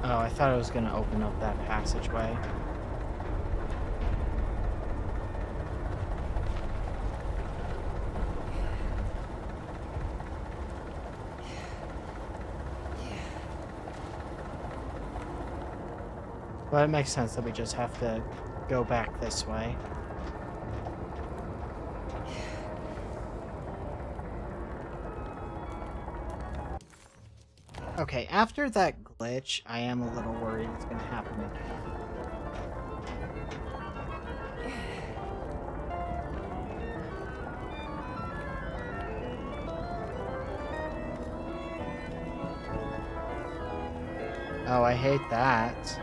Oh, I thought I was gonna open up that passageway. Well, it makes sense that we just have to go back this way. Okay, after that glitch, I am a little worried it's gonna happen again. Oh, I hate that.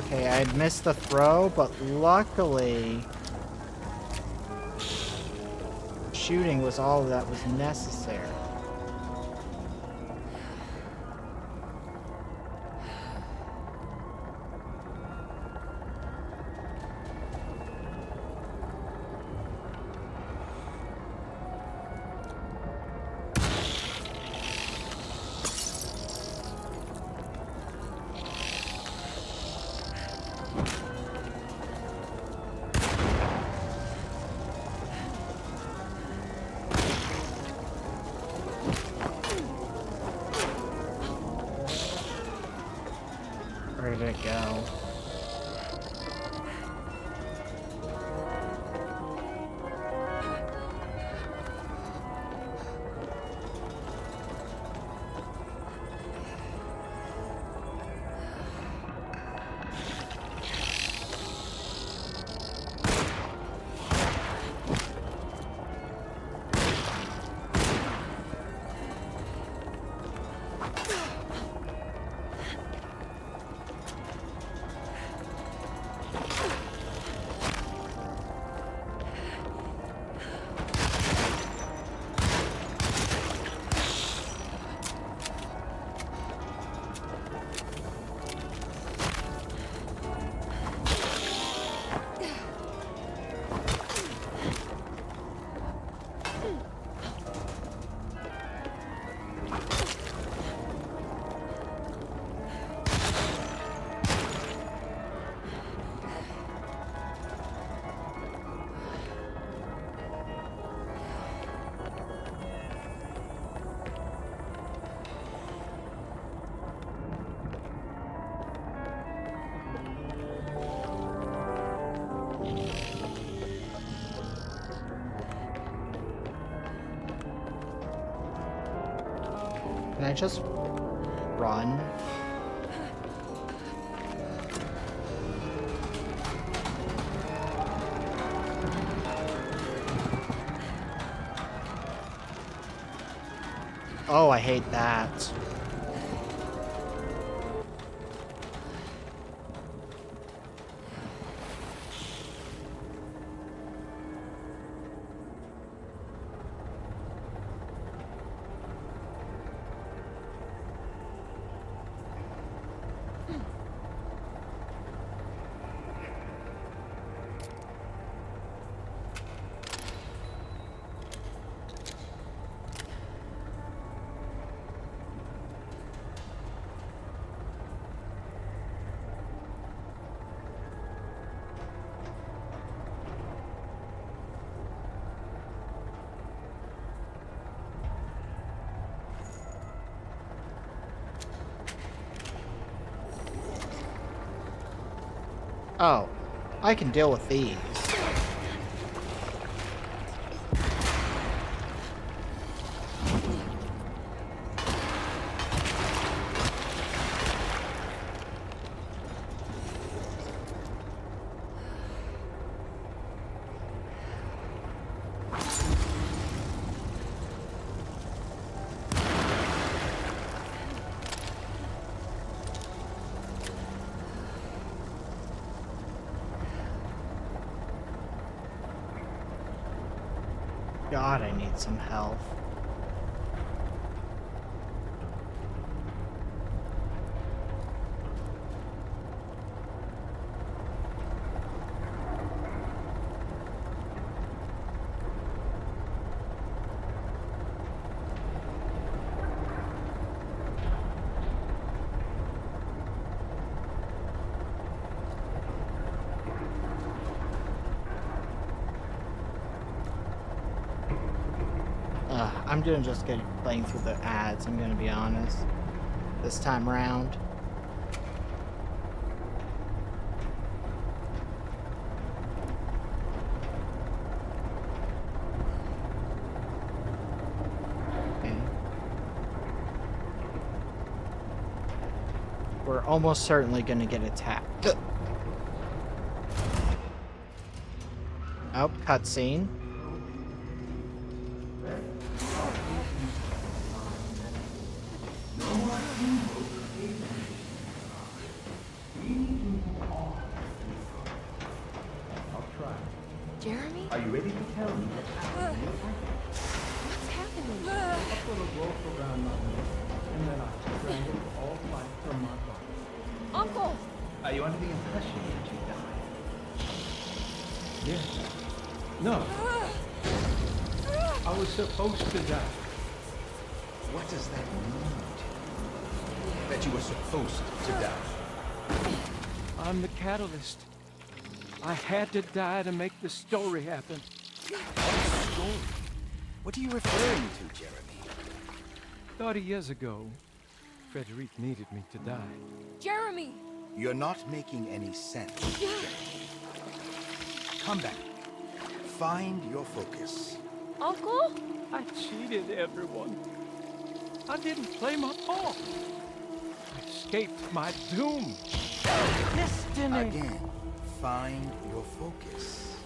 Okay, I had missed the throw, but luckily shooting was all that was necessary. Where did it go? Can I just run? Oh, I hate that. Oh, I can deal with these. God, I need some health. I'm gonna just get playing through the ads, I'm gonna be honest. This time around. Okay. We're almost certainly gonna get attacked. Oh, cutscene. Jeremy? Are you ready to tell me What's happening? I put a rope around my neck, and then I strangled all life from my body. Uncle! Are you under the impression that you died? Yes. No. I was supposed to die. What does that mean to you? That you were supposed to die? I'm the catalyst. I had to die to make the story happen. What story? What are you referring to, Jeremy? 30 years ago, Frederic needed me to die. Jeremy! You're not making any sense, Jeremy. Come back. Find your focus. Uncle? I cheated everyone. I didn't play my part. I escaped my doom. Destiny. Again, find your focus.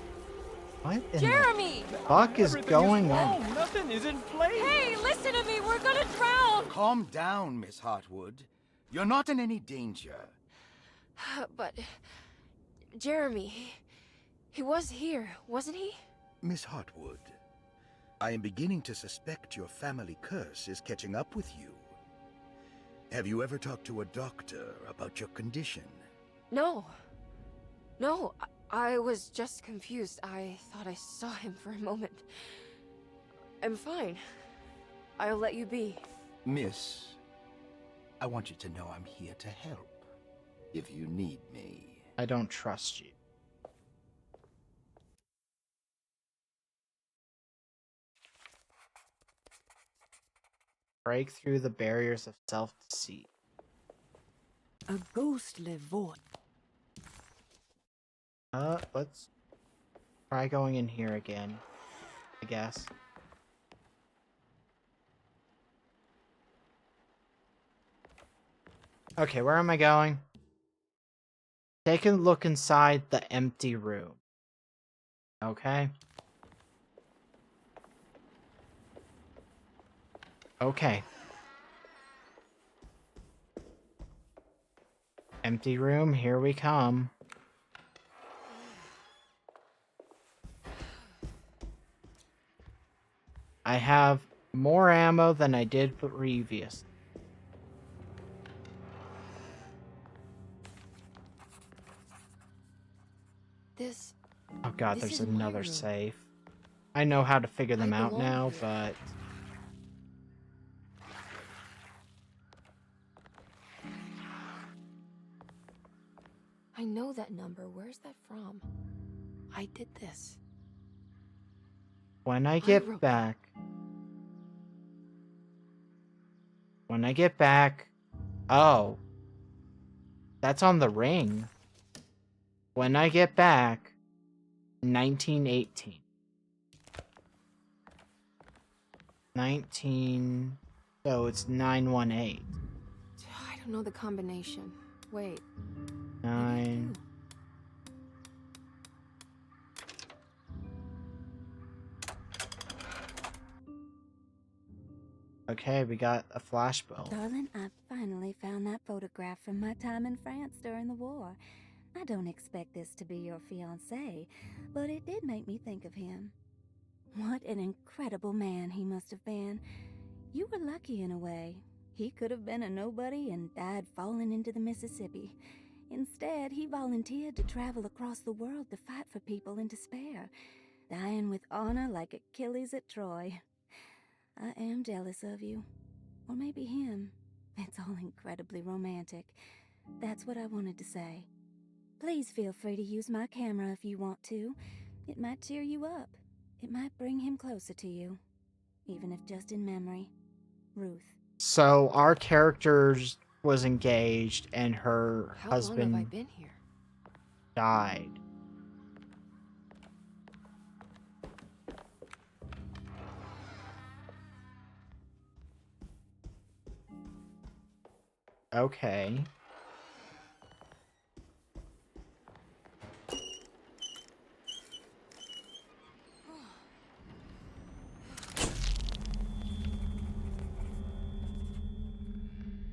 What in Jeremy! the fuck is going on? Nothing is in place. Hey, listen to me! We're gonna drown! Calm down, Miss Hartwood. You're not in any danger. But... Jeremy... He was here, wasn't he? Miss Hartwood, I am beginning to suspect your family curse is catching up with you. Have you ever talked to a doctor about your condition? No. No, I was just confused. I thought I saw him for a moment. I'm fine. I'll let you be. Miss, I want you to know I'm here to help, if you need me. I don't trust you. Break through the barriers of self-deceit. A ghostly voice. Let's try going in here again, I guess. Okay, where am I going? Take a look inside the empty room. Okay. Okay. Empty room, here we come. I have more ammo than I did previous. This... Oh god, This there's is my another room. safe. I know how to figure them out belong now, here. but... I know that number. Where's that from? I did this. When I I get wrote back... When I get back... Oh. That's on the ring. When I get back... 1918. 19... So it's 918. I don't know the combination. Wait. 9... Okay, we got a flashbulb. Darling, I finally found that photograph from my time in France during the war. I don't expect this to be your fiancé, but it did make me think of him. What an incredible man he must have been. You were lucky in a way. He could have been a nobody and died falling into the Mississippi. Instead, he volunteered to travel across the world to fight for people in despair, dying with honor like Achilles at Troy. I am jealous of you. Or maybe him. It's all incredibly romantic. That's what I wanted to say. Please feel free to use my camera if you want to. It might cheer you up. It might bring him closer to you. Even if just in memory. Ruth. So our characters was engaged and her How husband long have I been here? died. Okay.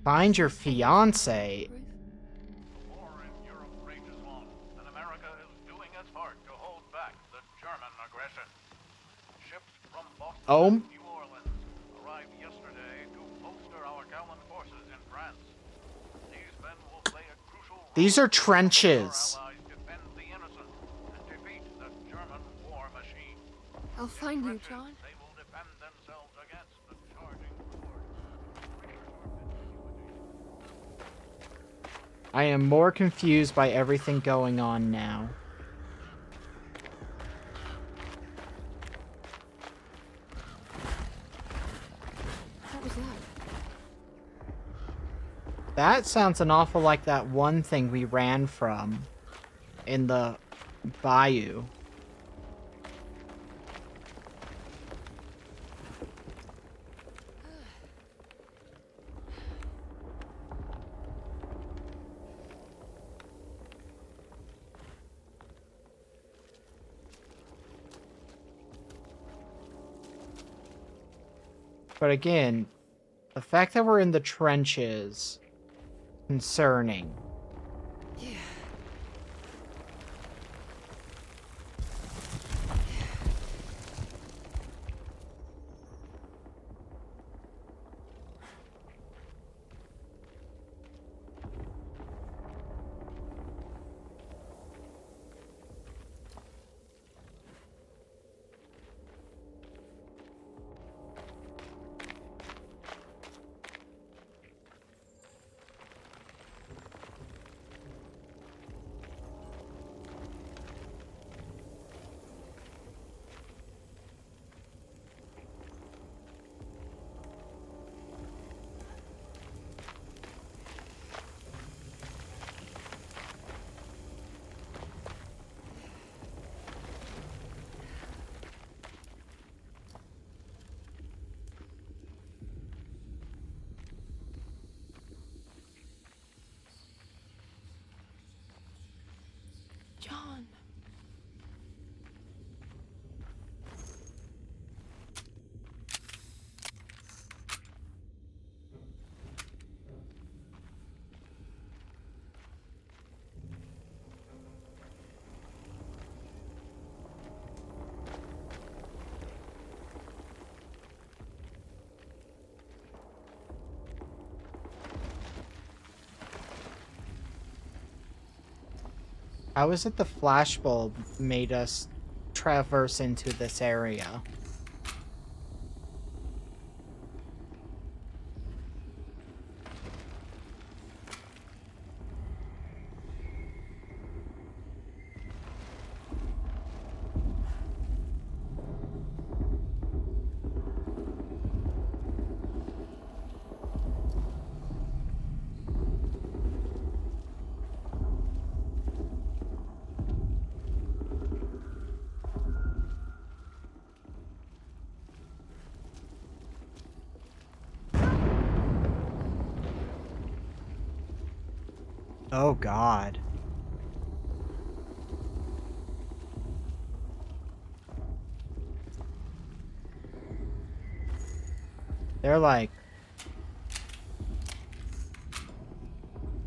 Find your fiance. And America is doing its part to hold back the German aggression. Ships from Boston Oh. and New Orleans arrived yesterday to bolster our gallant forces in France. These men will play a crucial role These are to help trenches. our allies defend the innocent and defeat the German war machine. I'll find you, John. They will defend themselves against the charging horde. I am more confused by everything going on now. What was that? That sounds an awful like that one thing we ran from in the bayou. But again, the fact that we're in the trenches, concerning. How is it the flashbulb made us traverse into this area? Oh God. They're like...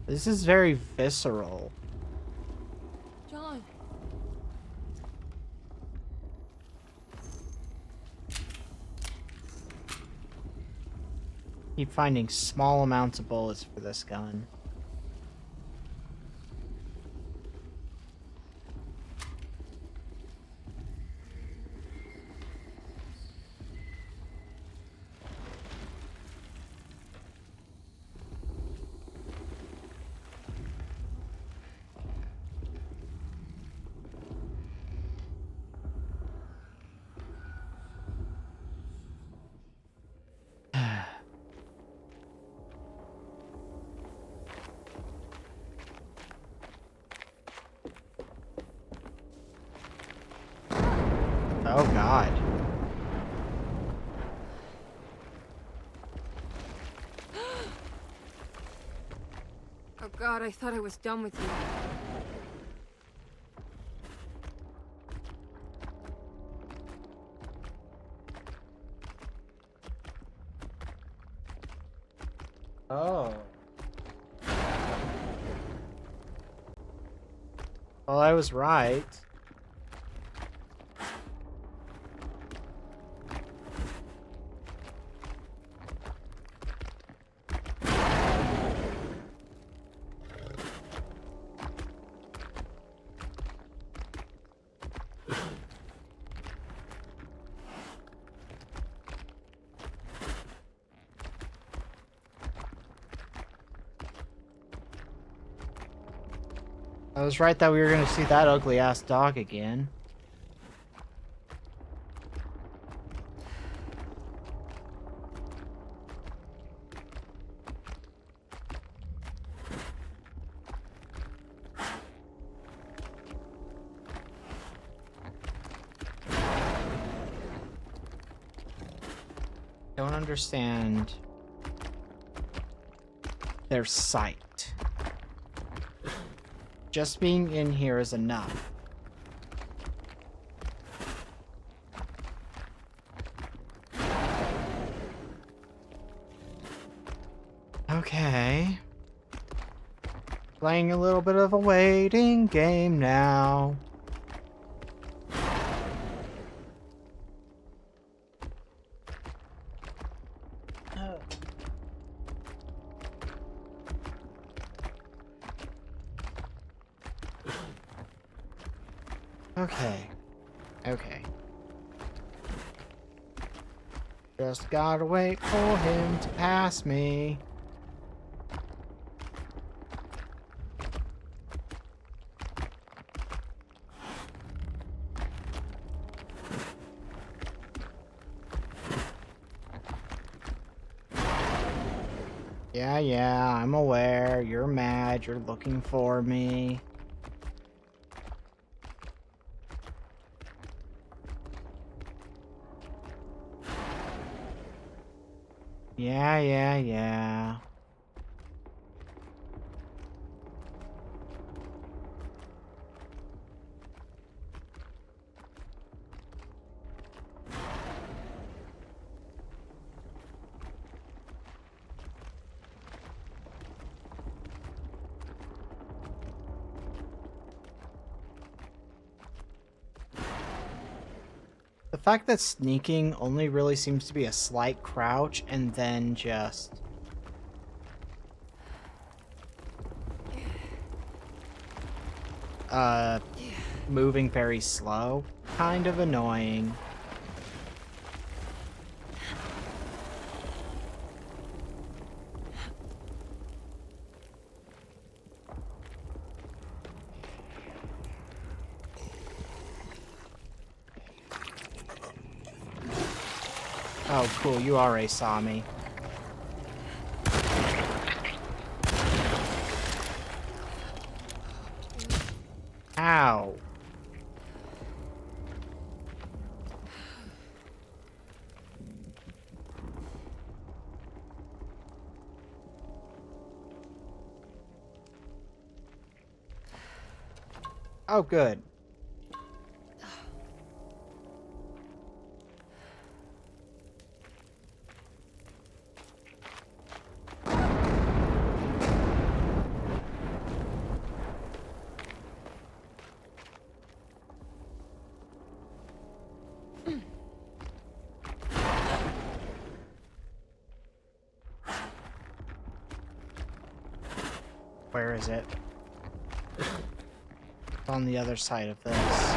This is very visceral. John. Keep finding small amounts of bullets for this gun. Oh God. Oh God, I thought I was done with you. Oh. Well, I was right. I was right that we were going to see that ugly ass dog again. Don't understand their sight. Just being in here is enough. Okay. Playing a little bit of a waiting game now. Okay. Okay. Just gotta wait for him to pass me. Yeah, I'm aware. You're mad. You're looking for me. Yeah. The fact that sneaking only really seems to be a slight crouch and then just... moving very slow. Kind of annoying. Oh, cool, you already saw me. Ow. Oh, good. Where is it? It's on the other side of this.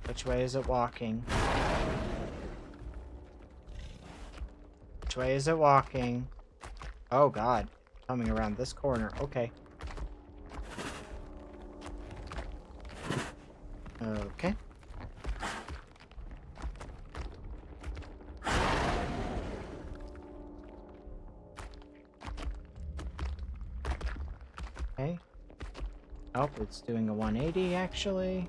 Which way is it walking? Which way is it walking? Oh god. Coming around this corner. Okay. Okay. Okay. Oh, it's doing a 180 actually.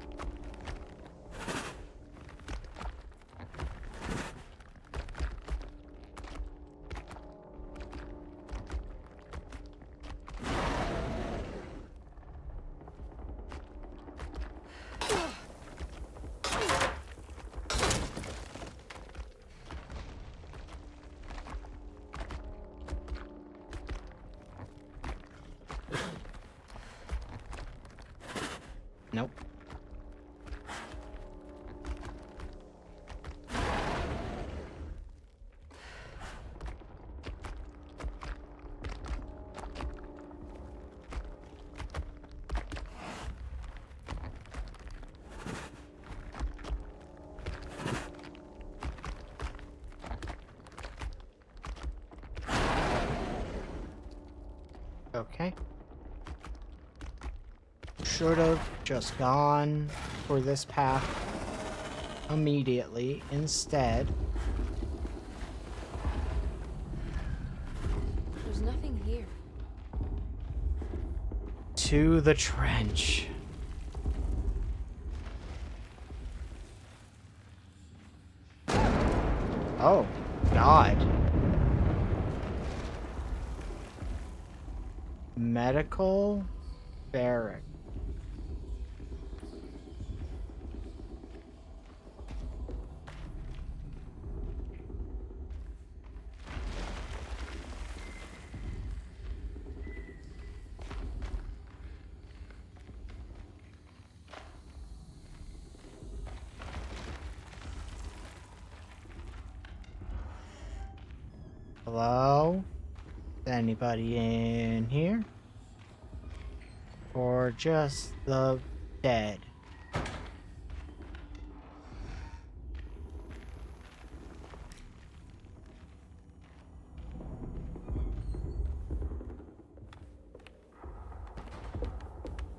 Nope. Okay. Should have just gone for this path immediately instead. There's nothing here. To the trench. Oh, God. Medical barrack. Hello? Anybody in here? Or just the dead?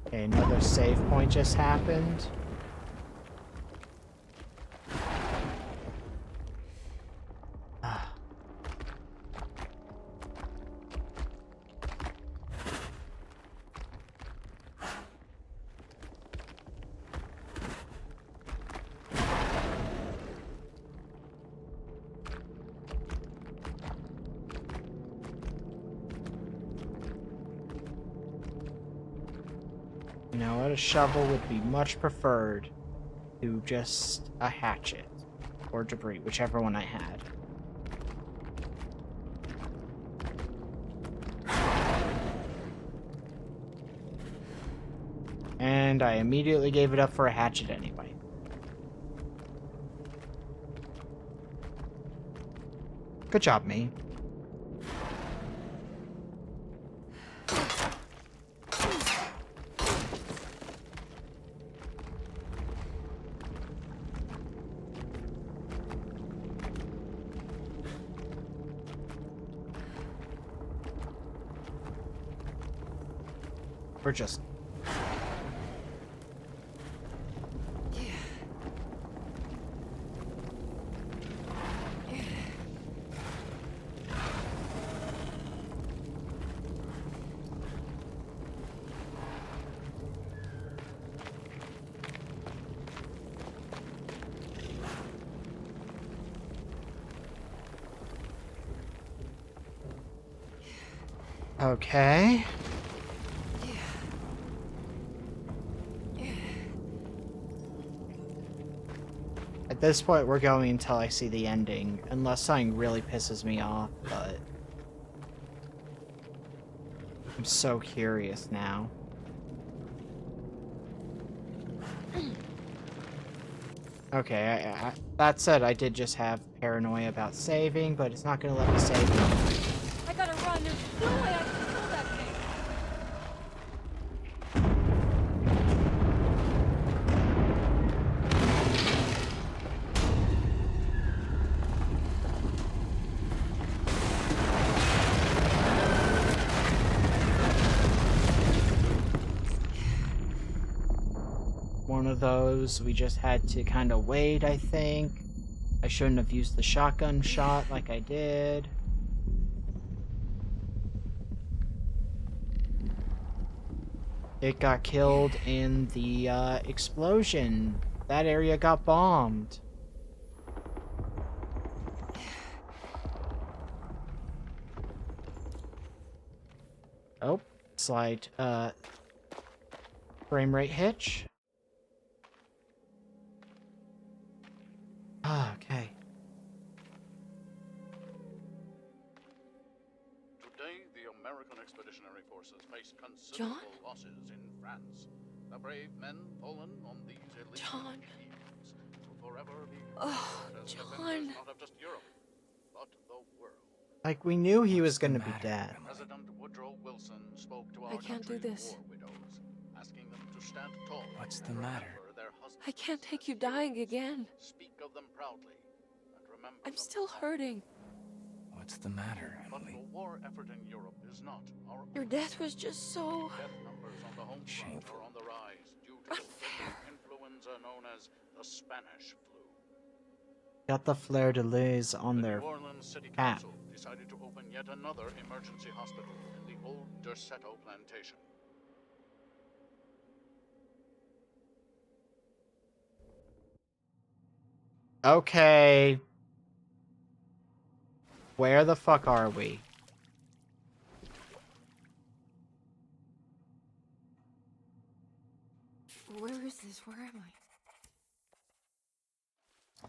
Okay, another save point just happened. You know what? A shovel would be much preferred to just a hatchet or debris, whichever one I had. and I immediately gave it up for a hatchet anyway. Good job, me. We're just... Okay. At this point, we're going until I see the ending, unless something really pisses me off, but... I'm so curious now. Okay, that said, I did just have paranoia about saving, but it's not gonna let me save. I gotta run. There's no way I can kill that thing. One of those, we just had to kind of wait, I think. I shouldn't have used the shotgun shot like I did. It got killed in the explosion. That area got bombed. Oh, slight frame rate hitch. Ah, okay. Today, the American Expeditionary Forces face considerable losses in France. The brave men fallen on these illegal fields will forever be as defenders not of just Europe, but the world. Like, we knew he was gonna be dead. President Woodrow Wilson spoke to I our can't do country's this. war widows, asking them to stand tall. What's the and matter? remember their husbands. I can't take you dying again. Speak of them proudly, and remember I'm them still hurting. What's the matter, But Emily? the war effort in Europe is not our Your death was just so... death numbers on the home front are on the rise due to the deadly influenza known as the Spanish flu. Got the fleur-de-lis on The their New Orleans City cap. Council decided to open yet another emergency hospital in the old Derceto plantation. Okay. Where the fuck are we? Where is this? Where am I?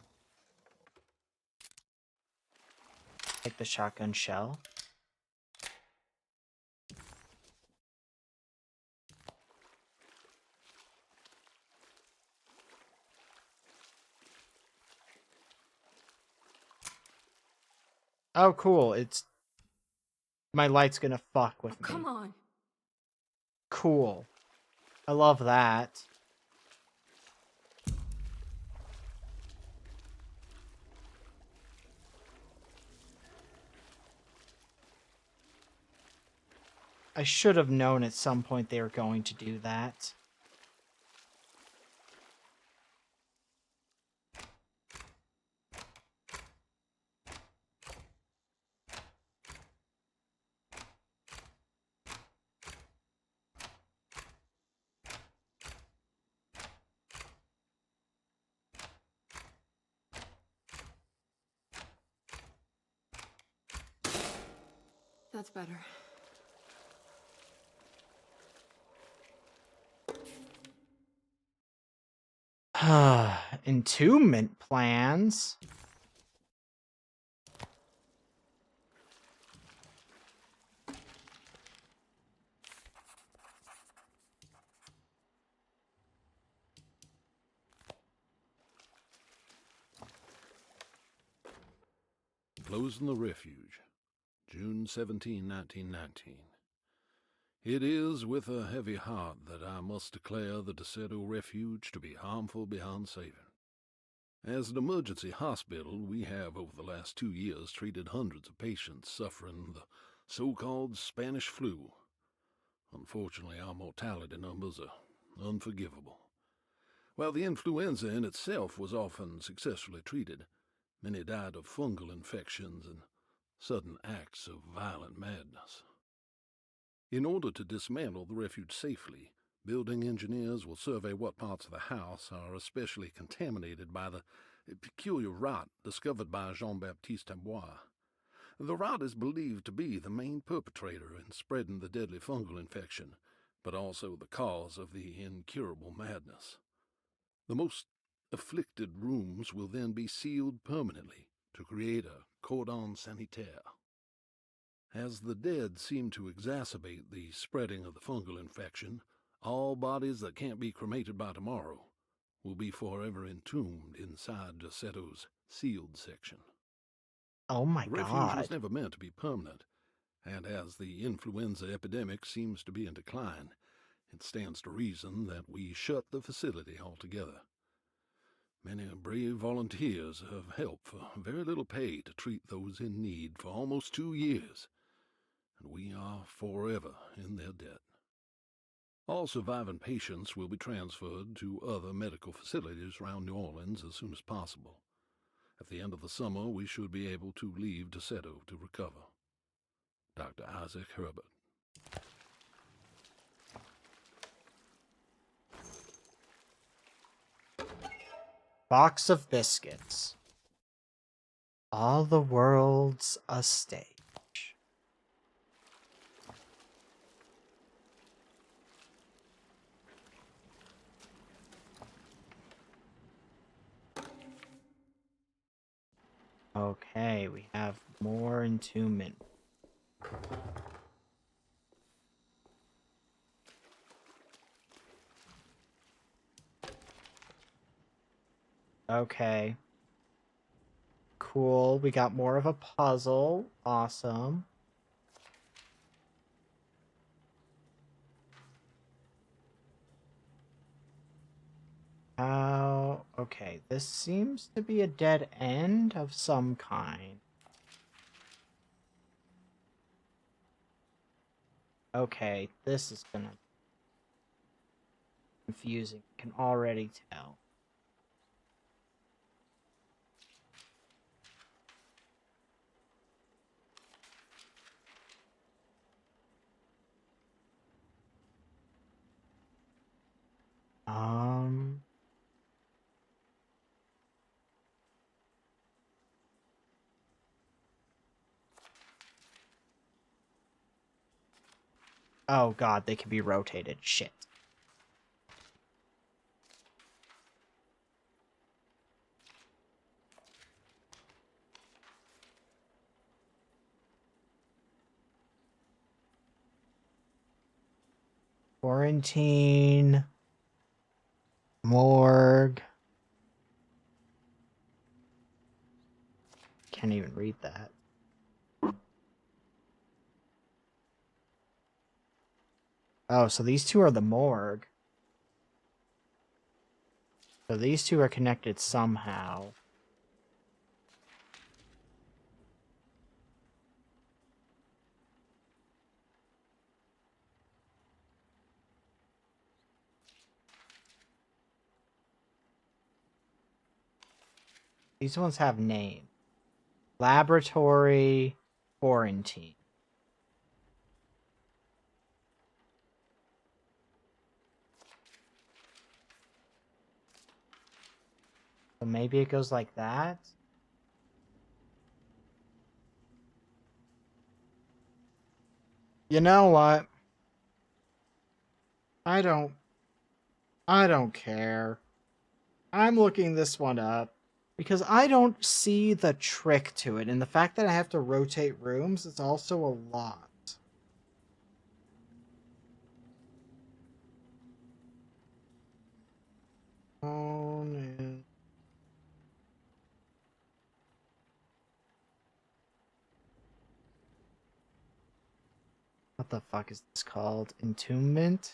Take the shotgun shell. Oh, cool. It's... My light's gonna fuck with me. Come on. Cool. I love that. I should have known at some point they were going to do that. That's better. Entombment plans? closing the refuge, June 17, 1919. It is with a heavy heart that I must declare the DeSoto Refuge to be harmful beyond saving. As an emergency hospital, we have over the last 2 years treated hundreds of patients suffering the so-called Spanish flu. Unfortunately, our mortality numbers are unforgivable. While the influenza in itself was often successfully treated, many died of fungal infections and sudden acts of violent madness. In order to dismantle the refuge safely, building engineers will survey what parts of the house are especially contaminated by the peculiar rot discovered by Jean-Baptiste Amboise. The rot is believed to be the main perpetrator in spreading the deadly fungal infection, but also the cause of the incurable madness. The most afflicted rooms will then be sealed permanently to create a cordon sanitaire. As the dead seem to exacerbate the spreading of the fungal infection, all bodies that can't be cremated by tomorrow will be forever entombed inside DeSeto's sealed section. Oh my The refuge was god. never meant to be permanent, and as the influenza epidemic seems to be in decline, it stands to reason that we shut the facility altogether. Many brave volunteers have helped for very little pay to treat those in need for almost 2 years, and we are forever in their debt. All surviving patients will be transferred to other medical facilities around New Orleans as soon as possible. At the end of the summer, we should be able to leave DeSoto to recover. Dr. Isaac Herbert. Box of biscuits. All the world's a stage. Okay, we have more entombment. Okay. Cool, we got more of a puzzle. Awesome. Okay, this seems to be a dead end of some kind. Okay, this is gonna be confusing. I can already tell. Oh god, they can be rotated. Shit. Quarantine. Morgue. Can't even read that. Oh, so these two are the morgue. So these two are connected somehow. These ones have names. Laboratory, quarantine. So maybe it goes like that. You know what? I don't care. I'm looking this one up because I don't see the trick to it, and the fact that I have to rotate rooms is also a lot. What the fuck is this called? Entombment?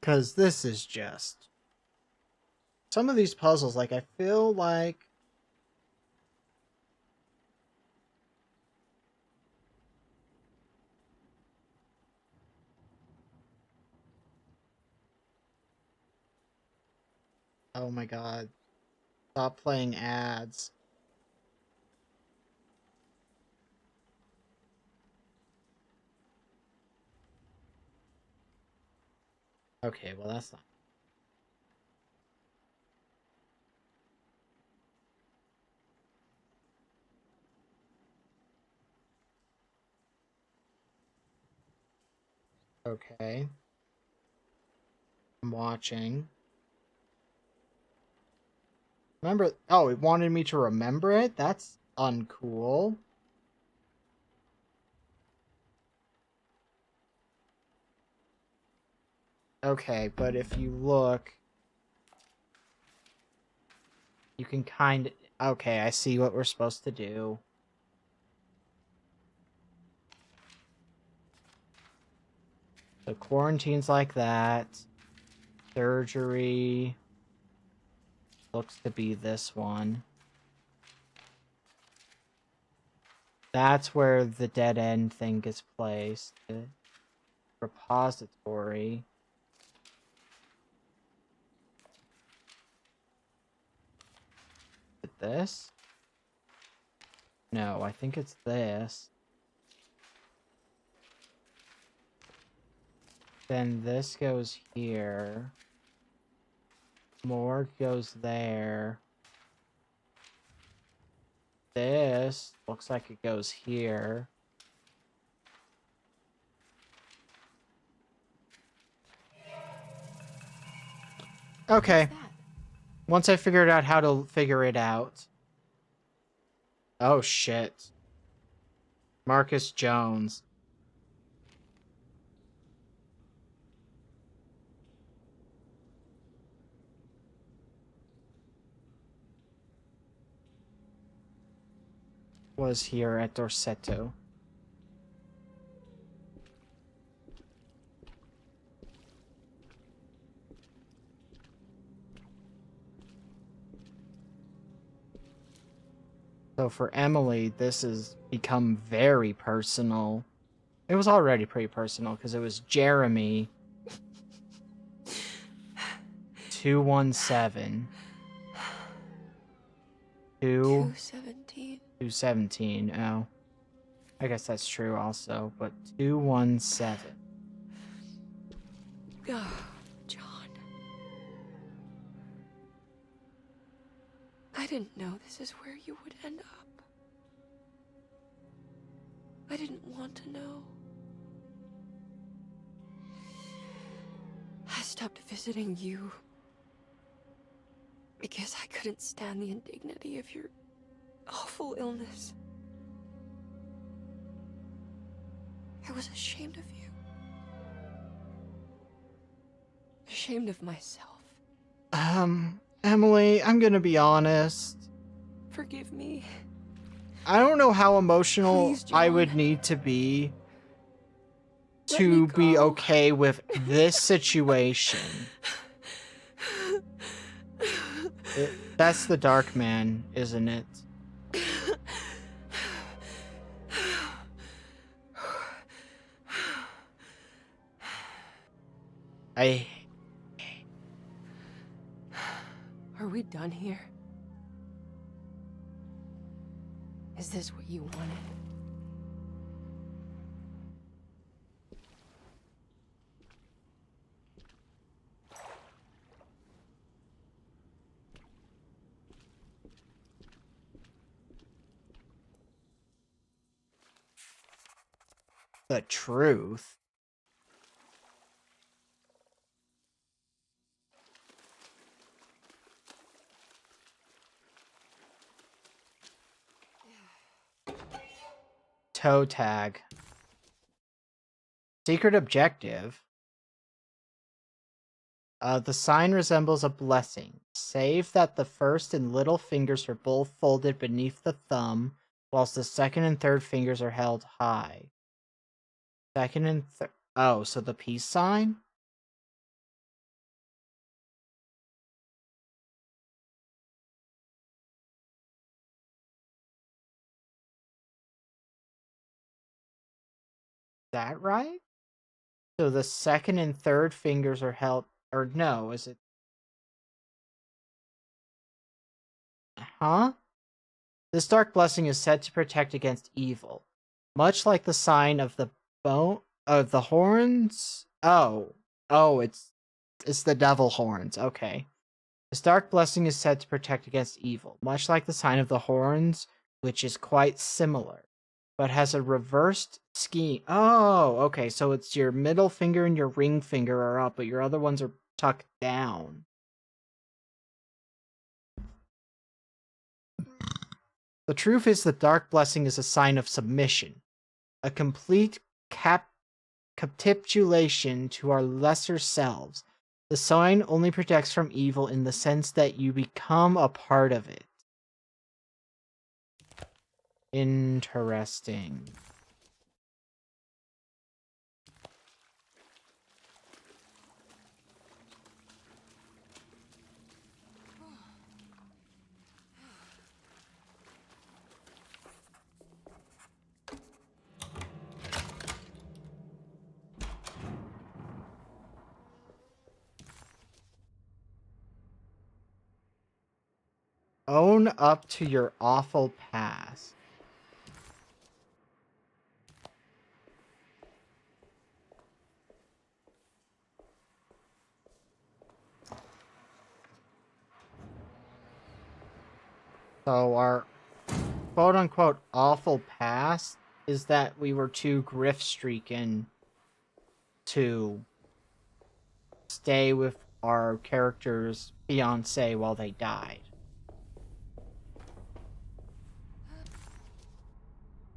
Because this is just... Some of these puzzles, like, I feel like... Oh my god. Stop playing ads. Okay, well that's not... Okay. I'm watching. Remember... Oh, it wanted me to remember it? That's uncool. Okay, but if you look... You can kind of... Okay, I see what we're supposed to do. So quarantine's like that. Surgery... Looks to be this one. That's where the dead end thing gets placed. The repository. Is it this? No, I think it's this. Then this goes here. Morgue goes there. This looks like it goes here. Okay. Once I figured out how to figure it out. Oh shit. Marcus Jones. Was here at Dorsetto. So for Emily, this has become very personal. It was already pretty personal because it was Jeremy 217 217. 217. Oh, I guess that's true also, but 217. Oh, John. I didn't know this is where you would end up. I didn't want to know. I stopped visiting you because I couldn't stand the indignity of your awful illness. I was ashamed of you. Ashamed of myself. Emily, I'm gonna be honest. Forgive me. I don't know how emotional Please, I John. would need to be Let to me be go. okay with this situation. That's the Dark Man, isn't it? Are we done here? Is this what you wanted? The truth. Toe tag. Secret objective. The sign resembles a blessing, save that the first and little fingers are both folded beneath the thumb, whilst the second and third fingers are held high. Second and oh, so the peace sign? Is that right? So the second and third fingers are held, or no, is it? Huh? This dark blessing is said to protect against evil, much like the sign of the the horns. Oh, it's the devil horns. Okay. This dark blessing is said to protect against evil, much like the sign of the horns, which is quite similar, but has a reversed scheme. Oh, okay. So it's your middle finger and your ring finger are up, but your other ones are tucked down. The truth is the dark blessing is a sign of submission, a complete capitulation to our lesser selves. The sign only protects from evil in the sense that you become a part of it. Interesting. Own up to your awful past. So our quote-unquote awful past is that we were too grift-streaking to stay with our character's fiancé while they died.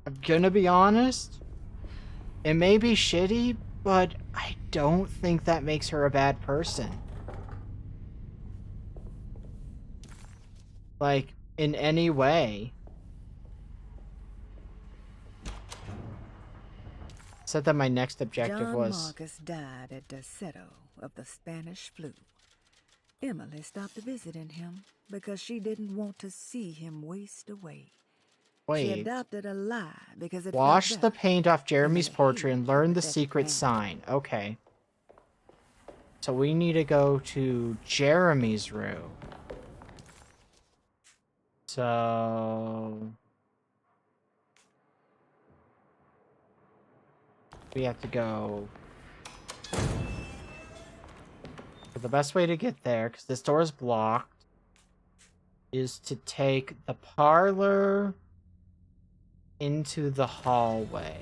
I'm gonna be honest, it may be shitty, but I don't think that makes her a bad person. Like, in any way. Said that my next objective John was... Marcus died at Derceto of the Spanish flu. Emily stopped visiting him because she didn't want to see him waste away. She Wait. adopted a lie because it Wash felt the better. paint off Jeremy's portrait and learn the secret sign. Okay. So we need to go to Jeremy's room. So... we have to go... But the best way to get there, because this door is blocked, is to take the parlor into the hallway.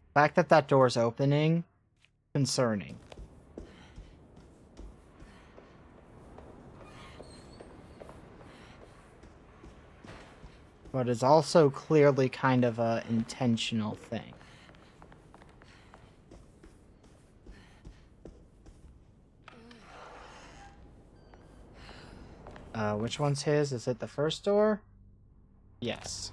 The fact that that door's opening, concerning. But it's also clearly kind of a intentional thing. Which one's his? Is it the first door? Yes.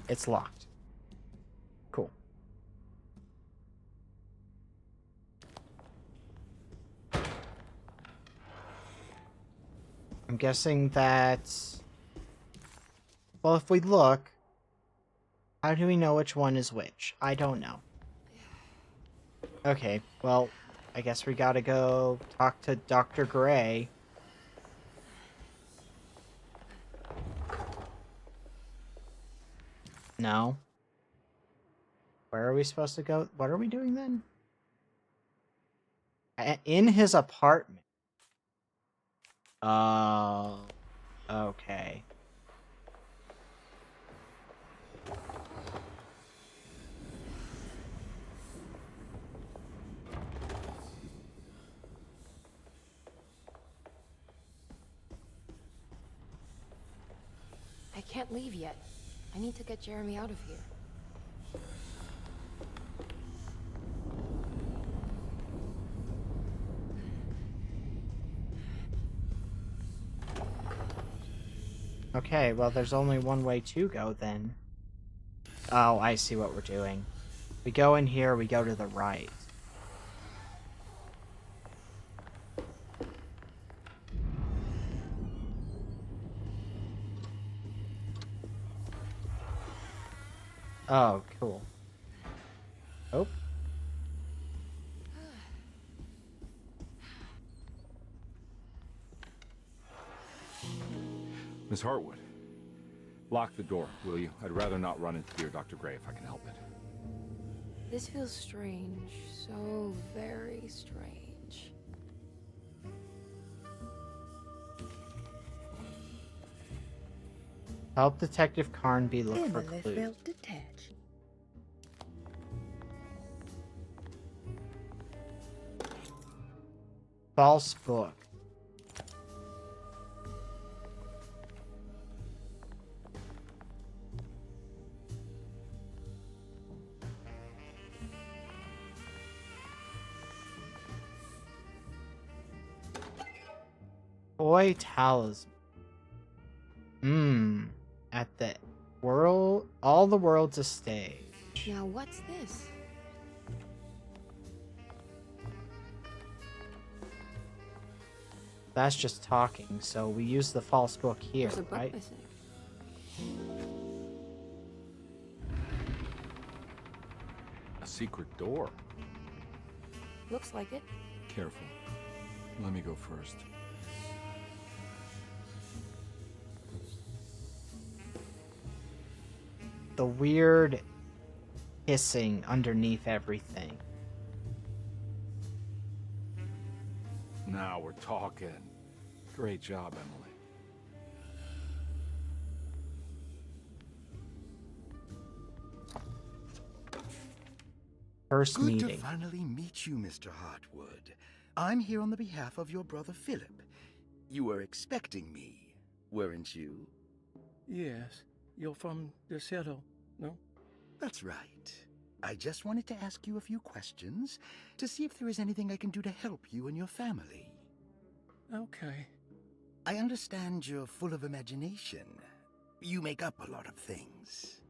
It's locked. Cool. I'm guessing that... well, if we look, how do we know which one is which? I don't know. Okay, well, I guess we gotta go talk to Dr. Gray. No. Where are we supposed to go? What are we doing then? In his apartment. Oh. Okay. can't leave yet. I need to get Jeremy out of here. Okay, well, there's only one way to go then. Oh, I see what we're doing. We go in here, we go to the right. Oh, cool. Oh. Miss Hartwood, lock the door, will you? I'd rather not run into dear Dr. Gray if I can help it. This feels strange. So very strange. Help Detective Carnby look for Emily clues. felt detached. False book. Boy talisman. At the world, all the world's a stage. Now what's this? That's just talking, so we use the false book here, There's a book right? missing. A secret door. Looks like it. Careful. Let me go first. The weird hissing underneath everything. Now we're talking. Great job, Emily. First Good meeting. to finally meet you, Mr. Hartwood. I'm here on the behalf of your brother Philip. You were expecting me, weren't you? Yes. You're from DeSoto, no? That's right. I just wanted to ask you a few questions to see if there is anything I can do to help you and your family. Okay. I understand you're full of imagination. You make up a lot of things.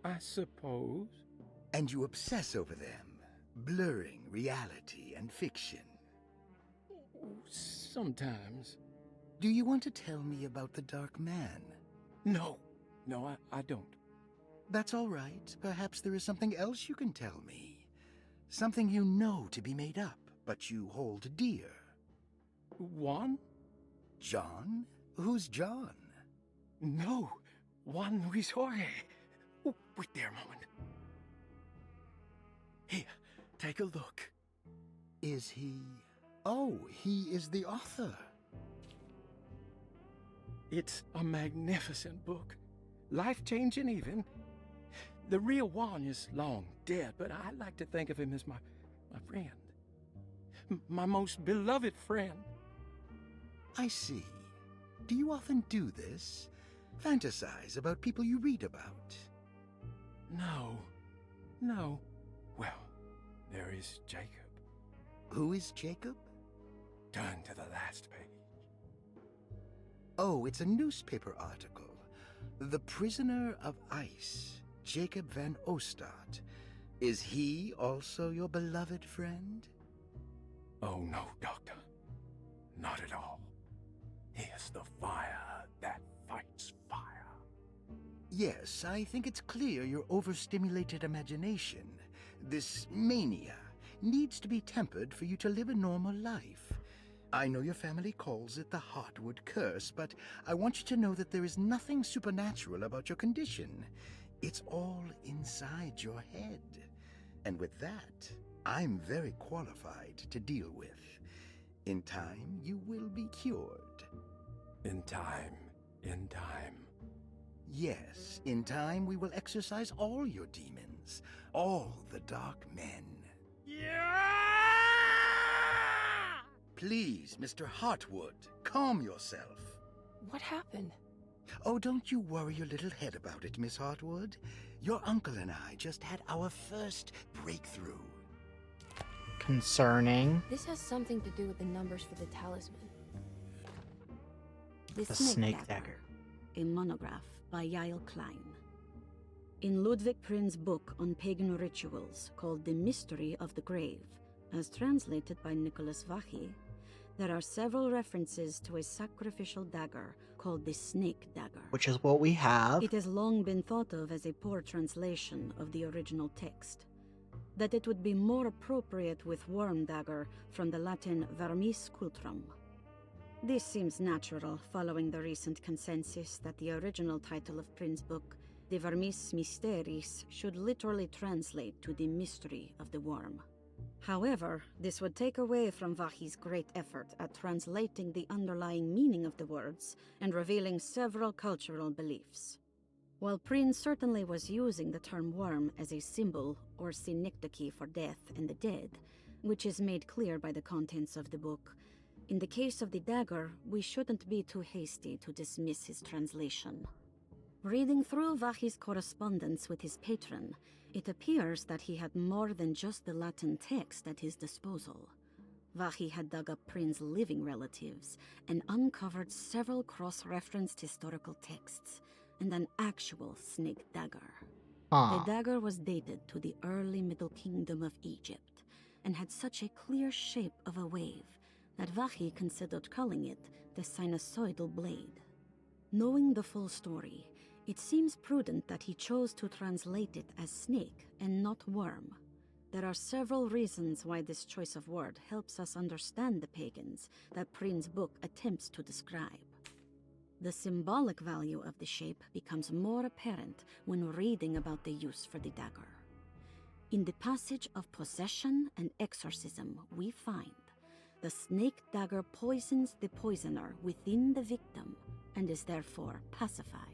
I suppose. And you obsess over them, blurring reality and fiction. Sometimes. Do you want to tell me about the Dark Man? No. No, I don't. That's all right. Perhaps there is something else you can tell me. Something you know to be made up, but you hold dear. Juan? John? Who's John? No. Juan Luis Jorge. Oh, wait there a moment. Here, take a look. Is he... Oh, he is the author. It's a magnificent book. Life-changing even. The real Juan is long dead, but I like to think of him as my friend. My most beloved friend. I see. Do you often do this? Fantasize about people you read about? No. No. Well, there is Jacob. Who is Jacob? Turn to the last page. Oh, it's a newspaper article. The Prisoner of Ice, Jacob Van Ostad. Is he also your beloved friend? Oh, no, Doctor. Not at all. He is the fire that fights fire. Yes, I think it's clear your overstimulated imagination, this mania, needs to be tempered for you to live a normal life. I know your family calls it the Hartwood curse, but I want you to know that there is nothing supernatural about your condition. It's all inside your head. And with that, I'm very qualified to deal with. In time, you will be cured. In time. In time. Yes, in time we will exorcise all your demons, all the Dark Men. Please, Mr. Hartwood, calm yourself. What happened? Oh, don't you worry your little head about it, Miss Hartwood. Your uncle and I just had our first breakthrough. Concerning This has something to do with the numbers for the talisman. The the snake dagger. A monograph by Yael Klein. In Ludwig Prin's book on pagan rituals called The Mystery of the Grave, as translated by Nicholas Vachy, there are several references to a sacrificial dagger called the snake dagger. Which is what we have. It has long been thought of as a poor translation of the original text, that it would be more appropriate with worm dagger from the Latin vermis cultrum. This seems natural following the recent consensus that the original title of Prin's book, De Vermis Mysteris, should literally translate to the mystery of the worm. However, this would take away from Vachy's great effort at translating the underlying meaning of the words and revealing several cultural beliefs. While Prin certainly was using the term worm as a symbol or synecdoche for death and the dead, which is made clear by the contents of the book, in the case of the dagger, we shouldn't be too hasty to dismiss his translation. Reading through Vachy's correspondence with his patron, it appears that he had more than just the Latin text at his disposal. Vachy had dug up Prin's living relatives and uncovered several cross-referenced historical texts and an actual snake dagger. The dagger was dated to the early Middle Kingdom of Egypt and had such a clear shape of a wave that Vachy considered calling it the sinusoidal blade. Knowing the full story, it seems prudent that he chose to translate it as snake and not worm. There are several reasons why this choice of word helps us understand the pagans that Prin's book attempts to describe. The symbolic value of the shape becomes more apparent when reading about the use for the dagger. In the passage of possession and exorcism, we find the snake dagger poisons the poisoner within the victim and is therefore pacified.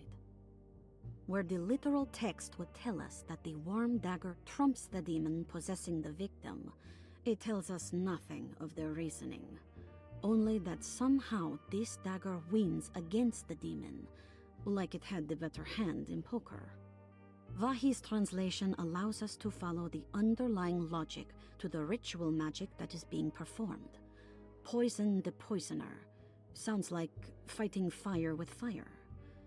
Where the literal text would tell us that the worm dagger trumps the demon possessing the victim, it tells us nothing of their reasoning, only that somehow this dagger wins against the demon, like it had the better hand in poker. Vachy's translation allows us to follow the underlying logic to the ritual magic that is being performed. Poison the poisoner sounds like fighting fire with fire.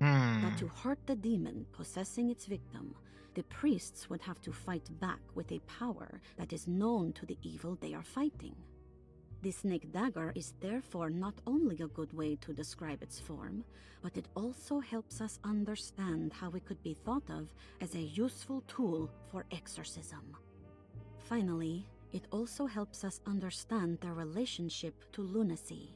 That to hurt the demon possessing its victim, the priests would have to fight back with a power that is known to the evil they are fighting. The snake dagger is therefore not only a good way to describe its form, but it also helps us understand how it could be thought of as a useful tool for exorcism. Finally, it also helps us understand their relationship to lunacy,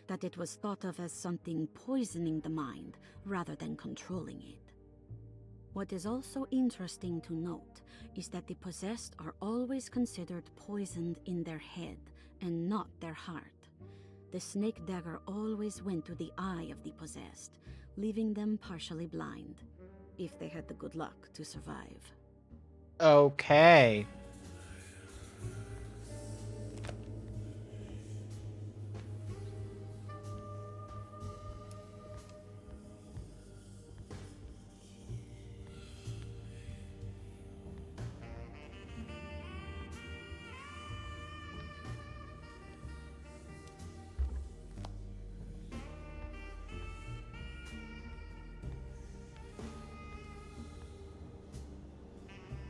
that it was thought of as something poisoning the mind rather than controlling it. What is also interesting to note is that the possessed are always considered poisoned in their head and not their heart. The snake dagger always went to the eye of the possessed, leaving them partially blind, if they had the good luck to survive. Okay.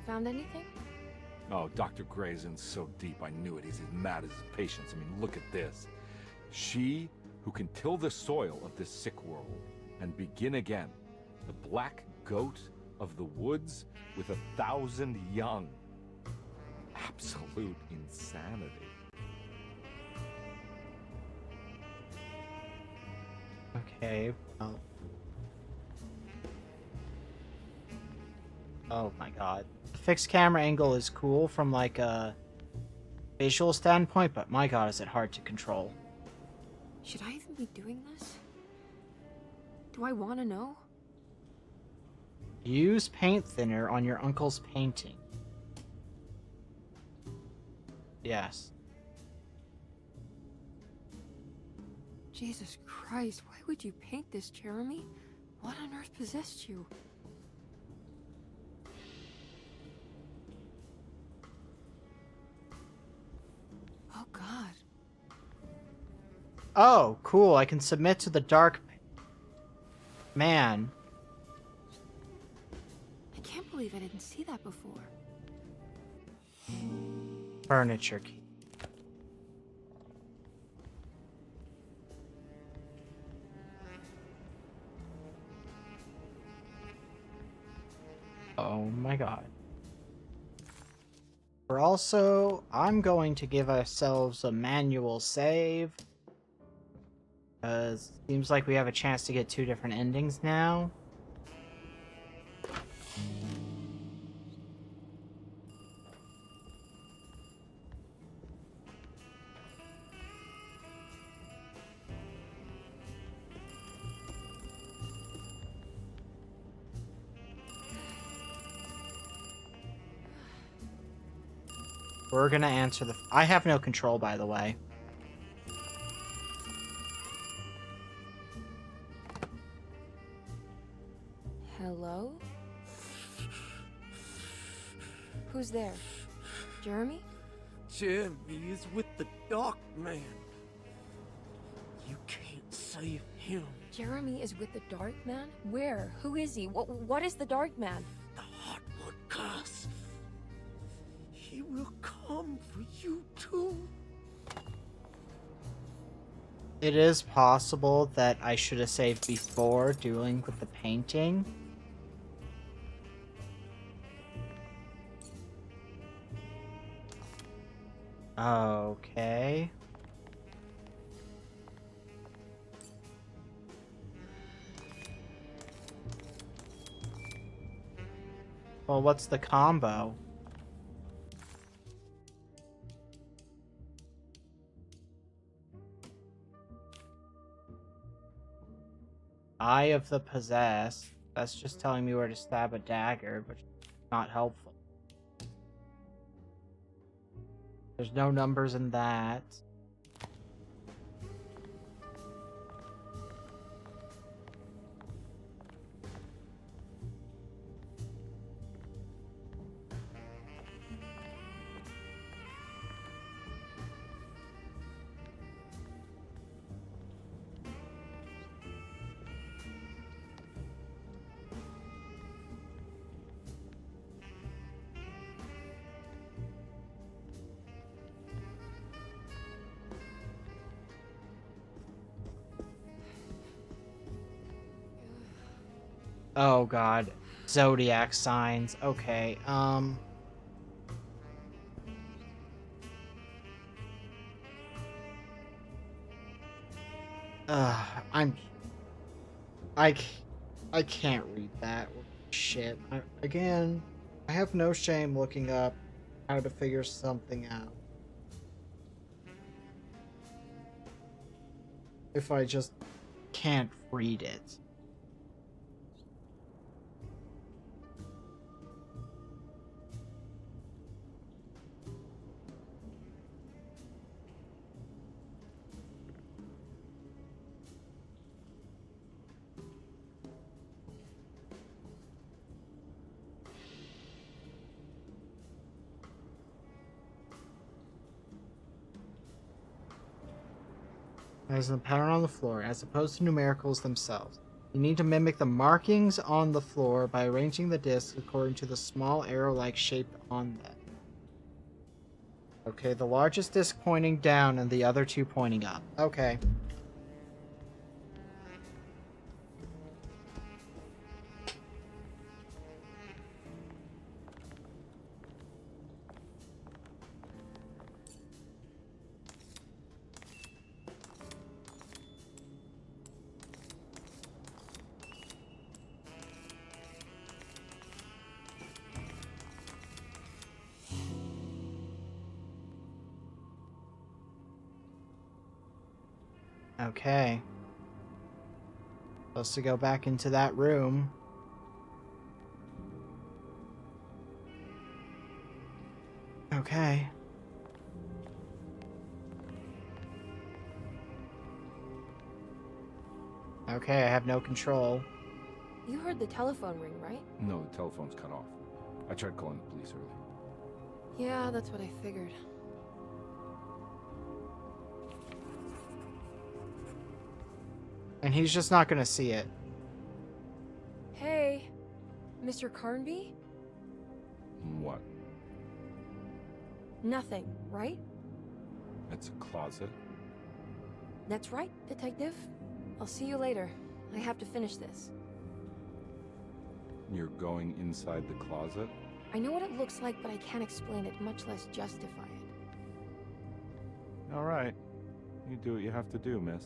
Found anything? Oh, Dr. Gray's so deep, I knew it. He's as mad as his patients. I mean, look at this. She who can till the soil of this sick world and begin again, the black goat of the woods with 1,000 young. Absolute insanity. Okay, well. Oh my god. Fixed camera angle is cool from like a visual standpoint, but my god, is it hard to control. Should I even be doing this? Do I want to know? Use paint thinner on your uncle's painting. Yes. Jesus Christ, why would you paint this, Jeremy? What on earth possessed you? Oh, God. Oh, cool. I can submit to the Dark Man. I can't believe I didn't see that before. Furniture key. Oh my god. I'm going to give ourselves a manual save. Because it seems like we have a chance to get 2 different endings now. We're gonna answer the... I have no control, by the way. Hello? Who's there? Jeremy? Jeremy is with the Dark Man. You can't save him. Jeremy is with the Dark Man? Where? Who is he? What is the Dark Man? The Heartwood curse. He will come for you too. It is possible that I should have saved before dealing with the painting. Okay. Well, what's the combo? Eye of the Possessed. That's just telling me where to stab a dagger, which is not helpful. There's no numbers in that. Oh god. Zodiac signs. Okay, I can't read that. Shit. Again, I have no shame looking up how to figure something out. If I just can't read it. As a pattern on the floor, as opposed to numericals themselves. You need to mimic the markings on the floor by arranging the discs according to the small arrow-like shape on them. Okay, the largest disc pointing down and the other 2 pointing up. Okay. Okay. Supposed to go back into that room. Okay. Okay, I have no control. You heard the telephone ring, right? No, the telephone's cut off. I tried calling the police earlier. Yeah, that's what I figured. And he's just not gonna see it. Hey, Mr. Carnby? What? Nothing, right? It's a closet? That's right, Detective. I'll see you later. I have to finish this. You're going inside the closet? I know what it looks like, but I can't explain it, much less justify it. All right. You do what you have to do, miss.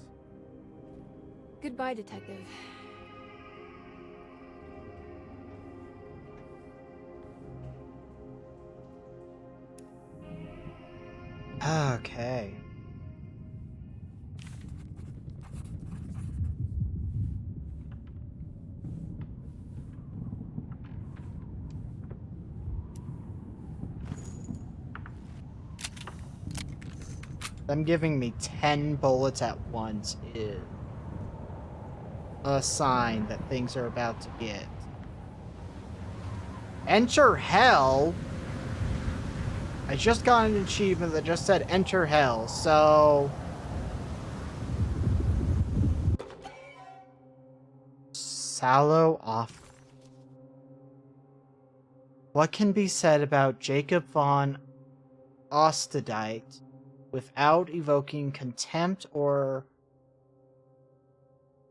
Goodbye, Detective. Okay. Them giving me 10 bullets at once is a sign that things are about to get. Enter hell? I just got an achievement that just said enter hell, so... Sallow off. What can be said about Jacob von Ostadite without evoking contempt or...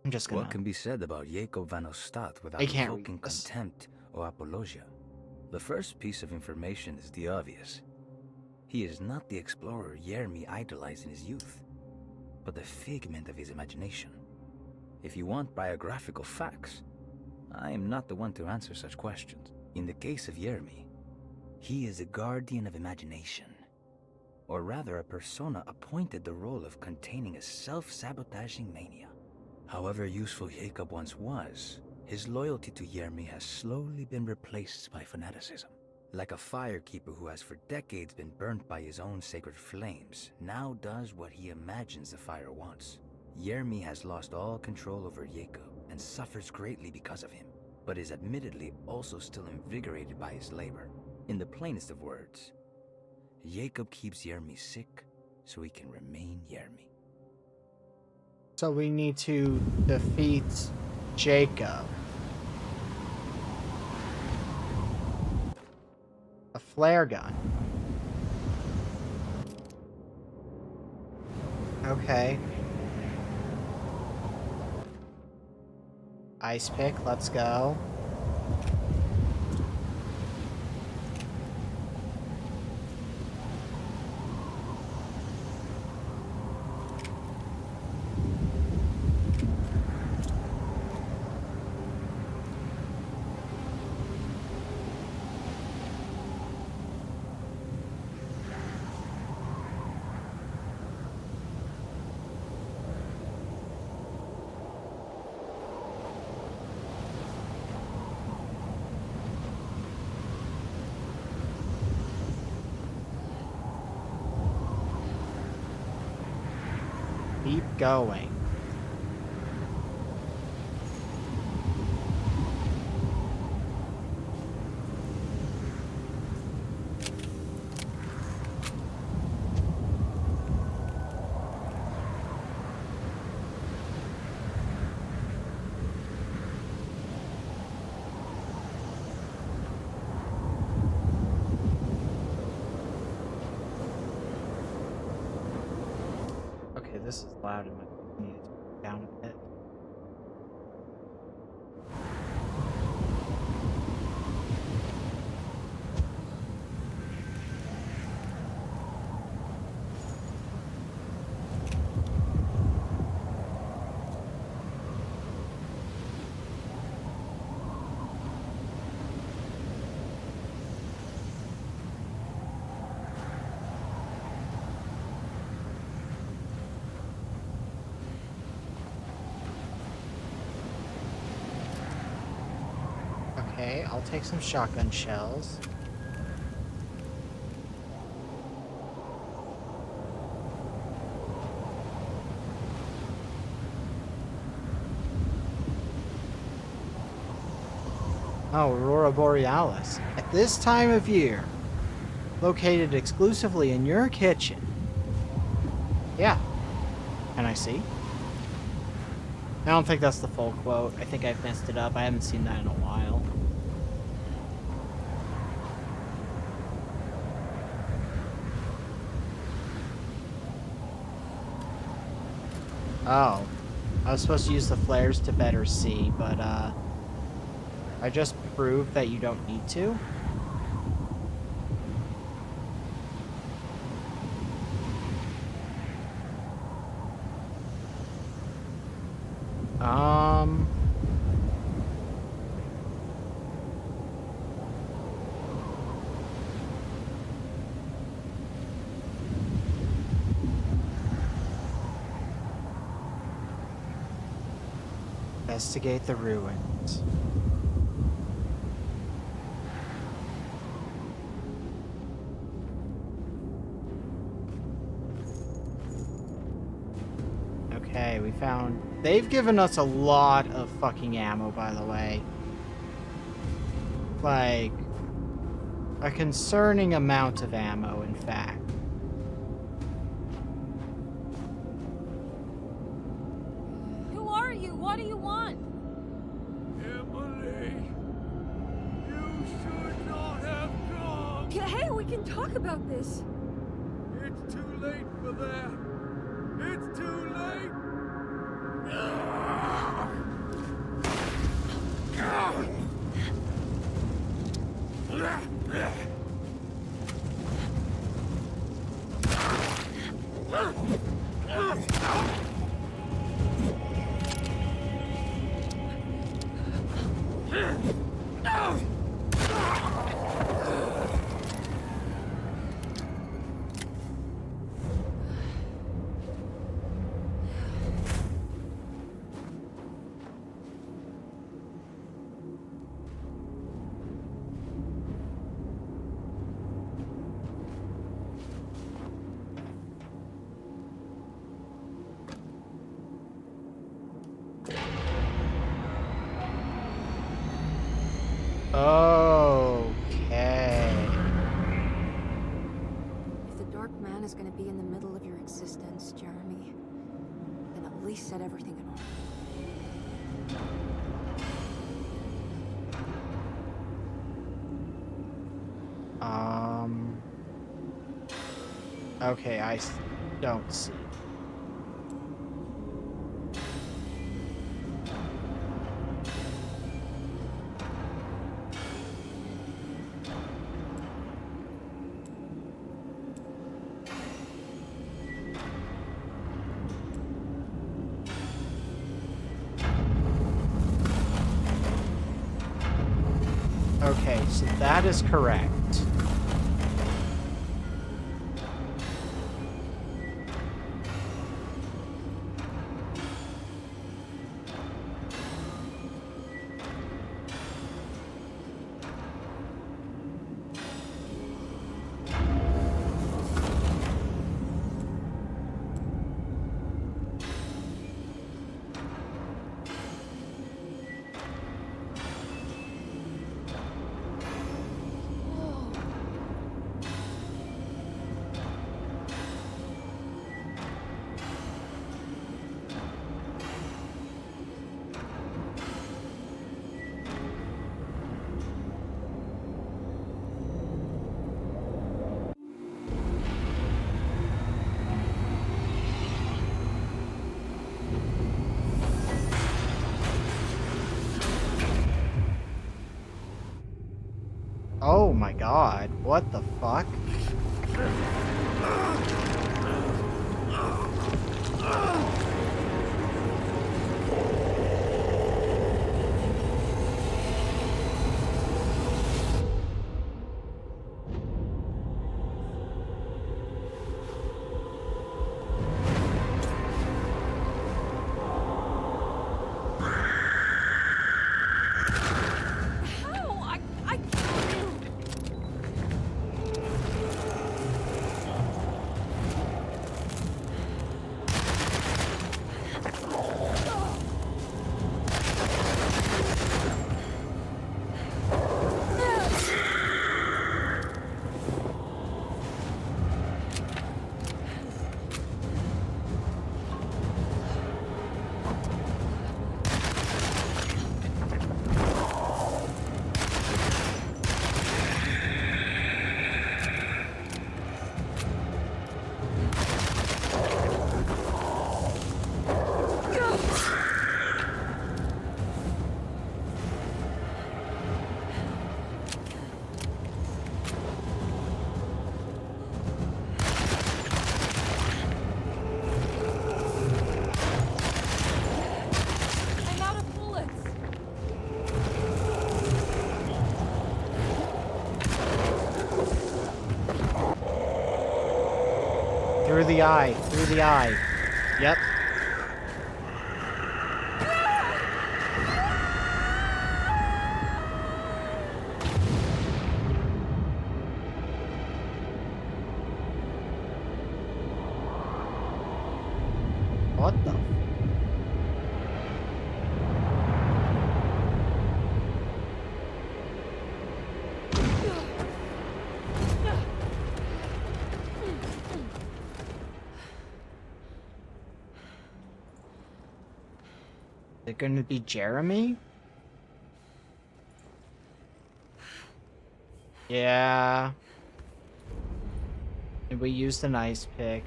I'm just gonna... What can be said about Jacob van Ostad without I can't evoking read this. contempt or apologia? The first piece of information is the obvious. He is not the explorer Jeremy idolized in his youth, but the figment of his imagination. If you want biographical facts, I am not the one to answer such questions. In the case of Jeremy, he is a guardian of imagination, or rather a persona appointed the role of containing a self-sabotaging mania. However useful Jacob once was, his loyalty to Jeremy has slowly been replaced by fanaticism. Like a firekeeper who has for decades been burnt by his own sacred flames, now does what he imagines the fire wants. Jeremy has lost all control over Jacob and suffers greatly because of him, but is admittedly also still invigorated by his labor. In the plainest of words, Jacob keeps Jeremy sick so he can remain Jeremy. So we need to defeat Jacob. A flare gun. Okay. Ice pick, let's go. Keep going. Okay, this is loud and I need to turn it down a bit. Okay, I'll take some shotgun shells. Oh, Aurora Borealis. At this time of year, located exclusively in your kitchen. Yeah. Can I see? I don't think that's the full quote. I think I've messed it up. I haven't seen that in a while. Oh. I was supposed to use the flares to better see, but, I just proved that you don't need to. Investigate the ruins. Okay, we found... They've given us a lot of fucking ammo, by the way. Like, a concerning amount of ammo, in fact. Who are you? What do you want? Emily, you should not have come. Hey, we can talk about this. It's too late for that. It's too late. Okay. If the Dark Man is going to be in the middle of your existence, Jeremy, then at least set everything in order. Okay, I don't see. Okay, so that is correct. Oh my god, what the fuck? Through the eye. Through the eye. Yep. What the? Is it going to be Jeremy? Yeah. Did we use the ice pick?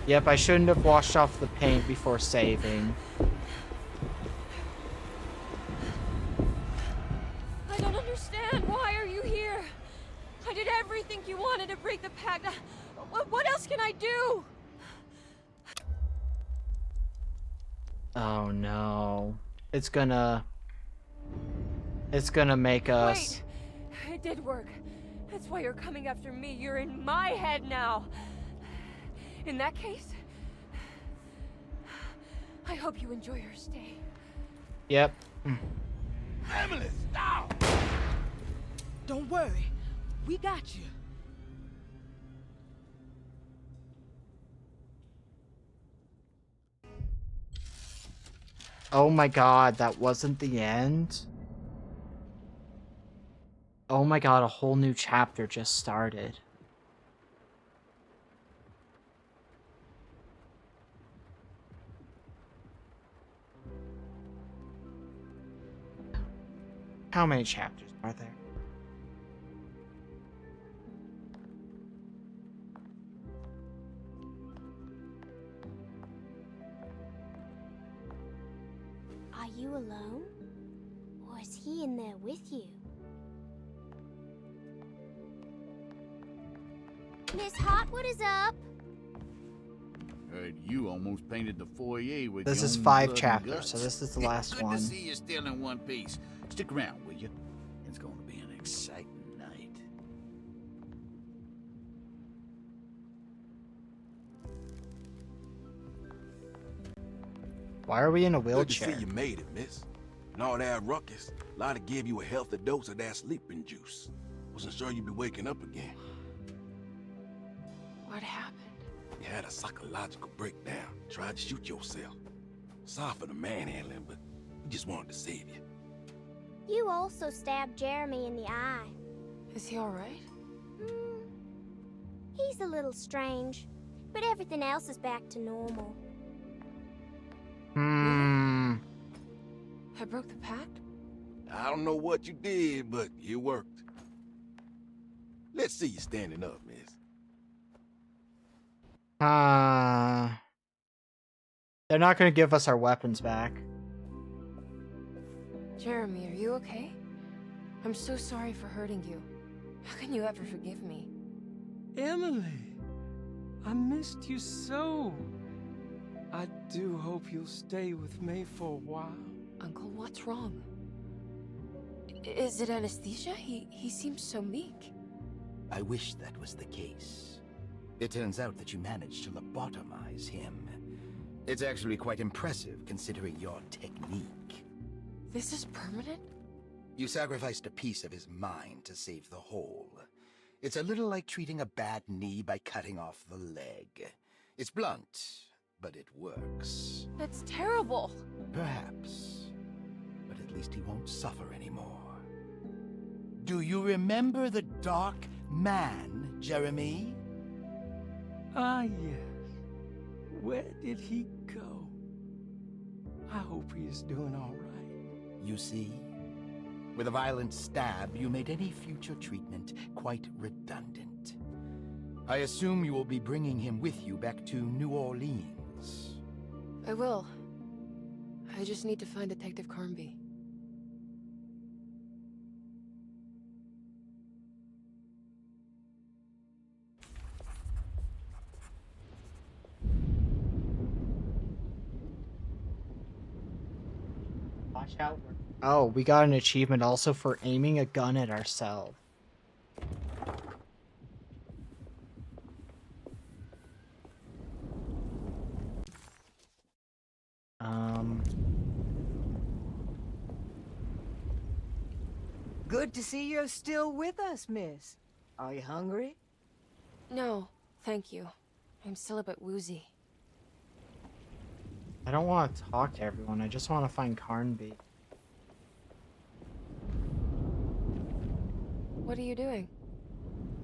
Yep, I shouldn't have washed off the paint before saving. I don't understand. Why are you here? I did everything you wanted to break the pact. What else can I do? Oh no. It's gonna make us... Wait! It did work. That's why you're coming after me. You're in my head now. In that case, I hope you enjoy your stay. Yep. Emily, stop! Don't worry. We got you. Oh my god, that wasn't the end? Oh my god, a whole new chapter just started. How many chapters are there? Are you alone? Or is he in there with you? Miss Hotwood is up. Heard you almost painted the foyer with This your is own 5 blood and chapters, guts. so this is the last Good one. to see you still in one piece. Stick around, will you? It's going to be an exciting night. Why are we in a Good to wheelchair? see you made it, miss. And all that ruckus, Lottie gave you a healthy dose of that sleeping juice. Wasn't sure you'd be waking up again. What happened? You had a psychological breakdown. Tried to shoot yourself. Sorry for the manhandling, but we just wanted to save you. You also stabbed Jeremy in the eye. Is he alright? He's a little strange, but everything else is back to normal. I broke the pact? I don't know what you did, but it worked. Let's see you standing up, miss. They're not going to give us our weapons back. Jeremy, are you okay? I'm so sorry for hurting you. How can you ever forgive me? Emily, I missed you so. I do hope you'll stay with me for a while. Uncle, what's wrong? Is it anesthesia? He seems so meek. I wish that was the case. It turns out that you managed to lobotomize him. It's actually quite impressive considering your technique. This is permanent? You sacrificed a piece of his mind to save the whole. It's a little like treating a bad knee by cutting off the leg. It's blunt, but it works. That's terrible. Perhaps. But at least he won't suffer anymore. Do you remember the Dark Man, Jeremy? Ah, yes. Where did he go? I hope he is doing all right. You see? With a violent stab, you made any future treatment quite redundant. I assume you will be bringing him with you back to New Orleans. I will. I just need to find Detective Carnby. Watch out. Oh, we got an achievement also for aiming a gun at ourselves. Good to see you're still with us, miss. Are you hungry? No, thank you. I'm still a bit woozy. I don't want to talk to everyone. I just want to find Carnby. What are you doing?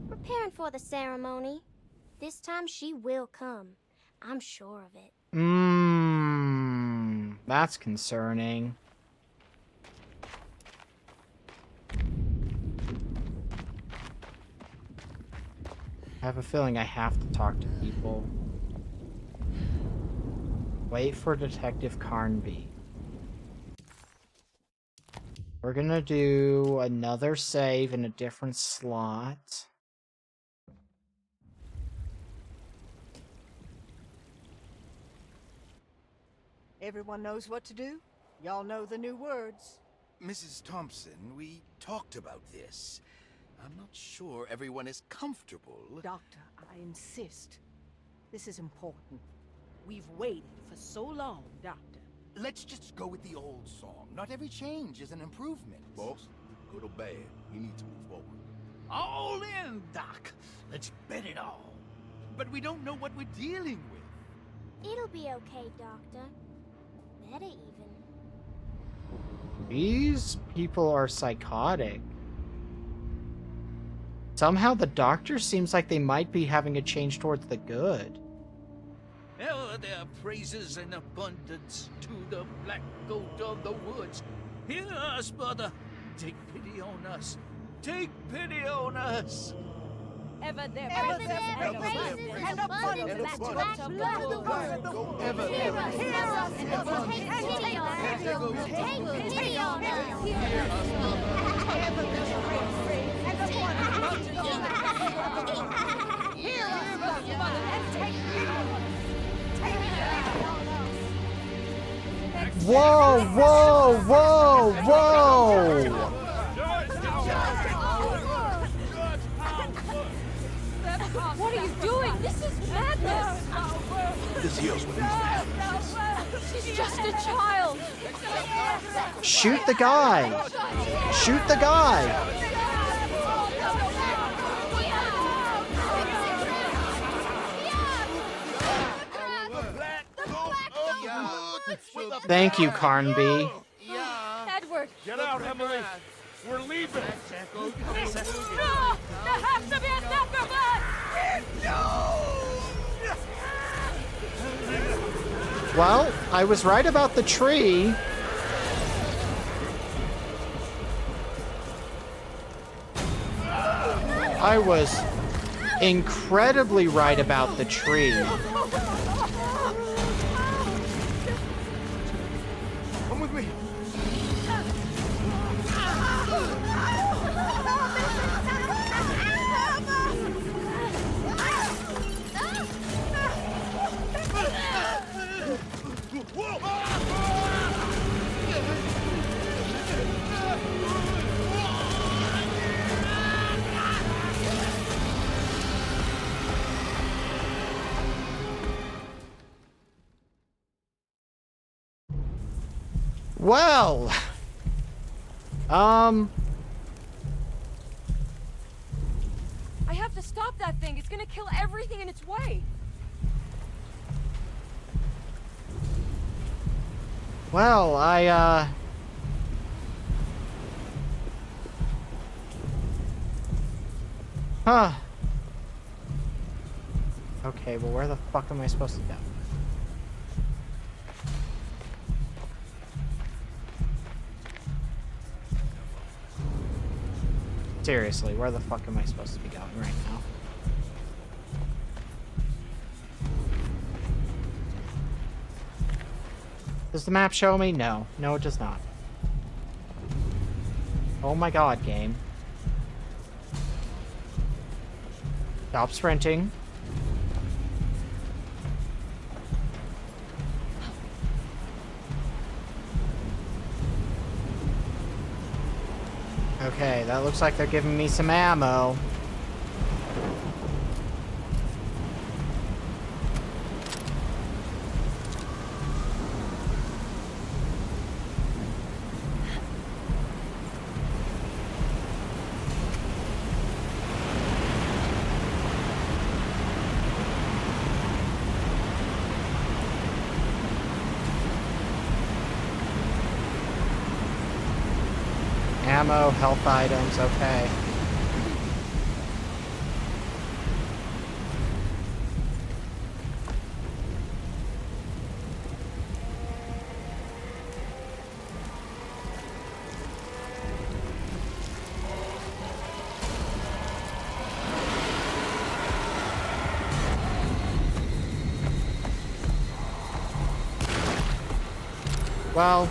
Preparing for the ceremony. This time she will come. I'm sure of it. That's concerning. I have a feeling I have to talk to people. Wait for Detective Carnby. We're gonna do another save in a different slot. Everyone knows what to do? Y'all know the new words. Mrs. Thompson, we talked about this. I'm not sure everyone is comfortable. Doctor, I insist. This is important. We've waited for so long, Doctor. Let's just go with the old song. Not every change is an improvement. Boss, good or bad, we need to move forward. All in, Doc. Let's bet it all. But we don't know what we're dealing with. It'll be okay, Doctor. Better even. These people are psychotic. Somehow the doctor seems like they might be having a change towards the good. Oh, there are praises in abundance to the black goat of the woods. Hear us, mother. Take pity on us. Take pity on us. Ever there praises and abundance to the black goat of the woods. Ever there praises and abundance. Take pity on us. Take pity on us. Hear us, mother. Ever there praises and abundance to the black goat of the woods. Hear us, mother, and take pity on us. Whoa, whoa, whoa, whoa! What are you doing? This is madness! This here's what needs to happen. She's just a child! Shoot the guy! Shoot the guy! Thank you, Carnby. Edward! Get out, Emily! We're leaving! No! There has to be a sacrifice! Well, I was right about the tree. I was incredibly right about the tree. Come with me. Well, I have to stop that thing. It's gonna kill everything in its way. well, Huh. Okay, well, where the fuck am I supposed to go? Seriously, where the fuck am I supposed to be going right now? Does the map show me? No. No, it does not. Oh my god, game. Stop sprinting. Okay, that looks like they're giving me some ammo. ammo, health items, okay. Well,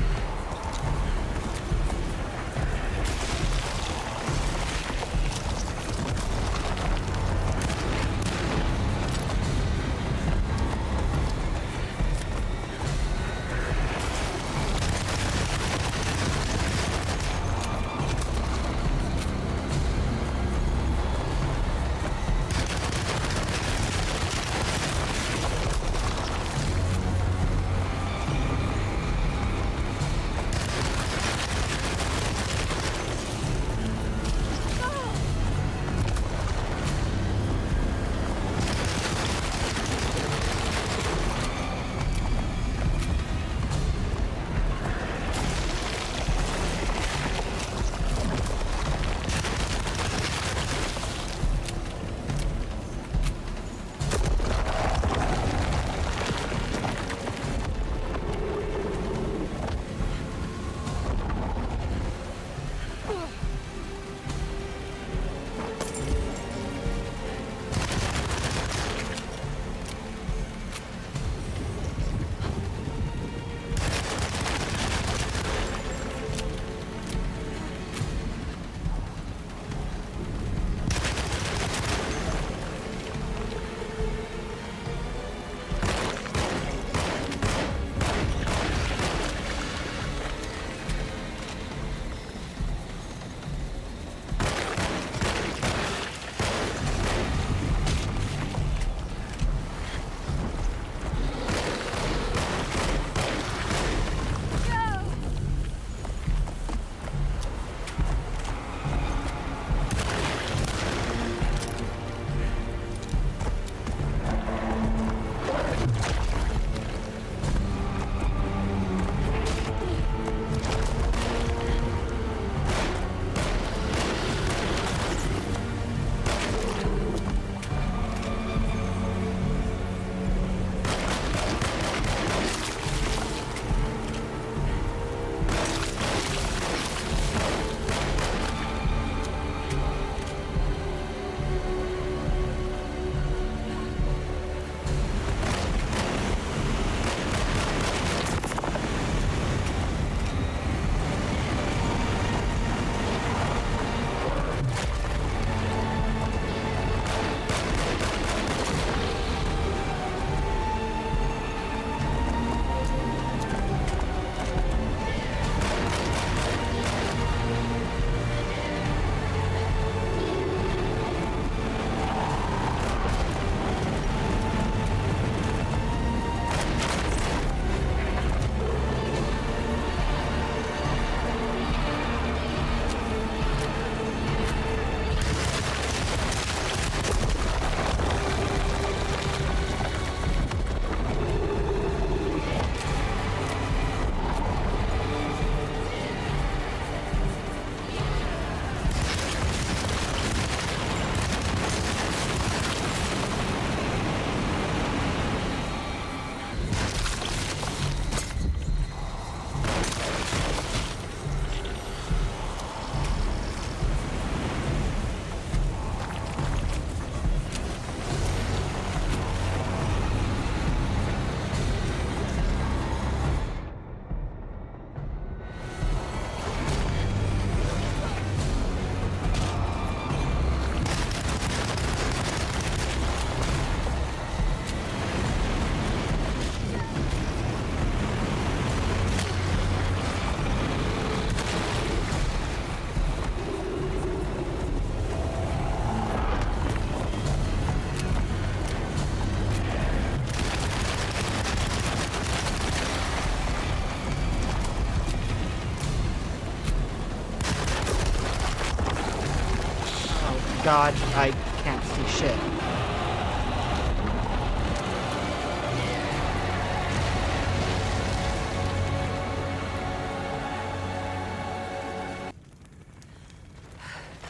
God, I can't see shit.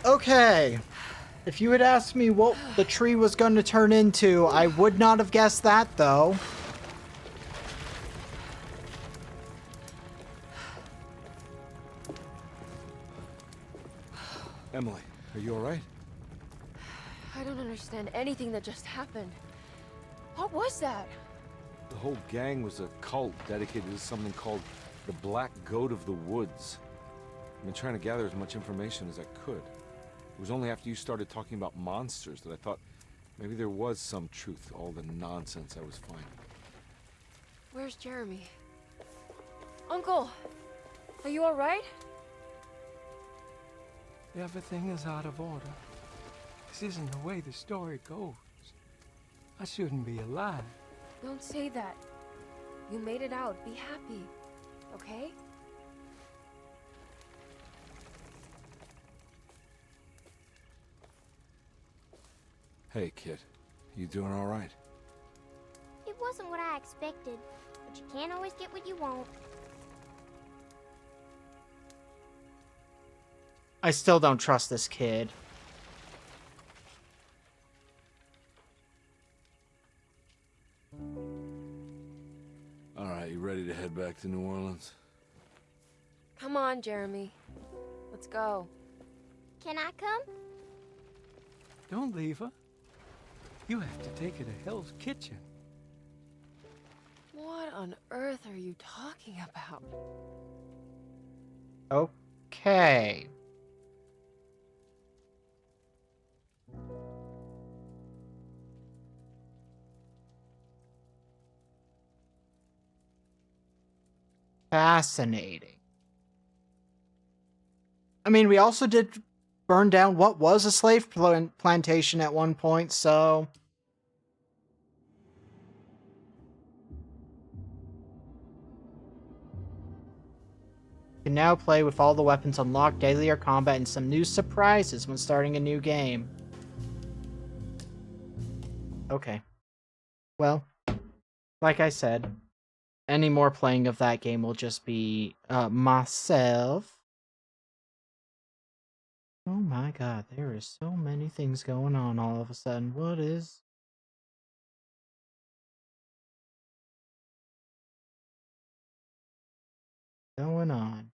Okay. If you had asked me what the tree was going to turn into, I would not have guessed that, though. Emily, are you alright? I don't understand anything that just happened. What was that? The whole gang was a cult dedicated to something called the Black Goat of the Woods. I've been trying to gather as much information as I could. It was only after you started talking about monsters that I thought maybe there was some truth to all the nonsense I was finding. Where's Jeremy? Uncle! Are you alright? Everything is out of order. This isn't the way the story goes. I shouldn't be alive. Don't say that. You made it out. Be happy. Okay? Hey, kid. You doing alright? It wasn't what I expected, but you can't always get what you want. I still don't trust this kid. Alright, you ready to head back to New Orleans? Come on, Jeremy. Let's go. Can I come? Don't leave her. You have to take her to Hell's Kitchen. What on earth are you talking about? Okay. Fascinating. I mean, we also did burn down what was a slave plantation at one point, so... You can now play with all the weapons unlocked, daily combat, and some new surprises when starting a new game. Okay. Well, like I said, any more playing of that game will just be myself. Oh my god, there is so many things going on all of a sudden. What is... going on?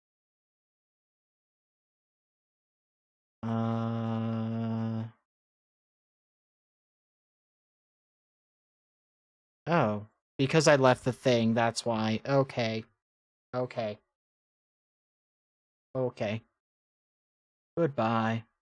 Oh, because I left the thing, that's why. Okay. Okay. Okay. Goodbye.